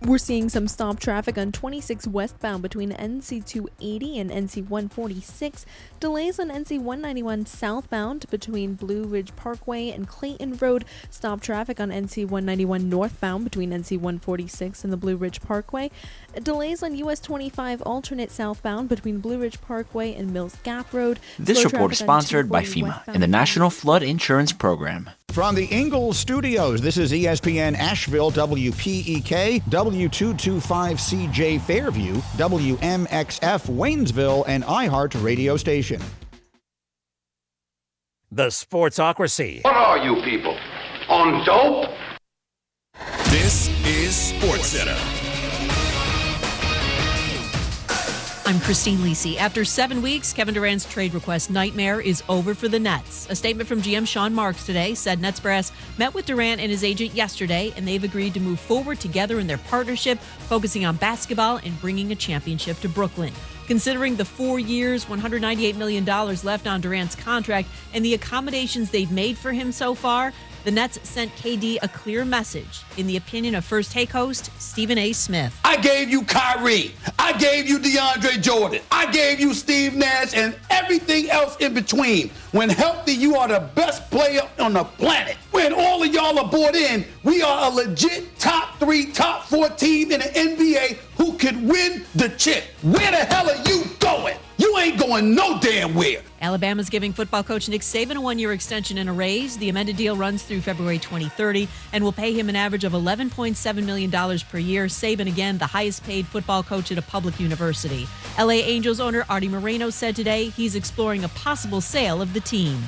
We're seeing some stop traffic on 26 westbound between NC 280 and NC 146. Delays on NC 191 southbound between Blue Ridge Parkway and Clayton Road. Stop traffic on NC 191 northbound between NC 146 and the Blue Ridge Parkway. Delays on US 25 alternate southbound between Blue Ridge Parkway and Mills Gap Road. This report is sponsored by FEMA and the National Flood Insurance Program. From the Ingles Studios, this is ESPN Asheville, WPEK, W225CJ Fairview, WMXF Waynesville, and iHeart radio station. The Sportsocracy. What are you people? On dope? This is SportsCenter. I'm Christine Lisi. After 7 weeks, Kevin Durant's trade request nightmare is over for the Nets. A statement from GM Sean Marks today said Nets brass met with Durant and his agent yesterday, and they've agreed to move forward together in their partnership, focusing on basketball and bringing a championship to Brooklyn. Considering the 4 years, $198 million left on Durant's contract and the accommodations they've made for him so far, the Nets sent KD a clear message, in the opinion of First Take host Stephen A. Smith. I gave you Kyrie. I gave you DeAndre Jordan. I gave you Steve Nash and everything else in between. When healthy, you are the best player on the planet. When all of y'all are bought in, we are a legit top 3, top 4 team in the NBA who could win the chip. Where the hell are you going? You ain't going no damn where. Alabama's giving football coach Nick Saban a 1-year extension and a raise. The amended deal runs through February 2030 and will pay him an average of $11.7 million per year. Saban, again, the highest paid football coach at a public university. LA Angels owner Artie Moreno said today he's exploring a possible sale of the team.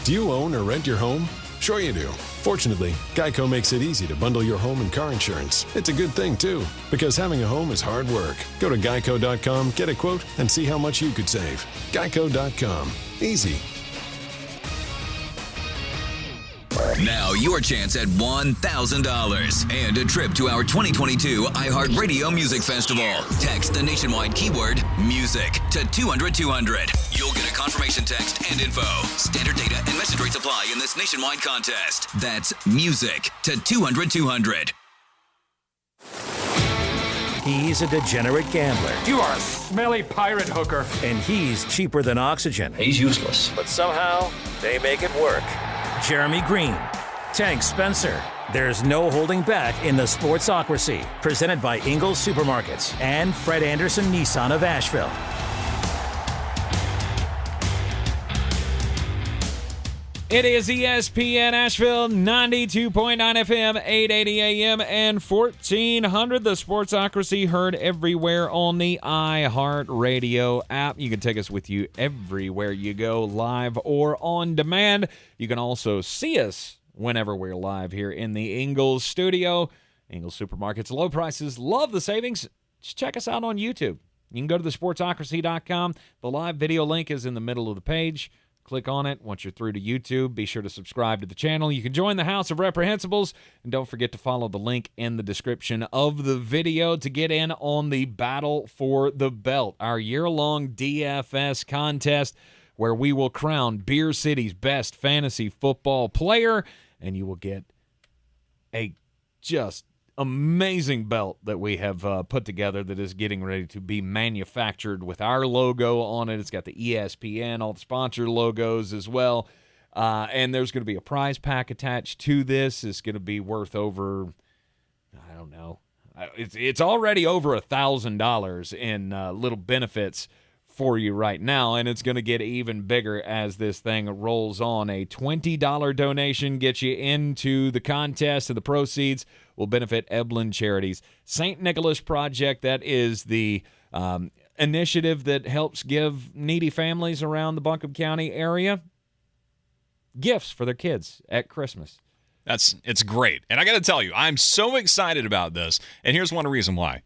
Do you own or rent your home? Sure you do. Fortunately, Geico makes it easy to bundle your home and car insurance. It's a good thing, too, because having a home is hard work. Go to geico.com, get a quote, and see how much you could save. Geico.com. Easy. Now your chance at $1,000 and a trip to our 2022 iHeartRadio Music Festival. Text the nationwide keyword music to 200-200. You'll get a confirmation text and info. Standard data and message rates apply in this nationwide contest. That's music to 200-200. He's a degenerate gambler. You are a smelly pirate hooker. And he's cheaper than oxygen. He's useless. But somehow, they make it work. Jeremy Greene, Tank Spencer. There's no holding back in the Sportsocracy. Presented by Ingles Supermarkets and Fred Anderson Nissan of Asheville. It is ESPN Asheville, 92.9 FM, 880 AM, and 1400. The Sportsocracy heard everywhere on the iHeartRadio app. You can take us with you everywhere you go, live or on demand. You can also see us whenever we're live here in the Ingles studio. Ingles Supermarkets, low prices, love the savings. Just check us out on YouTube. You can go to thesportsocracy.com. The live video link is in the middle of the page. Click on it. Once you're through to YouTube, be sure to subscribe to the channel. You can join the House of Reprehensibles, and don't forget to follow the link in the description of the video to get in on the Battle for the Belt, our year-long DFS contest where we will crown Beer City's best fantasy football player, and you will get a just amazing belt that we have put together that is getting ready to be manufactured with our logo on it. It's got the ESPN, all the sponsor logos as well. And there's going to be a prize pack attached to this. It's going to be worth over, I don't know. It's already over $1,000 in little benefits for you right now, and it's going to get even bigger as this thing rolls on. A $20 donation gets you into the contest, and the proceeds will benefit Eblin Charities. St. Nicholas Project, that is the initiative that helps give needy families around the Buncombe County area gifts for their kids at Christmas. It's great. And I got to tell you, I'm so excited about this, and here's one reason why.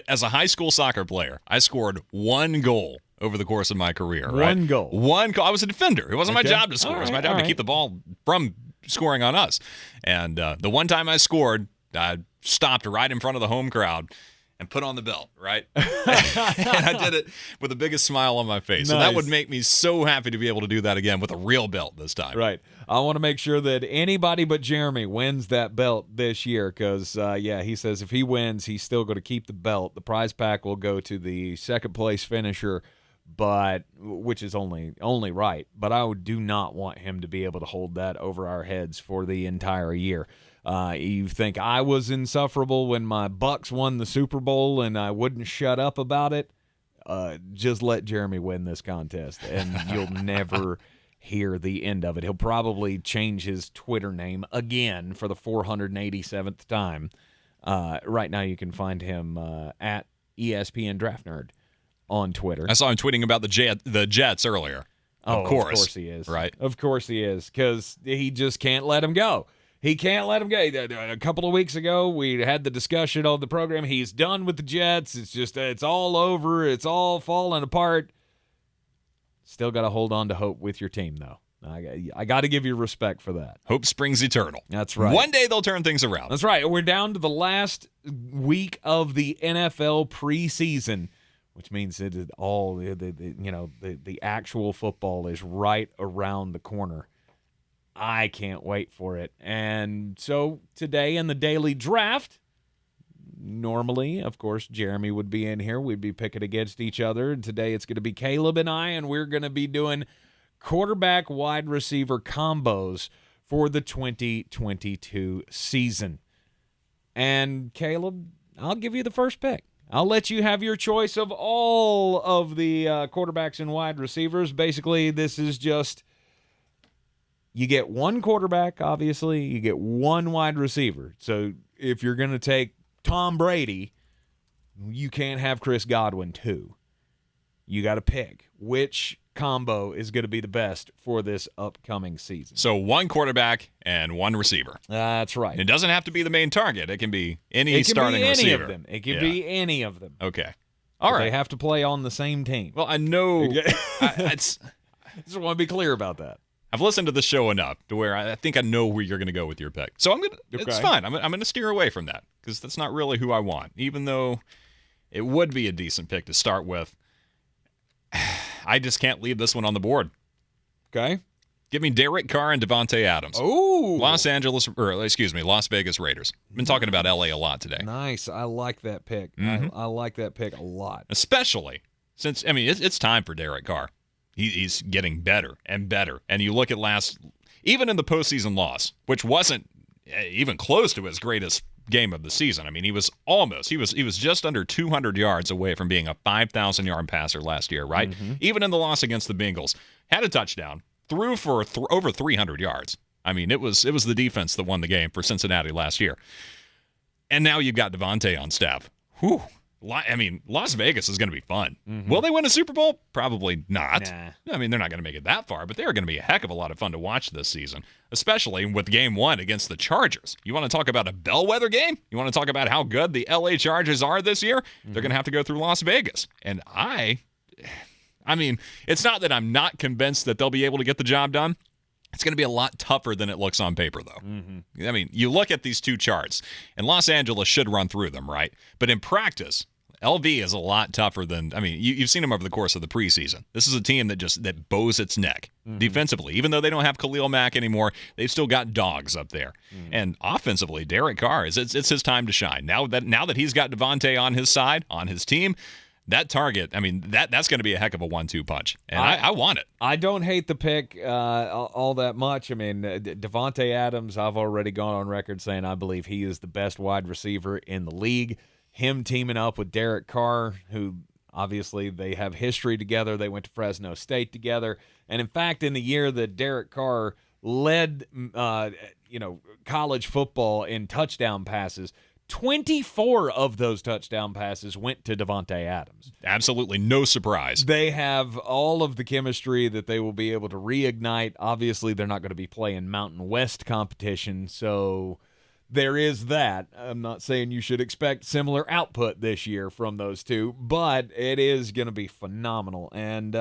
As a high school soccer player, I scored 1 goal over the course of my career. One goal. I was a defender. It wasn't my job to score. It was my job to keep the ball from scoring on us. And the one time I scored, I stopped right in front of the home crowd and put on the belt, right? And I did it with the biggest smile on my face. Nice. So that would make me so happy to be able to do that again with a real belt this time. Right. I want to make sure that anybody but Jeremy wins that belt this year because, he says if he wins, he's still going to keep the belt. The prize pack will go to the second-place finisher, which is only right. But I do not want him to be able to hold that over our heads for the entire year. You think I was insufferable when my Bucks won the Super Bowl and I wouldn't shut up about it? Just let Jeremy win this contest, and you'll never hear the end of it. He'll probably change his Twitter name again for the 487th time. Right now you can find him at ESPN Draft Nerd on Twitter. I saw him tweeting about the Jets earlier. Of course he is. Right. Of course he is, because he just can't let him go. He can't let him go. A couple of weeks ago, we had the discussion on the program. He's done with the Jets. It's all over. It's all falling apart. Still got to hold on to hope with your team, though. I got to give you respect for that. Hope springs eternal. That's right. One day they'll turn things around. That's right. We're down to the last week of the NFL preseason, which means it is all the actual football is right around the corner. I can't wait for it. And so today in the daily draft, normally, of course, Jeremy would be in here. We'd be picking against each other. And today it's going to be Caleb and I, and we're going to be doing quarterback wide receiver combos for the 2022 season. And Caleb, I'll give you the first pick. I'll let you have your choice of all of the quarterbacks and wide receivers. Basically, this is just you get one quarterback, obviously. You get one wide receiver. So if you're going to take Tom Brady, you can't have Chris Godwin too. You got to pick which combo is going to be the best for this upcoming season. So one quarterback and one receiver. That's right. It doesn't have to be the main target. It can be any starting receiver. It can be any of them. Okay. All right. They have to play on the same team. Well, I know. I just want to be clear about that. I've listened to the show enough to where I think I know where you're going to go with your pick. So I'm gonna. Okay. It's fine. I'm going to steer away from that because that's not really who I want. Even though it would be a decent pick to start with, I just can't leave this one on the board. Okay. Give me Derek Carr and Devontae Adams. Oh, Las Vegas Raiders. Been talking about LA a lot today. Nice. I like that pick. Mhm. I like that pick a lot. Especially since, it's time for Derek Carr. He's getting better and better. And you look at even in the postseason loss, which wasn't even close to his greatest game of the season. He was just under 200 yards away from being a 5,000-yard passer last year, right? Mm-hmm. Even in the loss against the Bengals, had a touchdown, threw for over 300 yards. It was the defense that won the game for Cincinnati last year. And now you've got Devontae on staff. Whew. Las Vegas is going to be fun. Mm-hmm. Will they win a Super Bowl? Probably not. Nah. They're not going to make it that far, but they're going to be a heck of a lot of fun to watch this season, especially with Game 1 against the Chargers. You want to talk about a bellwether game? You want to talk about how good the LA Chargers are this year? They're going to have to go through Las Vegas. And it's not that I'm not convinced that they'll be able to get the job done. It's going to be a lot tougher than it looks on paper, though. Mm-hmm. You look at these two charts, and Los Angeles should run through them, right? But in practice, LV is a lot tougher than, you've seen them over the course of the preseason. This is a team that bows its neck defensively. Even though they don't have Khalil Mack anymore, they've still got dogs up there. And offensively, Derek Carr, it's his time to shine. Now that he's got Devontae on his side, on his team, that target, that's going to be a heck of a 1-2 punch. And I want it. I don't hate the pick all that much. Devontae Adams, I've already gone on record saying I believe he is the best wide receiver in the league. Him teaming up with Derek Carr, who obviously they have history together. They went to Fresno State together. And in fact, in the year that Derek Carr led, college football in touchdown passes, 24 of those touchdown passes went to Devontae Adams. Absolutely no surprise. They have all of the chemistry that they will be able to reignite. Obviously, they're not going to be playing Mountain West competition, so there is that. I'm not saying you should expect similar output this year from those two, but it is going to be phenomenal. And,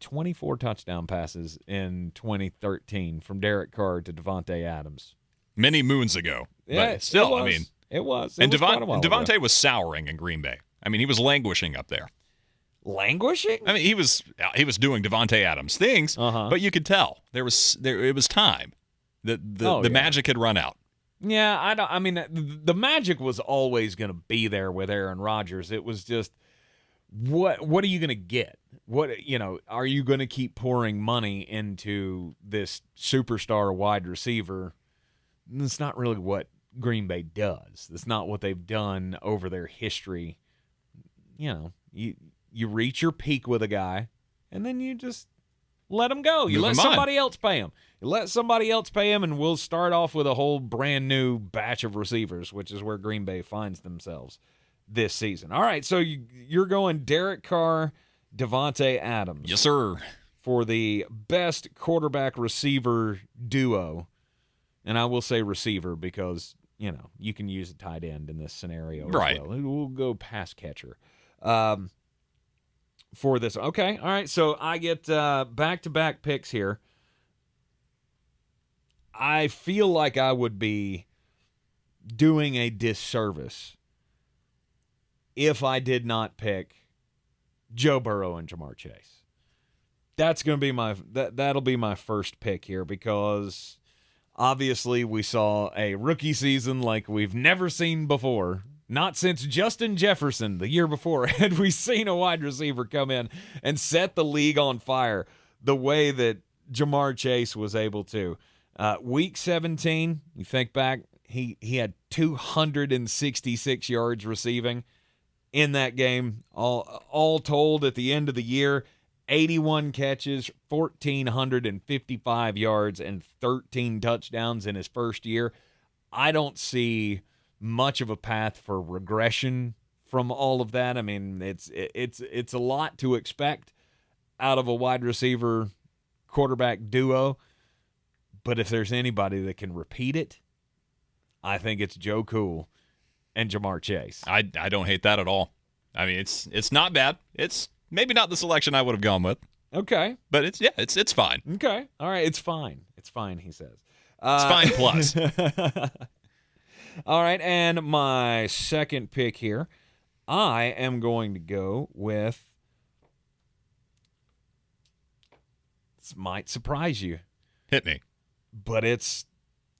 24 touchdown passes in 2013 from Derek Carr to Devontae Adams. Many moons ago. Yeah, but still, it was. And Devontae was souring in Green Bay. He was languishing up there. Languishing? He was doing Devontae Adams things, but you could tell it was time. The magic had run out. Yeah, the magic was always going to be there with Aaron Rodgers. It was just, what are you going to get? Are you going to keep pouring money into this superstar wide receiver? That's not really what Green Bay does. That's not what they've done over their history. You reach your peak with a guy, and then you just let him go. You Move let him on. somebody else pay him. You let somebody else pay him, and we'll start off with a whole brand new batch of receivers, which is where Green Bay finds themselves this season. All right, so you're going Derek Carr, Devontae Adams. Yes, sir. For the best quarterback-receiver duo. And I will say receiver because, you can use a tight end in this scenario as right. well. We'll go pass catcher. For this. Okay, all right, so I get back-to-back picks here. I feel like I would be doing a disservice if I did not pick Joe Burrow and Jamar Chase. That's going to be that'll be my first pick here because obviously we saw a rookie season like we've never seen before. Not since Justin Jefferson the year before had we seen a wide receiver come in and set the league on fire the way that Jamar Chase was able to. Week 17, you think back, he had 266 yards receiving in that game. All told at the end of the year, 81 catches, 1,455 yards, and 13 touchdowns in his first year. I don't see much of a path for regression from all of that. I mean, it's a lot to expect out of a wide receiver quarterback duo. But if there's anybody that can repeat it, I think it's Joe Cool and Jamar Chase. I don't hate that at all. I mean, it's not bad. It's maybe not the selection I would have gone with. Okay. But it's fine. Okay. All right, it's fine. It's fine, he says. It's fine plus. All right, and my second pick here, I am going to go with, this might surprise you. Hit me. But it's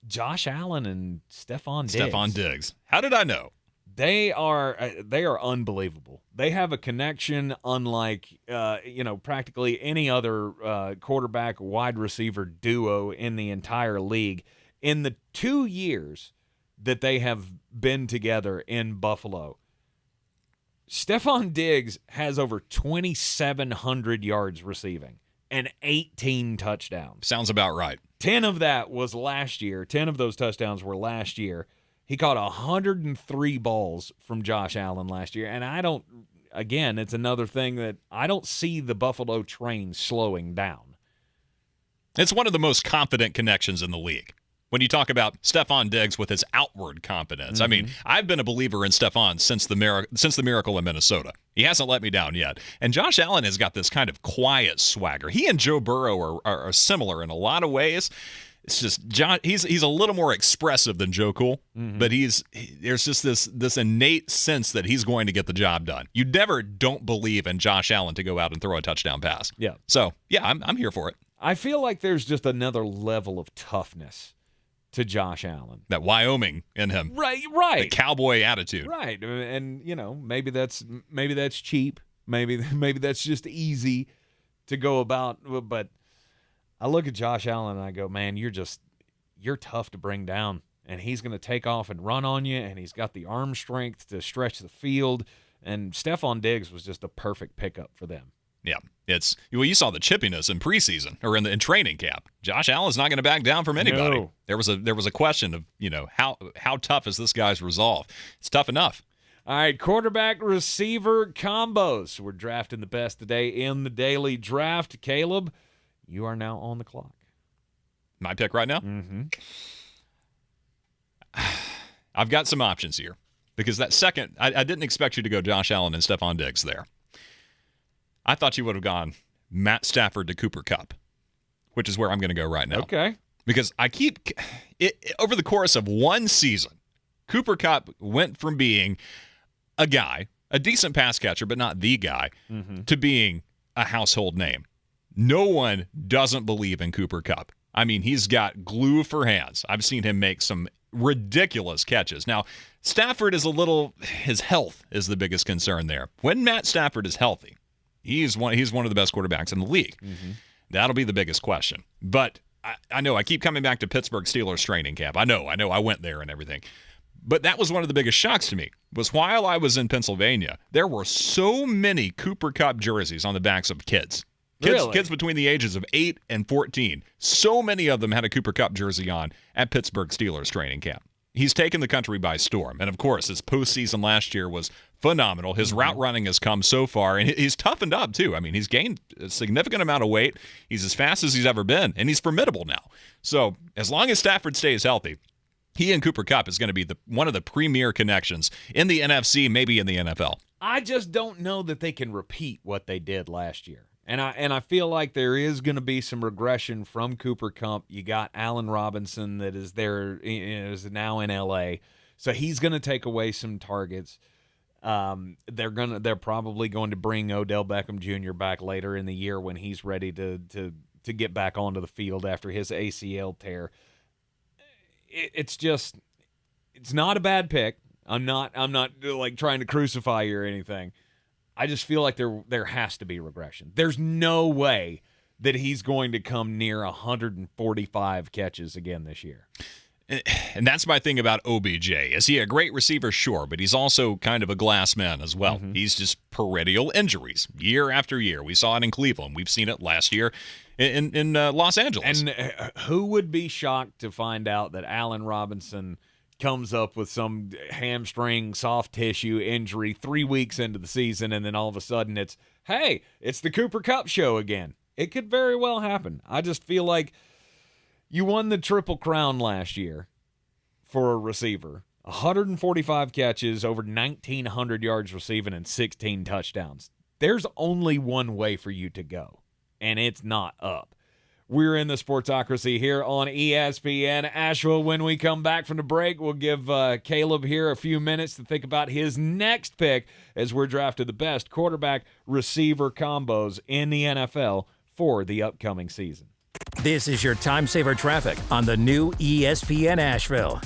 Josh Allen and Stephon Diggs. Stephon Diggs. How did I know? They are unbelievable. They have a connection unlike practically any other quarterback wide receiver duo in the entire league. In the 2 years that they have been together in Buffalo, Stephon Diggs has over 2,700 yards receiving and 18 touchdowns. Sounds about right. 10 of that was last year. 10 of those touchdowns were last year. He caught 103 balls from Josh Allen last year. And it's another thing that I don't see the Buffalo train slowing down. It's one of the most confident connections in the league. When you talk about Stephon Diggs with his outward confidence. Mm-hmm. I mean, I've been a believer in Stephon since the miracle in Minnesota. He hasn't let me down yet. And Josh Allen has got this kind of quiet swagger. He and Joe Burrow are similar in a lot of ways. It's just he's a little more expressive than Joe Cool, but there's just this innate sense that he's going to get the job done. You never don't believe in Josh Allen to go out and throw a touchdown pass. Yeah. So, yeah, I'm here for it. I feel like there's just another level of toughness to Josh Allen. That Wyoming in him. Right. The cowboy attitude. Right. And maybe that's cheap. Maybe that's just easy to go about, but I look at Josh Allen and I go, man, you're tough to bring down, and he's going to take off and run on you, and he's got the arm strength to stretch the field, and Stephon Diggs was just a perfect pickup for them. Yeah, you saw the chippiness in preseason or in training camp. Josh Allen's not going to back down from anybody. No. There was a question of how tough is this guy's resolve? It's tough enough. All right, quarterback receiver combos. We're drafting the best today in the daily draft. Caleb, you are now on the clock. My pick right now? Mm-hmm. I've got some options here because that second, I didn't expect you to go Josh Allen and Stephon Diggs there. I thought you would have gone Matt Stafford to Cooper Kupp, which is where I'm going to go right now. Okay. Because over the course of one season, Cooper Kupp went from being a guy, a decent pass catcher, but not the guy, to being a household name. No one doesn't believe in Cooper Kupp. I mean, he's got glue for hands. I've seen him make some ridiculous catches. Now, Stafford is his health is the biggest concern there. When Matt Stafford is healthy, he's one of the best quarterbacks in the league. Mm-hmm. That'll be the biggest question. But I know I keep coming back to Pittsburgh Steelers training camp. I know I went there and everything. But that was one of the biggest shocks to me, was while I was in Pennsylvania, there were so many Cooper Kupp jerseys on the backs of kids. Kids between the ages of 8 and 14. So many of them had a Cooper Kupp jersey on at Pittsburgh Steelers training camp. He's taken the country by storm. And, of course, his postseason last year was phenomenal. His route running has come so far, and he's toughened up, too. I mean, he's gained a significant amount of weight. He's as fast as he's ever been, and he's formidable now. So as long as Stafford stays healthy, he and Cooper Kupp is going to be one of the premier connections in the NFC, maybe in the NFL. I just don't know that they can repeat what they did last year. And I feel like there is going to be some regression from Cooper Kupp. You got Allen Robinson that is there, is now in L.A., so he's going to take away some targets. They're probably going to bring Odell Beckham Jr. back later in the year when he's ready to get back onto the field after his ACL tear. It's not a bad pick. I'm not like trying to crucify you or anything. I just feel like there has to be regression. There's no way that he's going to come near 145 catches again this year. And that's my thing about OBJ. Is he a great receiver? Sure, but he's also kind of a glass man as well. He's just perennial injuries year after year. We saw it in Cleveland. We've seen it last year in Los Angeles. And who would be shocked to find out that Allen Robinson comes up with some hamstring soft tissue injury 3 weeks into the season, and then all of a sudden it's the Cooper Kupp show again? It could very well happen. I just feel like you won the Triple Crown last year for a receiver. 145 catches, over 1,900 yards receiving, and 16 touchdowns. There's only one way for you to go, and it's not up. We're in the Sportsocracy here on ESPN Asheville. When we come back from the break, we'll give Caleb here a few minutes to think about his next pick as we're drafting the best quarterback-receiver combos in the NFL for the upcoming season. This is your time saver traffic on the new ESPN Asheville.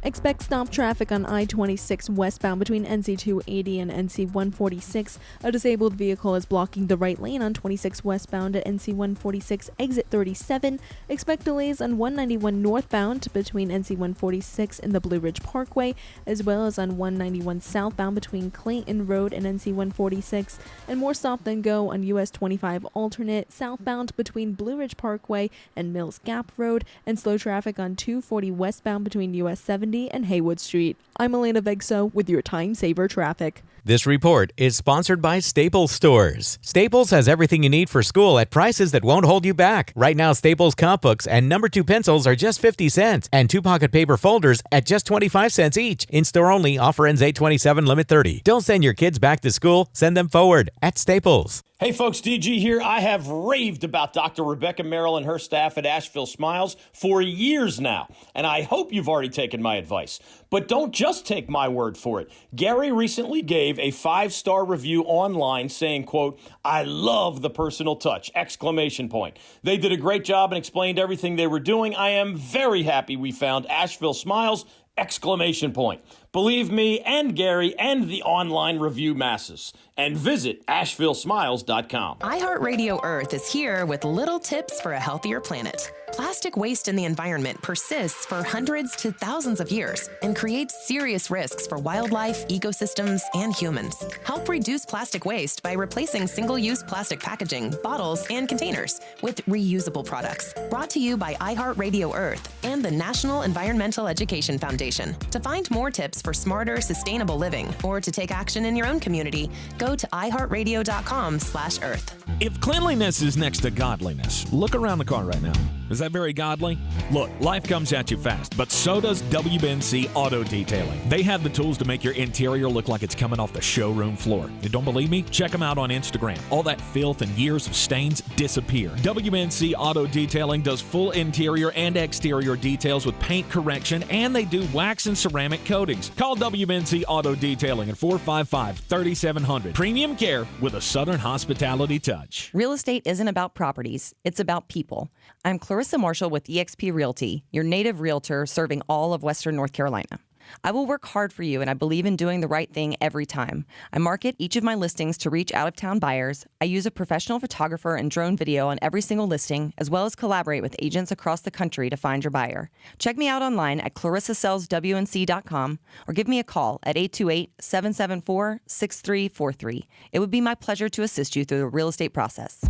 Expect stop traffic on I-26 westbound between NC 280 and NC 146. A disabled vehicle is blocking the right lane on 26 westbound at NC 146 exit 37. Expect delays on 191 northbound between NC 146 and the Blue Ridge Parkway, as well as on 191 southbound between Clayton Road and NC 146. And more stop than go on US 25 alternate southbound between Blue Ridge Parkway and Mills Gap Road, and slow traffic on 240 westbound between US 70 and Haywood Street. I'm Elena Vegso with your Time Saver Traffic. This report is sponsored by Staples Stores. Staples has everything you need for school at prices that won't hold you back. Right now, Staples comp books and number 2 pencils are just 50 cents, and 2 pocket paper folders at just 25 cents each. In-store only, offer ends 8/27, limit 30. Don't send your kids back to school, send them forward at Staples. Hey folks, DG here. I have raved about Dr. Rebecca Merrill and her staff at Asheville Smiles for years now, and I hope you've already taken my advice. But don't just take my word for it. Gary recently gave a 5-star review online saying, quote, "I love the personal touch, exclamation point. They did a great job and explained everything they were doing. I am very happy we found Asheville Smiles, exclamation point. Believe me and Gary and the online review masses. And visit AshevilleSmiles.com. iHeartRadio Earth is here with little tips for a healthier planet. Plastic waste in the environment persists for hundreds to thousands of years and creates serious risks for wildlife, ecosystems, and humans. Help reduce plastic waste by replacing single-use plastic packaging, bottles, and containers with reusable products. Brought to you by iHeartRadio Earth and the National Environmental Education Foundation. To find more tips for smarter, sustainable living or to take action in your own community, go to iHeartRadio.com/earth. If cleanliness is next to godliness, look around the car right now. Is that very godly? Look, life comes at you fast, but so does WBNC Auto Detailing. They have the tools to make your interior look like it's coming off the showroom floor. You don't believe me? Check them out on Instagram. All that filth and years of stains disappear. WBNC Auto Detailing does full interior and exterior details with paint correction, and they do wax and ceramic coatings. Call WBNC Auto Detailing at 455-3700. Premium care with a Southern hospitality touch. Real estate isn't about properties, it's about people. I'm Clarissa Marshall with eXp Realty, your native realtor serving all of Western North Carolina. I will work hard for you, and I believe in doing the right thing every time. I market each of my listings to reach out-of-town buyers. I use a professional photographer and drone video on every single listing, as well as collaborate with agents across the country to find your buyer. Check me out online at clarissasellswnc.com or give me a call at 828-774-6343. It would be my pleasure to assist you through the real estate process.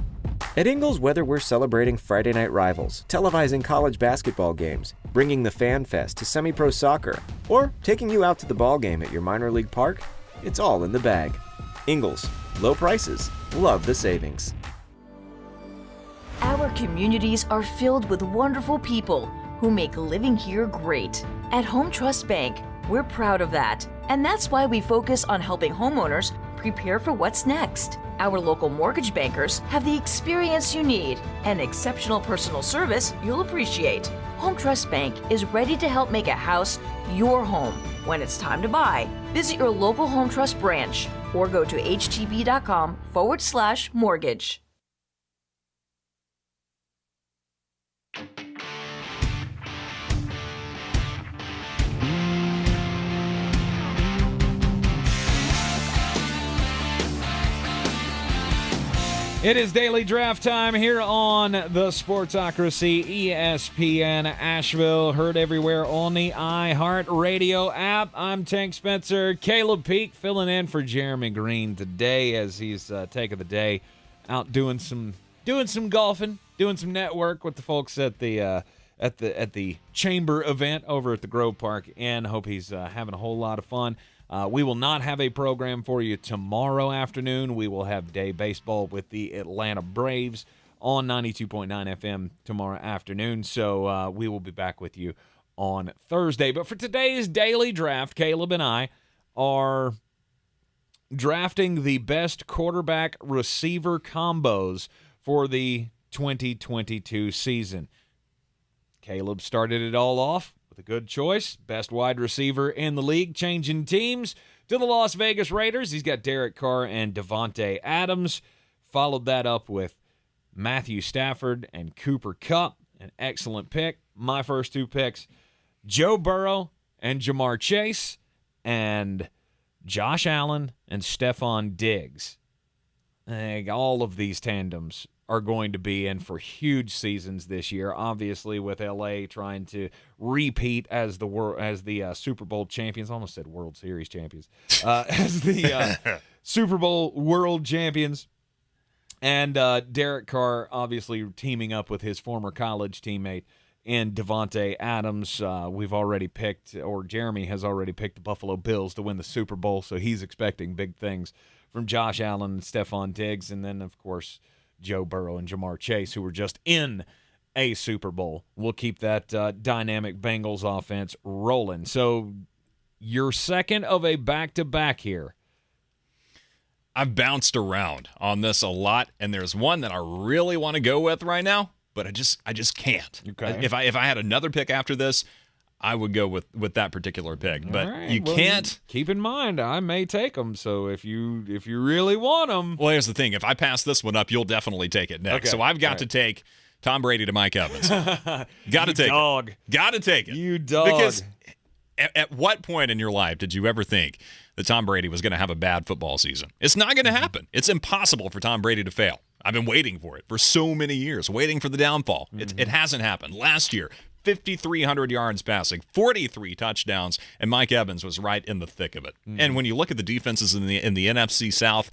At Ingles, whether we're celebrating Friday night rivals, televising college basketball games, bringing the Fan Fest to semi-pro soccer, or taking you out to the ball game at your minor league park, it's all in the bag. Ingles, low prices, love the savings. Our communities are filled with wonderful people who make living here great. At Home Trust Bank, we're proud of that. And that's why we focus on helping homeowners prepare for what's next. Our local mortgage bankers have the experience you need and exceptional personal service you'll appreciate. Home Trust Bank is ready to help make a house your home. When it's time to buy, visit your local Home Trust branch or go to htb.com/mortgage. It is daily draft time here on the Sportsocracy, ESPN Asheville, heard everywhere on the iHeart Radio app. I'm Tank Spencer. Caleb Peak filling in for Jeremy Greene today as he's taking the day out doing some golfing, doing some network with the folks at the Chamber event over at the Grove Park Inn. Hope he's having a whole lot of fun. We will not have a program for you tomorrow afternoon. We will have day baseball with the Atlanta Braves on 92.9 FM tomorrow afternoon. So we will be back with you on Thursday. But for today's daily draft, Caleb and I are drafting the best quarterback receiver combos for the 2022 season. Caleb started it all off with a good choice. Best wide receiver in the league, changing teams to the Las Vegas Raiders. He's got Derek Carr and Devontae Adams. Followed that up with Matthew Stafford and Cooper Kupp. An excellent pick. My first two picks, Joe Burrow and Jamar Chase, and Josh Allen and Stephon Diggs. I think all of these tandems are going to be in for huge seasons this year. Obviously, with LA trying to repeat as the Super Bowl champions. I almost said World Series champions. As the Super Bowl world champions. And Derek Carr obviously teaming up with his former college teammate in Devontae Adams. We've already picked, or Jeremy has already picked, the Buffalo Bills to win the Super Bowl, so he's expecting big things from Josh Allen and Stephon Diggs. And then, of course, Joe Burrow and Jamar Chase, who were just in a Super Bowl. We'll keep that dynamic Bengals offense rolling. So you're second of a back-to-back here. I've bounced around on this a lot, and there's one that I really want to go with right now, but I just can't. Okay. If I had another pick after this, I would go with that particular pick. But right, can't. Keep in mind, I may take them. So if you really want them, well, here's the thing: if I pass this one up, you'll definitely take it next. Okay. So I've got to take Tom Brady to Mike Evans. Got to take dog. it. Got to take it. You dog. Because at what point in your life did you ever think that Tom Brady was going to have a bad football season? It's not going to happen. It's impossible for Tom Brady to fail. I've been waiting for it for so many years, waiting for the downfall. It hasn't happened. Last year, 5,300 yards passing, 43 touchdowns, and Mike Evans was right in the thick of it. And when you look at the defenses in the NFC South,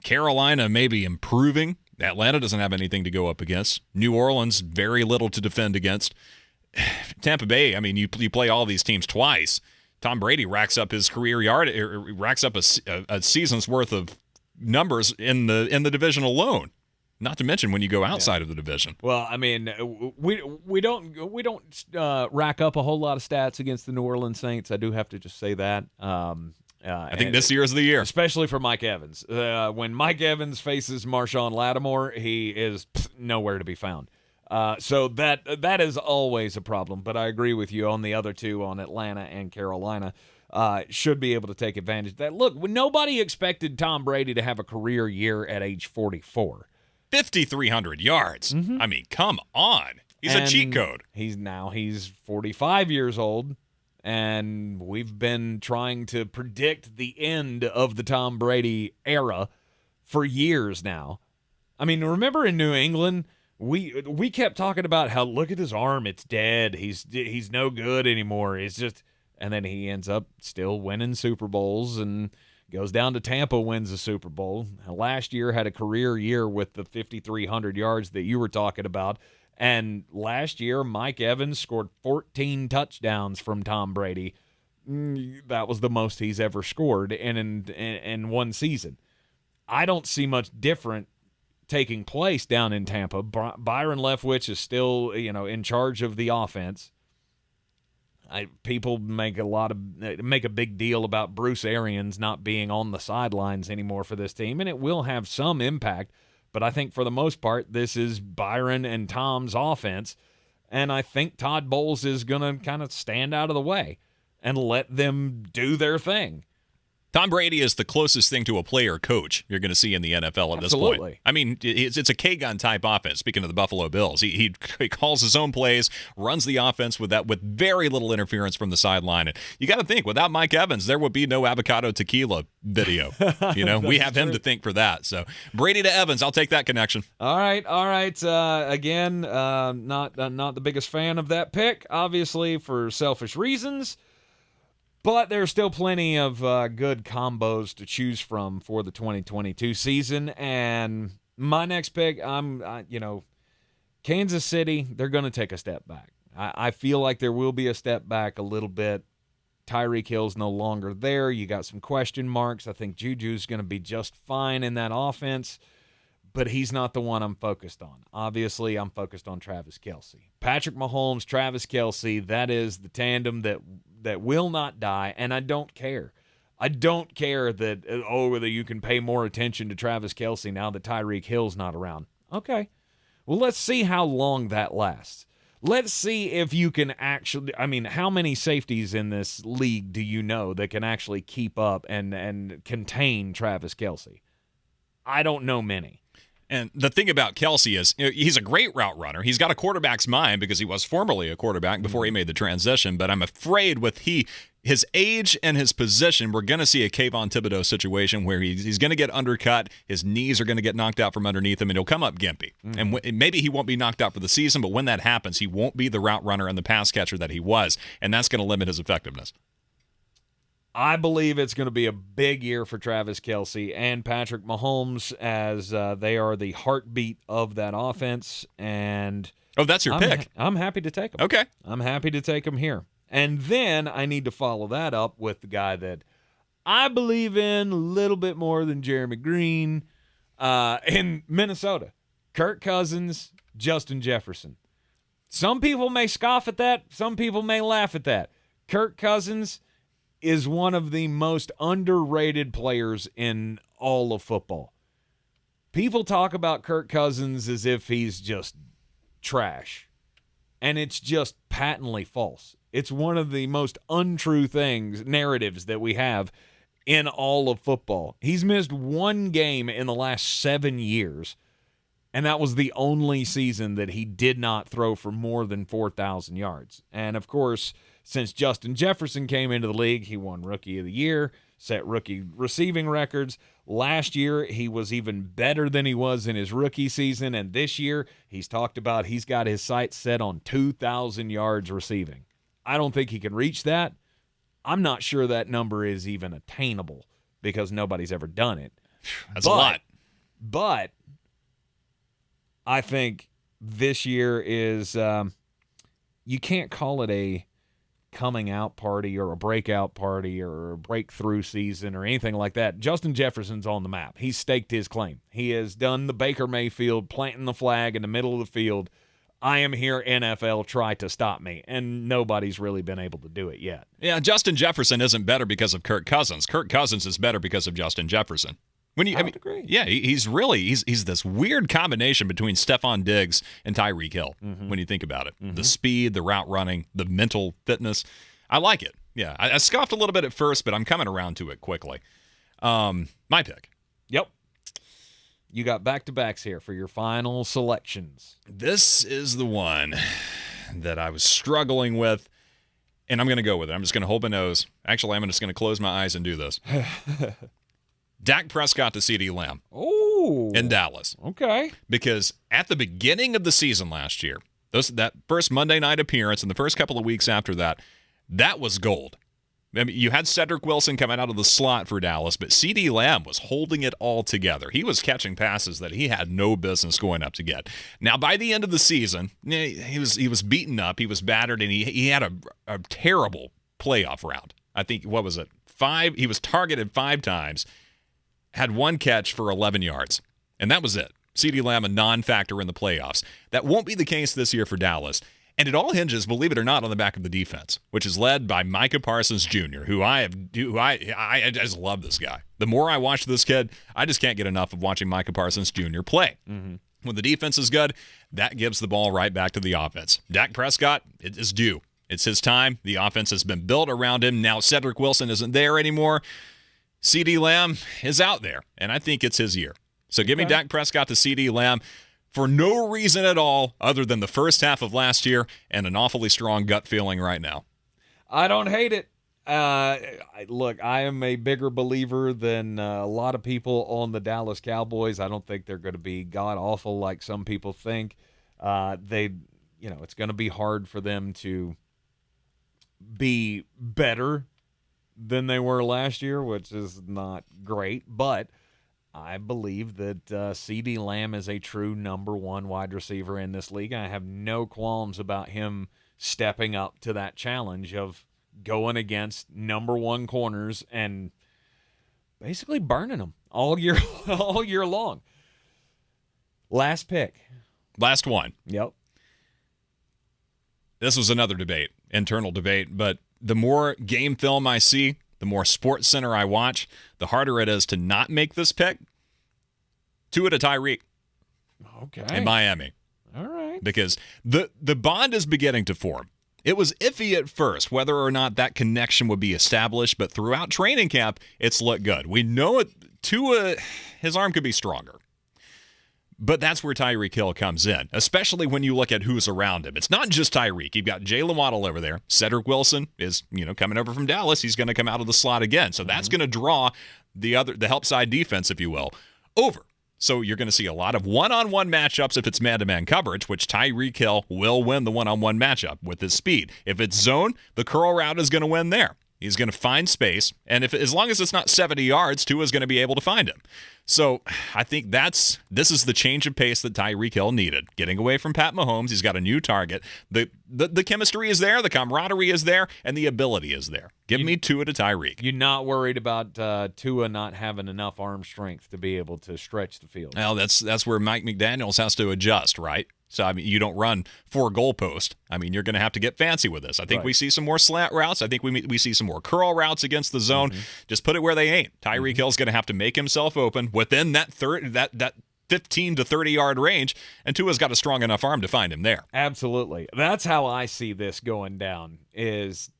Carolina may be improving. Atlanta doesn't have anything to go up against. New Orleans, very little to defend against. Tampa Bay, I mean, you play all these teams twice. Tom Brady racks up his career yard, racks up a season's worth of numbers in the division alone. Not to mention when you go outside of the division. Well, I mean, we don't rack up a whole lot of stats against the New Orleans Saints. I do have to just say that. I think this year is the year, especially for Mike Evans. When Mike Evans faces Marshawn Lattimore, he is nowhere to be found. So that is always a problem. But I agree with you on the other two, on Atlanta and Carolina. Should be able to take advantage of that. Look, nobody expected Tom Brady to have a career year at age 44. 5,300 yards. I mean, come on. He's a cheat code. He's 45 years old, and we've been trying to predict the end of the Tom Brady era for years now. I mean, remember in New England, we kept talking about how, look at his arm, it's dead. He's no good anymore. It's just, and then he ends up still winning Super Bowls and Goes down to Tampa, wins the Super Bowl. Last year had a career year with the 5,300 yards that you were talking about. And last year, Mike Evans scored 14 touchdowns from Tom Brady. That was the most he's ever scored in one season. I don't see much different taking place down in Tampa. Byron Leftwich is still, in charge of the offense. People make a big deal about Bruce Arians not being on the sidelines anymore for this team, and it will have some impact. But I think for the most part, this is Byron and Tom's offense, and I think Todd Bowles is going to kind of stand out of the way and let them do their thing. Tom Brady is the closest thing to a player coach you're going to see in the NFL at this point. I mean, it's a K-gun type offense. Speaking of the Buffalo Bills, he calls his own plays, runs the offense with very little interference from the sideline. And you got to think, without Mike Evans, there would be no avocado tequila video. We have him to thank for that. So Brady to Evans, I'll take that connection. All right. Again, not the biggest fan of that pick, obviously for selfish reasons. But there's still plenty of good combos to choose from for the 2022 season. And my next pick, Kansas City, they're going to take a step back. I feel like there will be a step back a little bit. Tyreek Hill's no longer there. You got some question marks. I think Juju's going to be just fine in that offense, but he's not the one I'm focused on. Obviously, I'm focused on Travis Kelce. Patrick Mahomes, Travis Kelce, that is the tandem that will not die, and I don't care. I don't care that you can pay more attention to Travis Kelce now that Tyreek Hill's not around. Okay. Well, let's see how long that lasts. Let's see if you can actually – how many safeties in this league do you know that can actually keep up and contain Travis Kelce? I don't know many. And the thing about Kelce is he's a great route runner. He's got a quarterback's mind because he was formerly a quarterback before he made the transition. But I'm afraid with his age and his position, we're going to see a Kayvon Thibodeau situation where he's going to get undercut. His knees are going to get knocked out from underneath him, and he'll come up gimpy. And maybe he won't be knocked out for the season, but when that happens, he won't be the route runner and the pass catcher that he was, and that's going to limit his effectiveness. I believe it's going to be a big year for Travis Kelce and Patrick Mahomes as they are the heartbeat of that offense. And that's your pick. I'm happy to take them. Okay. I'm happy to take them here. And then I need to follow that up with the guy that I believe in a little bit more than Jeremy Greene in Minnesota. Kirk Cousins, Justin Jefferson. Some people may scoff at that. Some people may laugh at that. Kirk Cousins is one of the most underrated players in all of football. People talk about Kirk Cousins as if he's just trash, and it's just patently false. It's one of the most untrue narratives that we have in all of football. He's missed one game in the last 7 years, and that was the only season that he did not throw for more than 4,000 yards. And, of course, since Justin Jefferson came into the league, he won Rookie of the Year, set rookie receiving records. Last year, he was even better than he was in his rookie season. And this year, he's talked about he's got his sights set on 2,000 yards receiving. I don't think he can reach that. I'm not sure that number is even attainable because nobody's ever done it. That's a lot. But I think this year is you can't call it a coming out party or a breakout party or a breakthrough season or anything like that. Justin Jefferson's on the map. He's staked his claim. He has done the Baker Mayfield, planting the flag in the middle of the field. I am here, NFL, try to stop me. And nobody's really been able to do it yet. Yeah, Justin Jefferson isn't better because of Kirk Cousins. Kirk Cousins is better because of Justin Jefferson. I would agree. Yeah, he's this weird combination between Stephon Diggs and Tyreek Hill when you think about it. The speed, the route running, the mental fitness. I like it. Yeah, I scoffed a little bit at first, but I'm coming around to it quickly. My pick. Yep. You got back-to-backs here for your final selections. This is the one that I was struggling with, and I'm going to go with it. I'm just going to hold my nose. Actually, I'm just going to close my eyes and do this. Dak Prescott to CeeDee Lamb in Dallas. Okay. Because at the beginning of the season last year, that first Monday night appearance and the first couple of weeks after that, that was gold. I mean, you had Cedric Wilson coming out of the slot for Dallas, but CeeDee Lamb was holding it all together. He was catching passes that he had no business going up to get. Now, by the end of the season, he was beaten up, he was battered, and he had a terrible playoff round. I think, what was it? 5? He was targeted 5 times, had 1 catch for 11 yards, and that was it. CeeDee Lamb, a non-factor in the playoffs. That won't be the case this year for Dallas. And it all hinges, believe it or not, on the back of the defense, which is led by Micah Parsons Jr., who I just love this guy. The more I watch this kid, I just can't get enough of watching Micah Parsons Jr. play. Mm-hmm. When the defense is good, that gives the ball right back to the offense. Dak Prescott, it is due. It's his time. The offense has been built around him. Now Cedric Wilson isn't there anymore. CeeDee Lamb is out there, and I think it's his year. So give me Dak Prescott to CeeDee Lamb for no reason at all other than the first half of last year and an awfully strong gut feeling right now. I don't hate it. Look, I am a bigger believer than a lot of people on the Dallas Cowboys. I don't think they're going to be god-awful like some people think. It's going to be hard for them to be better than they were last year, which is not great, but I believe that CeeDee Lamb is a true number 1 wide receiver in this league. I have no qualms about him stepping up to that challenge of going against number 1 corners and basically burning them all year long. Last pick. Last one. Yep. This was another debate, internal debate, but the more game film I see, the more Sports Center I watch, the harder it is to not make this pick. Tua to Tyreek. Okay. In Miami. All right. Because the bond is beginning to form. It was iffy at first whether or not that connection would be established, but throughout training camp, it's looked good. We know Tua, his arm could be stronger. But that's where Tyreek Hill comes in, especially when you look at who's around him. It's not just Tyreek. You've got Jalen Waddle over there. Cedric Wilson is, coming over from Dallas. He's going to come out of the slot again. So that's going to draw the help side defense, if you will, over. So you're going to see a lot of one-on-one matchups if it's man-to-man coverage, which Tyreek Hill will win the one-on-one matchup with his speed. If it's zone, the curl route is going to win there. He's going to find space, and as long as it's not 70 yards, Tua is going to be able to find him. So I think this is the change of pace that Tyreek Hill needed. Getting away from Pat Mahomes, he's got a new target. The chemistry is there, the camaraderie is there, and the ability is there. Give me Tua to Tyreek. You're not worried about Tua not having enough arm strength to be able to stretch the field. Well, that's where Mike McDaniels has to adjust, right? So, I mean, you don't run 4 goalposts. I mean, you're going to have to get fancy with this. I think we see some more slant routes. I think we see some more curl routes against the zone. Mm-hmm. Just put it where they ain't. Tyreek Hill's going to have to make himself open within that 15 to 30-yard range, and Tua's got a strong enough arm to find him there. Absolutely. That's how I see this going down is,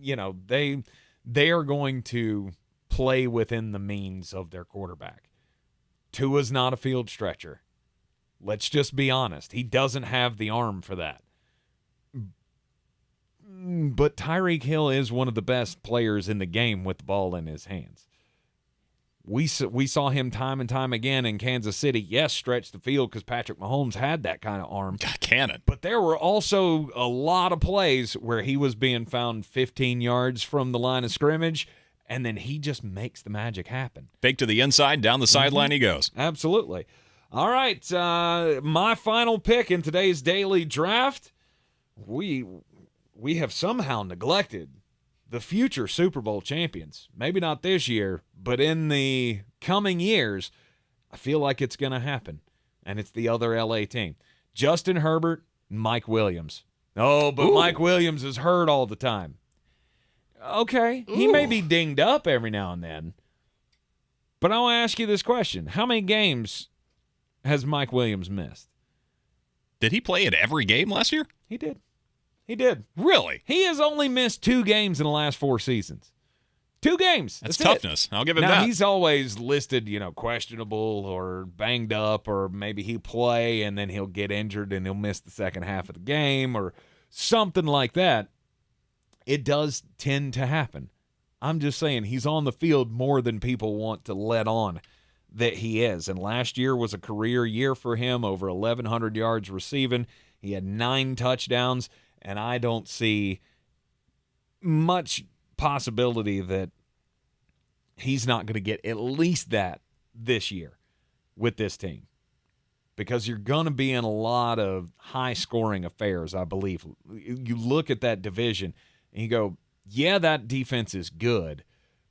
they are going to play within the means of their quarterback. Tua's not a field stretcher. Let's just be honest. He doesn't have the arm for that. But Tyreek Hill is one of the best players in the game with the ball in his hands. We saw him time and time again in Kansas City, yes, stretch the field because Patrick Mahomes had that kind of arm. Cannon. But there were also a lot of plays where he was being found 15 yards from the line of scrimmage, and then he just makes the magic happen. Fake to the inside, down the sideline he goes. Absolutely. All right, my final pick in today's daily draft, we have somehow neglected the future Super Bowl champions. Maybe not this year, but in the coming years, I feel like it's going to happen, and it's the other LA team. Justin Herbert, Mike Williams. Oh, but Ooh. Mike Williams is hurt all the time. Okay, he may be dinged up every now and then, but I want to ask you this question. How many games has Mike Williams missed? Did he play in every game last year? He did. He did. Really? He has only missed 2 games in the last 4 seasons. 2 games. That's toughness. I'll give him that. Now, he's always listed, questionable or banged up, or maybe he'll play and then he'll get injured and he'll miss the second half of the game or something like that. It does tend to happen. I'm just saying he's on the field more than people want to let on that he is. And last year was a career year for him, over 1,100 yards receiving. He had 9 touchdowns, and I don't see much possibility that he's not going to get at least that this year with this team, because you're going to be in a lot of high-scoring affairs, I believe. You look at that division and you go, yeah, that defense is good,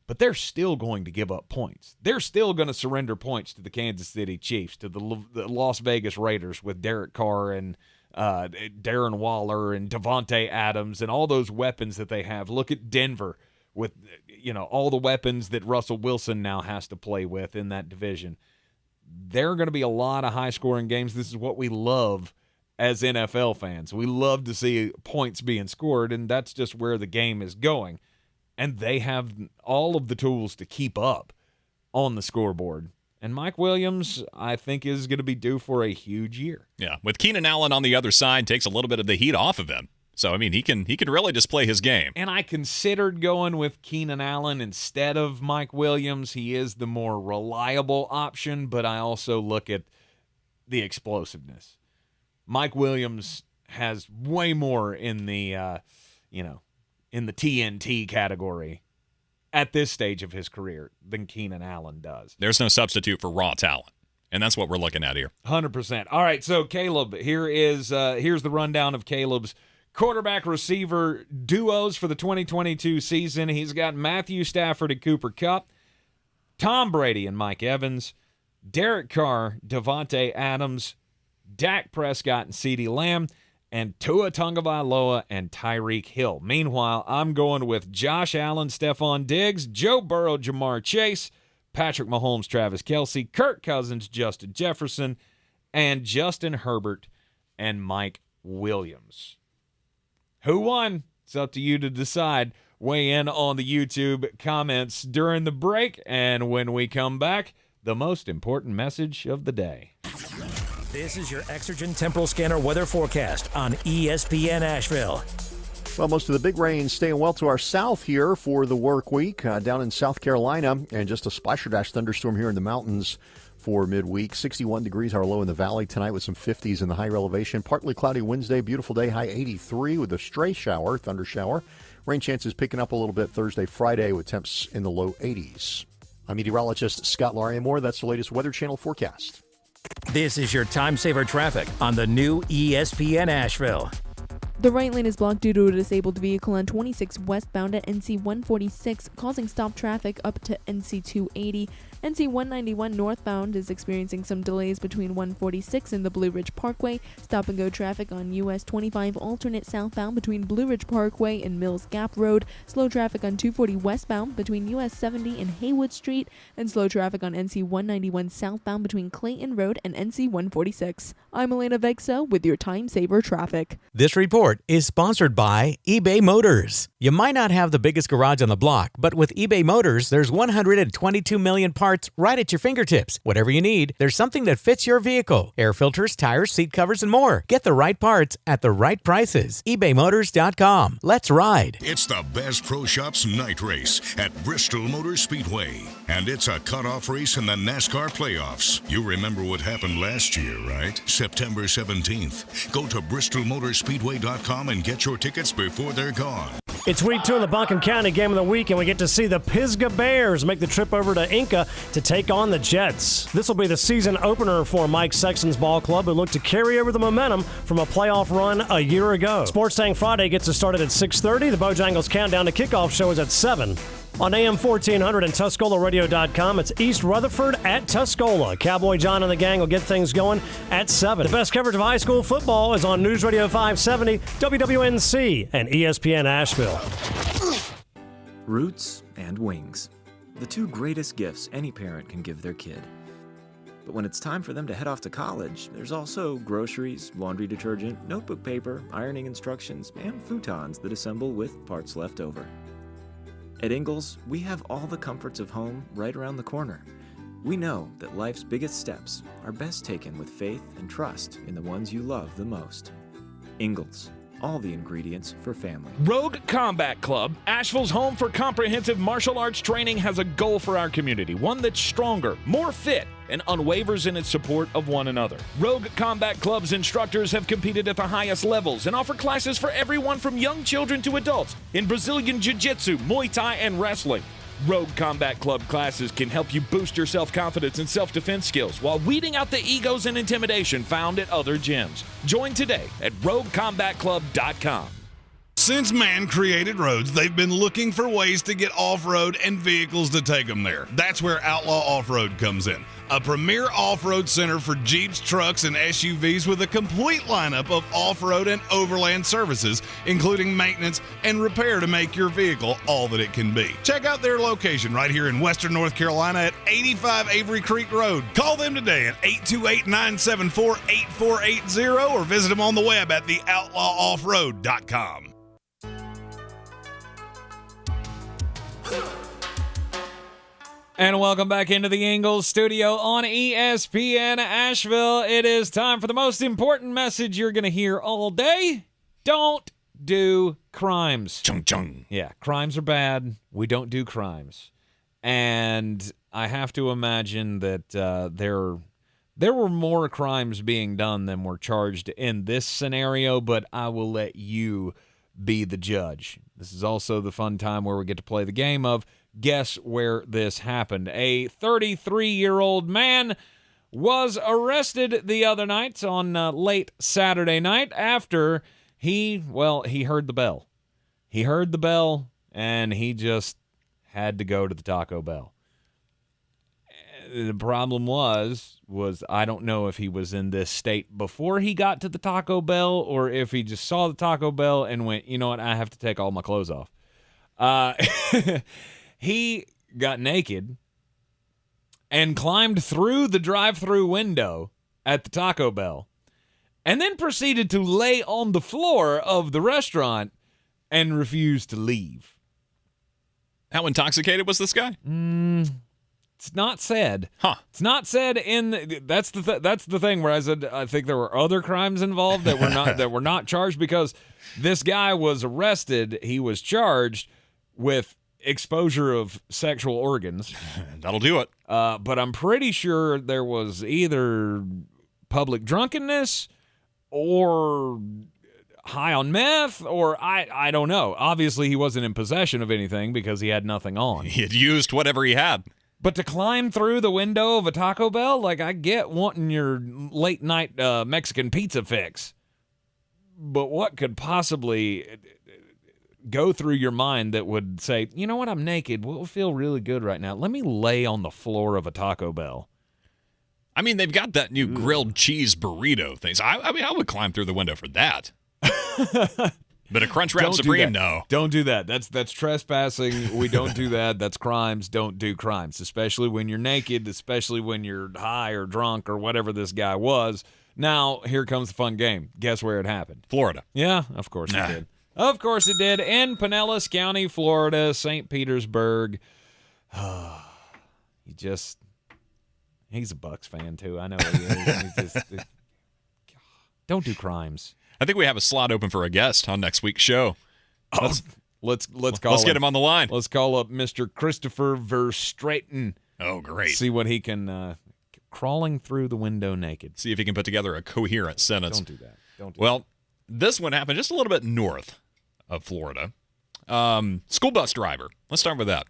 but they're still going to give up points. They're still going to surrender points to the Kansas City Chiefs, to the Las Vegas Raiders with Derek Carr and Darren Waller and Devontae Adams and all those weapons that they have. Look at Denver with, all the weapons that Russell Wilson now has to play with in that division. There are going to be a lot of high-scoring games. This is what we love as NFL fans. We love to see points being scored, and that's just where the game is going. And they have all of the tools to keep up on the scoreboard. And Mike Williams, I think, is going to be due for a huge year. Yeah, with Keenan Allen on the other side, takes a little bit of the heat off of him. So, I mean, he can really just play his game. And I considered going with Keenan Allen instead of Mike Williams. He is the more reliable option, but I also look at the explosiveness. Mike Williams has way more in the, in the TNT category at this stage of his career than Keenan Allen does. There's no substitute for raw talent, and that's what we're looking at here. 100%. All right, so Caleb, here's the rundown of Caleb's quarterback-receiver duos for the 2022 season. He's got Matthew Stafford and Cooper Kupp, Tom Brady and Mike Evans, Derek Carr, Devontae Adams, Dak Prescott and CeeDee Lamb, and Tua Tagovailoa and Tyreek Hill. Meanwhile, I'm going with Josh Allen, Stephon Diggs, Joe Burrow, Jamar Chase, Patrick Mahomes, Travis Kelce, Kirk Cousins, Justin Jefferson, and Justin Herbert and Mike Williams. Who won? It's up to you to decide. Weigh in on the YouTube comments during the break, and when we come back, the most important message of the day. This is your Exergent Temporal Scanner weather forecast on ESPN Asheville. Well, most of the big rain staying well to our south here for the work week down in South Carolina, and just a splasher-dash thunderstorm here in the mountains for midweek. 61 degrees our low in the valley tonight with some 50s in the higher elevation. Partly cloudy Wednesday, beautiful day, high 83 with a stray shower, thunder shower. Rain chances picking up a little bit Thursday, Friday with temps in the low 80s. I'm meteorologist Scott Larimore. That's the latest Weather Channel forecast. This is your time saver traffic on the new ESPN Asheville. The right lane is blocked due to a disabled vehicle on 26 westbound at NC 146, causing stop traffic up to NC 280. NC 191 northbound is experiencing some delays between 146 and the Blue Ridge Parkway. Stop and go traffic on US 25 alternate southbound between Blue Ridge Parkway and Mills Gap Road. Slow traffic on 240 westbound between US 70 and Haywood Street. And slow traffic on NC 191 southbound between Clayton Road and NC 146. I'm Elena Vexo with your time saver traffic. This report is sponsored by eBay Motors. You might not have the biggest garage on the block, but with eBay Motors, there's 122 million parts right at your fingertips. Whatever you need, there's something that fits your vehicle. Air filters, tires, seat covers, and more. Get the right parts at the right prices. ebaymotors.com. Let's ride. It's the Bass Pro Shops night race at Bristol Motor Speedway. And it's a cutoff race in the NASCAR playoffs. You remember what happened last year, right? September 17th. Go to bristolmotorspeedway.com and get your tickets before they're gone. It's week 2 of the Buncombe County Game of the Week, and we get to see the Pisgah Bears make the trip over to Inca to take on the Jets. This will be the season opener for Mike Sexton's ball club, who look to carry over the momentum from a playoff run a year ago. Sports Tank Friday gets us started at 6:30. The Bojangles Countdown to Kickoff show is at 7. On AM 1400 and TuscolaRadio.com, it's East Rutherford at Tuscola. Cowboy John and the gang will get things going at 7. The best coverage of high school football is on News Radio 570, WWNC, and ESPN Asheville. Roots and wings. The two greatest gifts any parent can give their kid. But when it's time for them to head off to college, there's also groceries, laundry detergent, notebook paper, ironing instructions, and futons that assemble with parts left over. At Ingles, we have all the comforts of home right around the corner. We know that life's biggest steps are best taken with faith and trust in the ones you love the most. Ingles, all the ingredients for family. Rogue Combat Club, Asheville's home for comprehensive martial arts training, has a goal for our community, one that's stronger, more fit, and unwavers in its support of one another. Rogue Combat Club's instructors have competed at the highest levels and offer classes for everyone from young children to adults in Brazilian Jiu-Jitsu, Muay Thai, and wrestling. Rogue Combat Club classes can help you boost your self-confidence and self-defense skills while weeding out the egos and intimidation found at other gyms. Join today at roguecombatclub.com. Since man created roads, they've been looking for ways to get off-road and vehicles to take them there. That's where Outlaw Off-Road comes in. A premier off-road center for Jeeps, trucks, and SUVs with a complete lineup of off-road and overland services, including maintenance and repair to make your vehicle all that it can be. Check out their location right here in Western North Carolina at 85 Avery Creek Road. Call them today at 828-974-8480 or visit them on the web at theoutlawoffroad.com. And welcome back into the Ingles Studio on ESPN Asheville. It is time for the most important message you're going to hear all day. Don't do crimes. Chung chung. Yeah, crimes are bad. We don't do crimes. And I have to imagine that there were more crimes being done than were charged in this scenario, but I will let you be the judge. This is also the fun time where we get to play the game of guess where this happened. A 33-year-old man was arrested the other night on late Saturday night after he heard the bell. He heard the bell, and he just had to go to the Taco Bell. The problem was I don't know if he was in this state before he got to the Taco Bell or if he just saw the Taco Bell and went, you know what, I have to take all my clothes off. He got naked and climbed through the drive-thru window at the Taco Bell and then proceeded to lay on the floor of the restaurant and refused to leave. How intoxicated was this guy? It's not said. Huh. It's not said in that's the thing where I said I think there were other crimes involved that were not charged because this guy was arrested. He was charged with exposure of sexual organs. That'll do it. But I'm pretty sure there was either public drunkenness or high on meth, or I don't know. Obviously, he wasn't in possession of anything because he had nothing on. He had used whatever he had. But to climb through the window of a Taco Bell, like I get wanting your late night Mexican pizza fix. But what could possibly go through your mind that would say, you know what, I'm naked. We'll feel really good right now. Let me lay on the floor of a Taco Bell. I mean, they've got that new grilled cheese burrito things. I mean, I would climb through the window for that. But a Crunchwrap Supreme, no. Don't do that. That's trespassing. We don't do that. That's crimes. Don't do crimes, especially when you're naked, especially when you're high or drunk or whatever this guy was. Now, here comes the fun game. Guess where it happened? Florida. Yeah, of course it did. Of course it did. In Pinellas County, Florida, St. Petersburg. He's a Bucks fan, too. I know he is. Don't do crimes. I think we have a slot open for a guest on next week's show. Let's get him on the line. Let's call up Mr. Christopher Verstraeten. Oh, great. See what he can crawling through the window naked. See if he can put together a coherent sentence. Don't do that. Well, this one happened just a little bit north of Florida. School bus driver. Let's start with that.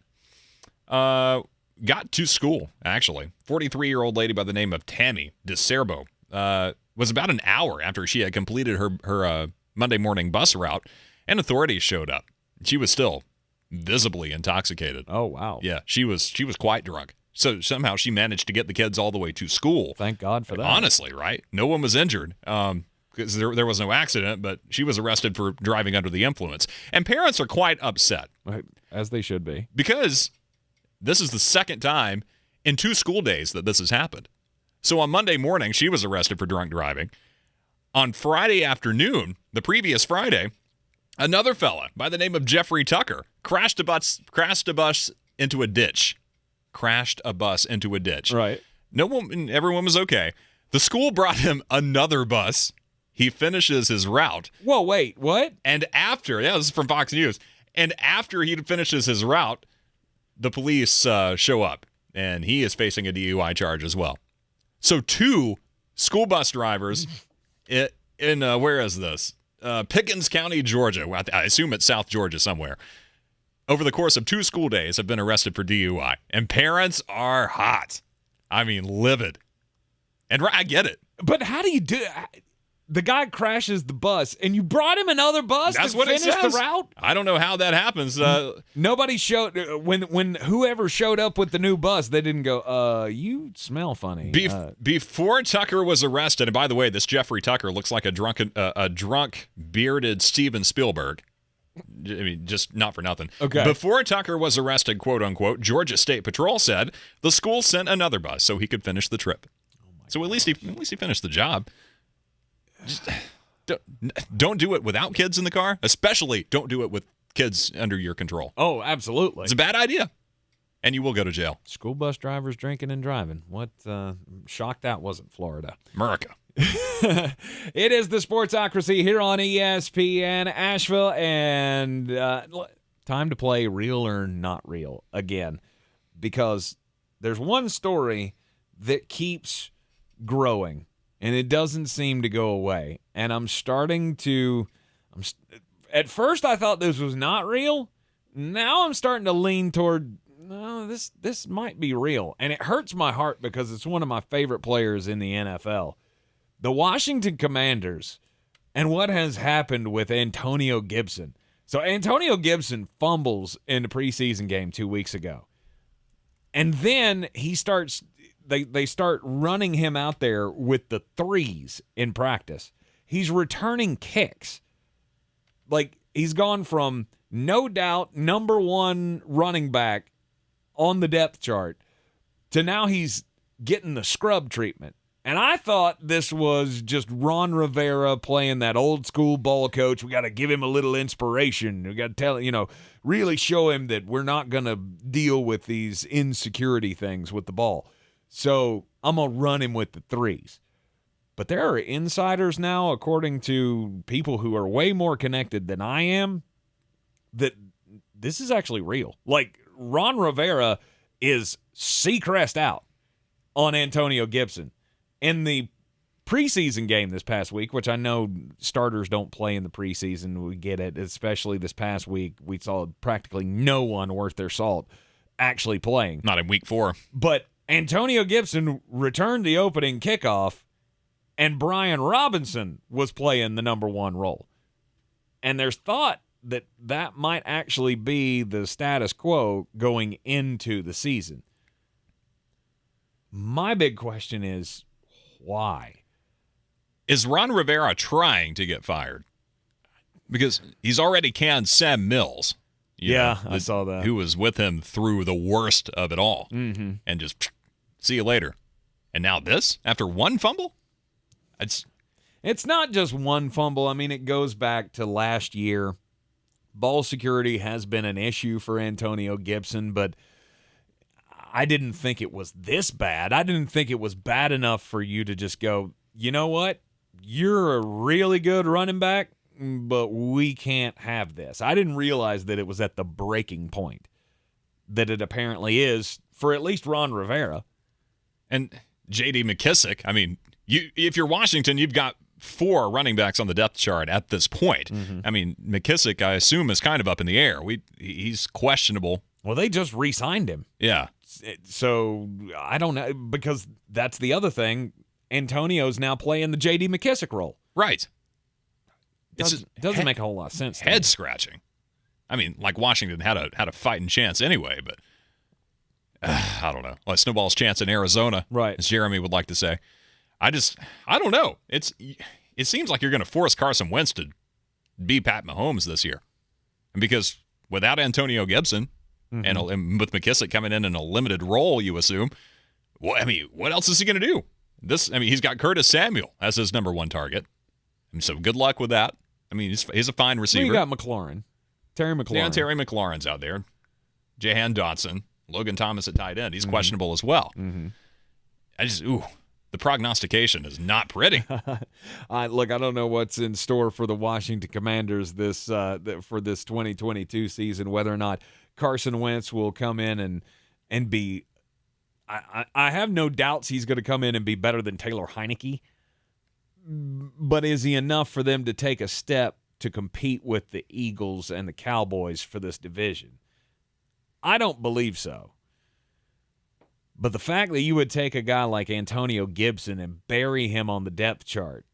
Got to school, actually. 43-year-old lady by the name of Tammy DeCerbo. Was about an hour after she had completed her Monday morning bus route, and authorities showed up. She was still visibly intoxicated. Oh, wow. Yeah, she was quite drunk. So somehow she managed to get the kids all the way to school. Thank God for that. Honestly, right? No one was injured because there was no accident, but she was arrested for driving under the influence. And parents are quite upset. As they should be. Because this is the second time in 2 school days that this has happened. So on Monday morning, she was arrested for drunk driving. On Friday afternoon, the previous Friday, another fella by the name of Jeffrey Tucker crashed a bus into a ditch. Right. Everyone was okay. The school brought him another bus. He finishes his route. Whoa, wait, what? And after, this is from Fox News, and after he finishes his route, the police show up. and he is facing a DUI charge as well. So 2 school bus drivers in where is this? Pickens County, Georgia. Well, I assume it's South Georgia somewhere. Over the course of 2 school days have been arrested for DUI. And parents are hot. I mean, livid. And I get it. But how do you do it? The guy crashes the bus, and you brought him another bus That's to what finish it says. the route? I don't know how that happens. Nobody showed when whoever showed up with the new bus, they didn't go, you smell funny. Before Tucker was arrested, and by the way, this Jeffrey Tucker looks like a drunk, bearded Steven Spielberg. I mean, just not for nothing. Okay. Before Tucker was arrested, quote unquote, Georgia State Patrol said the school sent another bus so he could finish the trip. So at least he finished the job. Just, don't do it without kids in the car. Especially don't do it with kids under your control. Oh, absolutely. It's a bad idea. And you will go to jail. School bus drivers drinking and driving. What shocked that wasn't Florida. America. It is the Sportsocracy here on ESPN Asheville, and time to play Real or Not Real again, because there's one story that keeps growing, and it doesn't seem to go away. And I'm starting to at first I thought this was not real. Now I'm starting to lean toward, no, this might be real. And it hurts my heart because it's one of my favorite players in the NFL. The Washington Commanders and what has happened with Antonio Gibson. So Antonio Gibson fumbles in the preseason game 2 weeks ago. And then he starts they start running him out there with the threes in practice. He's returning kicks. Like, he's gone from no doubt number 1 running back on the depth chart to now he's getting the scrub treatment. And I thought this was just Ron Rivera playing that old school ball coach. We got to give him a little inspiration. We got to tell, really show him that we're not going to deal with these insecurity things with the ball. So I'm going to run him with the threes. But there are insiders now, according to people who are way more connected than I am, that this is actually real. Like, Ron Rivera is Seacrest out on Antonio Gibson. In the preseason game this past week, which I know starters don't play in the preseason, we get it, especially this past week, we saw practically no one worth their salt actually playing. Not in week 4. But Antonio Gibson returned the opening kickoff, and Brian Robinson was playing the number 1 role. And there's thought that might actually be the status quo going into the season. My big question is, why? Is Ron Rivera trying to get fired? Because he's already canned Sam Mills. I saw that. Who was with him through the worst of it all. Mm-hmm. And just, see you later. And now this? After 1 fumble? It's not just 1 fumble. I mean, it goes back to last year. Ball security has been an issue for Antonio Gibson, but I didn't think it was this bad. I didn't think it was bad enough for you to just go, you know what? You're a really good running back, but we can't have this. I didn't realize that it was at the breaking point that it apparently is for at least Ron Rivera. And J.D. McKissick, I mean, if you're Washington, you've got 4 running backs on the depth chart at this point. Mm-hmm. I mean, McKissick, I assume, is kind of up in the air. He's questionable. Well, they just re-signed him. Yeah. So I don't know, because that's the other thing. Antonio's now playing the J.D. McKissick role. Right. Doesn't make a whole lot of sense. Head scratching. I mean, like Washington had a fighting chance anyway, but I don't know. Well, snowball's chance in Arizona, right? As Jeremy would like to say. I don't know. It seems like you're going to force Carson Wentz to be Pat Mahomes this year, and because without Antonio Gibson. Mm-hmm. And with McKissick coming in a limited role, you assume. Well, I mean, what else is he going to do? He's got Curtis Samuel as his number 1 target. So good luck with that. I mean, he's a fine receiver. Well, you got McLaurin. Terry McLaurin. Yeah, Terry McLaurin's out there. Jahan Dotson. Logan Thomas at tight end. He's questionable as well. Mm-hmm. The prognostication is not pretty. Look, I don't know what's in store for the Washington Commanders for this 2022 season, whether or not Carson Wentz will come in and be I have no doubts he's going to come in and be better than Taylor Heineke. But is he enough for them to take a step to compete with the Eagles and the Cowboys for this division? I don't believe so. But the fact that you would take a guy like Antonio Gibson and bury him on the depth chart,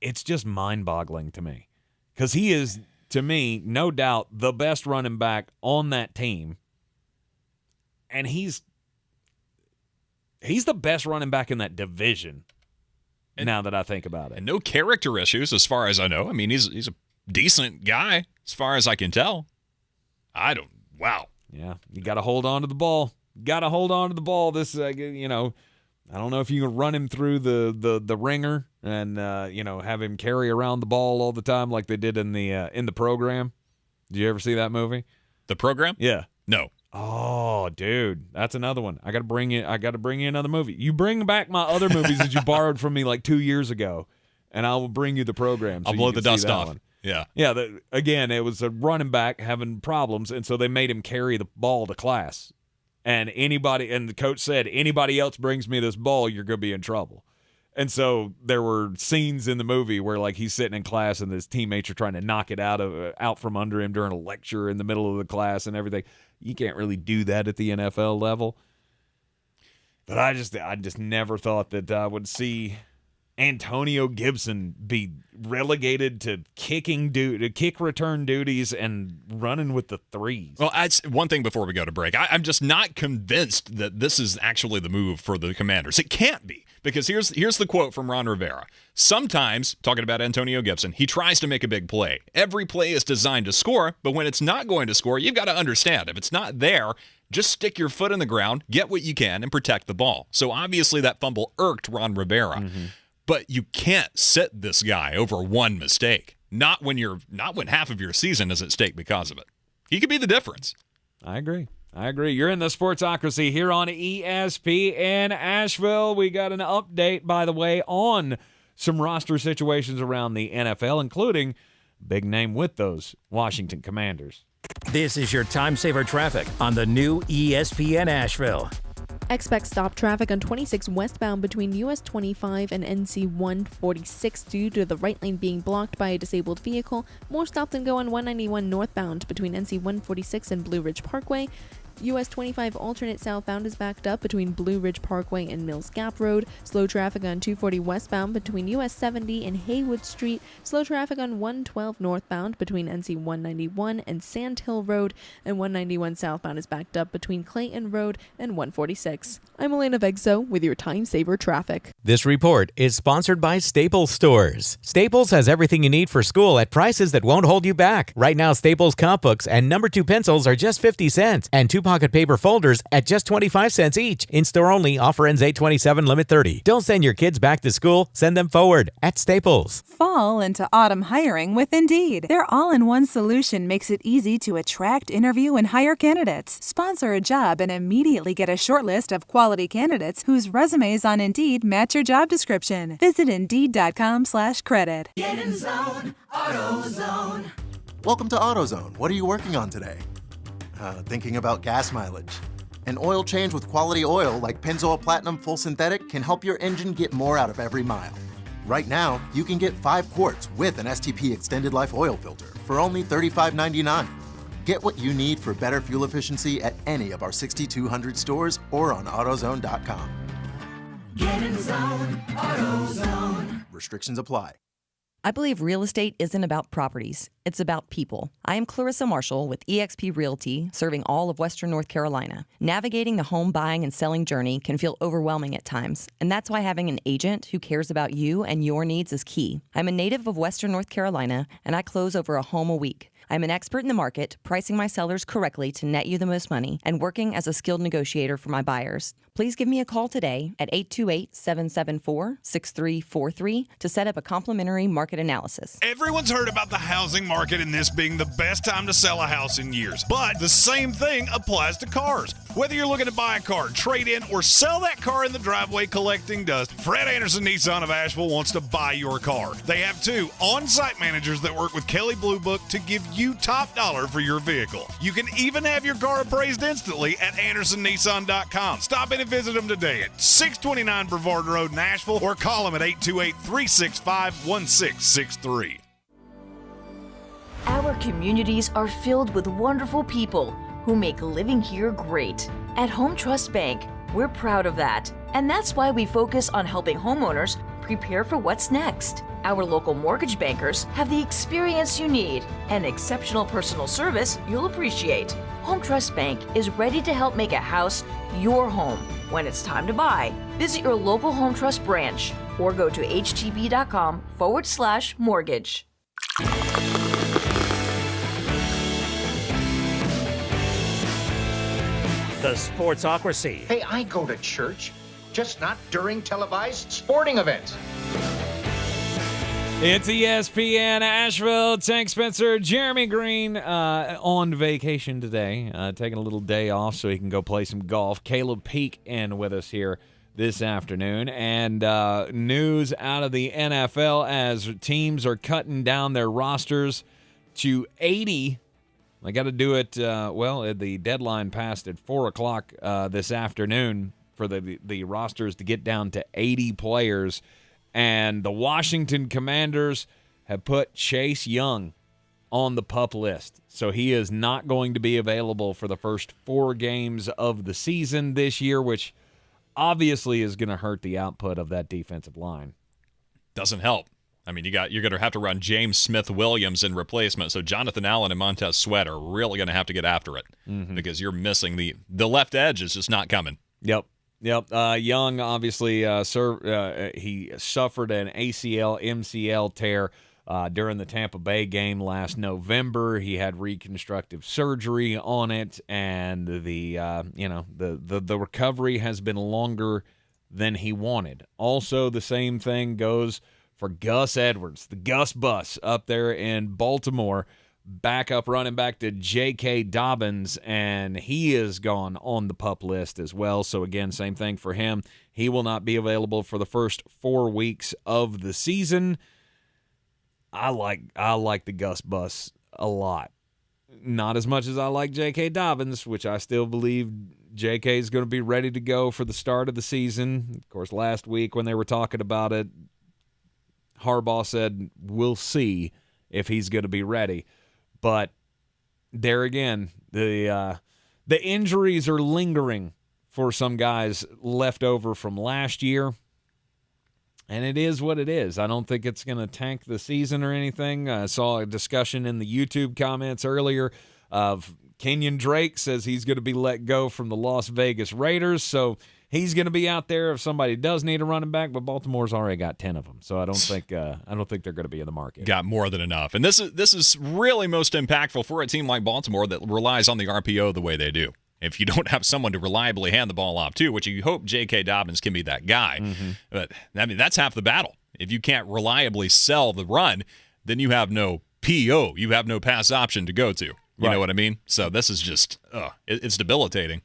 it's just mind-boggling to me. Because he is, to me, no doubt the best running back on that team. And he's the best running back in that division, now that I think about it. And no character issues as far as I know. I mean, he's a decent guy as far as I can tell. Wow. Yeah, you got to hold on to the ball. This, I don't know if you can run him through the ringer and have him carry around the ball all the time like they did in the program. Did you ever see that movie? The Program? Yeah. No. Oh, dude, that's another one. I got to bring you another movie. You bring back my other movies that you borrowed from me like 2 years ago, and I will bring you the Program. So I'll blow the dust off. One. Yeah. Yeah. Again, it was a running back having problems, and so they made him carry the ball to class. And the coach said, anybody else brings me this ball, you're going to be in trouble. And so there were scenes in the movie where, like, he's sitting in class and his teammates are trying to knock it out from under him during a lecture in the middle of the class and everything. You can't really do that at the NFL level. But I just never thought that I would see Antonio Gibson be relegated to kick return duties and running with the threes. Well, that's one thing before we go to break. I'm just not convinced that this is actually the move for the Commanders. It can't be, because here's the quote from Ron Rivera. Sometimes, talking about Antonio Gibson, he tries to make a big play. Every play is designed to score, but when it's not going to score, you've got to understand, if it's not there, just stick your foot in the ground, get what you can, and protect the ball. So obviously that fumble irked Ron Rivera. Mm-hmm. But you can't sit this guy over one mistake. Not when half of your season is at stake because of it. He could be the difference. I agree. You're in the Sportsocracy here on ESPN Asheville. We got an update, by the way, on some roster situations around the NFL, including big name with those Washington Commanders. This is your time saver traffic on the new ESPN Asheville. Expect stop traffic on 26 westbound between US 25 and NC 146 due to the right lane being blocked by a disabled vehicle. More stop than go on 191 northbound between NC 146 and Blue Ridge Parkway. US 25 alternate southbound is backed up between Blue Ridge Parkway and Mills Gap Road. Slow traffic on 240 westbound between US 70 and Haywood Street. Slow traffic on 112 northbound between NC 191 and Sand Hill Road. And 191 southbound is backed up between Clayton Road and 146. I'm Elena Vegso with your Time Saver Traffic. This report is sponsored by Staples Stores. Staples has everything you need for school at prices that won't hold you back. Right now, Staples comp books and number 2 pencils are just 50 cents, and 2 pocket paper folders at just 25 cents each. In-store only. Offer ends 8/27, limit 30. Don't send your kids back to school. Send them forward at Staples. Fall into autumn hiring with Indeed. Their all-in-one solution makes it easy to attract, interview, and hire candidates. Sponsor a job and immediately get a short list of quality candidates whose resumes on Indeed match your job description. Visit Indeed.com/credit. Get in zone, AutoZone. Welcome to AutoZone. What are you working on today? Thinking about gas mileage. An oil change with quality oil like Pennzoil Platinum Full Synthetic can help your engine get more out of every mile. Right now, you can get 5 quarts with an STP Extended Life Oil Filter for only $35.99. Get what you need for better fuel efficiency at any of our 6,200 stores or on AutoZone.com. Get in zone, AutoZone. Restrictions apply. I believe real estate isn't about properties. It's about people. I am Clarissa Marshall with eXp Realty, serving all of Western North Carolina. Navigating the home buying and selling journey can feel overwhelming at times, and that's why having an agent who cares about you and your needs is key. I'm a native of Western North Carolina, and I close over a home a week. I'm an expert in the market, pricing my sellers correctly to net you the most money, and working as a skilled negotiator for my buyers. Please give me a call today at 828-774-6343 to set up a complimentary market analysis. Everyone's heard about the housing market and this being the best time to sell a house in years. But the same thing applies to cars. Whether you're looking to buy a car, trade in, or sell that car in the driveway collecting dust, Fred Anderson Nissan of Asheville wants to buy your car. They have 2 on-site managers that work with Kelly Blue Book to give you top dollar for your vehicle. You can even have your car appraised instantly at AndersonNissan.com. Stop in and visit them today at 629 Brevard Road, Nashville, or call them at 828-365-1663. Our communities are filled with wonderful people who make living here great. At Home Trust Bank, we're proud of that. And that's why we focus on helping homeowners prepare for what's next. Our local mortgage bankers have the experience you need and exceptional personal service you'll appreciate. Home Trust Bank is ready to help make a house your home. When it's time to buy, visit your local Home Trust branch or go to htb.com/mortgage. The Sportsocracy. Hey, I go to church, just not during televised sporting events. It's ESPN Asheville. Tank Spencer, Jeremy Greene on vacation today, taking a little day off so he can go play some golf. Caleb Peak in with us here this afternoon. And news out of the NFL as teams are cutting down their rosters to 80. I got to do it, the deadline passed at 4 o'clock this afternoon for the rosters to get down to 80 players. And the Washington Commanders have put Chase Young on the PUP list. So he is not going to be available for the first 4 games of the season this year, which obviously is going to hurt the output of that defensive line. Doesn't help. I mean, you're going to have to run James Smith-Williams in replacement, so Jonathan Allen and Montez Sweat are really going to have to get after it because you're missing the left edge is just not coming. Yep. Young obviously he suffered an ACL, MCL tear during the Tampa Bay game last November. He had reconstructive surgery on it, and the recovery has been longer than he wanted. Also, the same thing goes for Gus Edwards, the Gus Bus up there in Baltimore, backup running back to J.K. Dobbins, and he is gone on the PUP list as well. So, again, same thing for him. He will not be available for the first 4 weeks of the season. I like the Gus Bus a lot. Not as much as I like J.K. Dobbins, which I still believe J.K. is going to be ready to go for the start of the season. Of course, last week when they were talking about it, Harbaugh said, we'll see if he's going to be ready. But there again, the injuries are lingering for some guys left over from last year. And it is what it is. I don't think it's going to tank the season or anything. I saw a discussion in the YouTube comments earlier of Kenyon Drake says he's going to be let go from the Las Vegas Raiders. So he's going to be out there if somebody does need a running back, but Baltimore's already got 10 of them. So I don't think they're going to be in the market. Got more than enough. And this is really most impactful for a team like Baltimore that relies on the RPO the way they do. If you don't have someone to reliably hand the ball off to, which you hope J.K. Dobbins can be that guy. But, I mean, that's half the battle. If you can't reliably sell the run, then you have no PO. You have no pass option to go to. You know what I mean? So this is just, it's debilitating.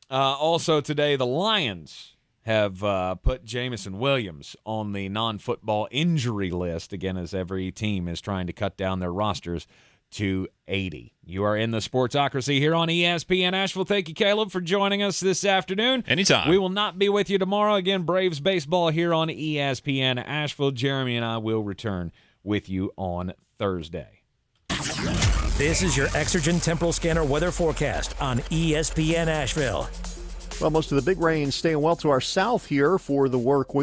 Also today, the Lions have put Jamison Williams on the non-football injury list, again, as every team is trying to cut down their rosters to 80. You are in the Sportsocracy here on ESPN Asheville. Thank you, Caleb, for joining us this afternoon. Anytime. We will not be with you tomorrow. Again, Braves baseball here on ESPN Asheville. Jeremy and I will return with you on Thursday. This is your Exergent Temporal Scanner weather forecast on ESPN Asheville. Well, most of the big rain staying well to our south here for the work week.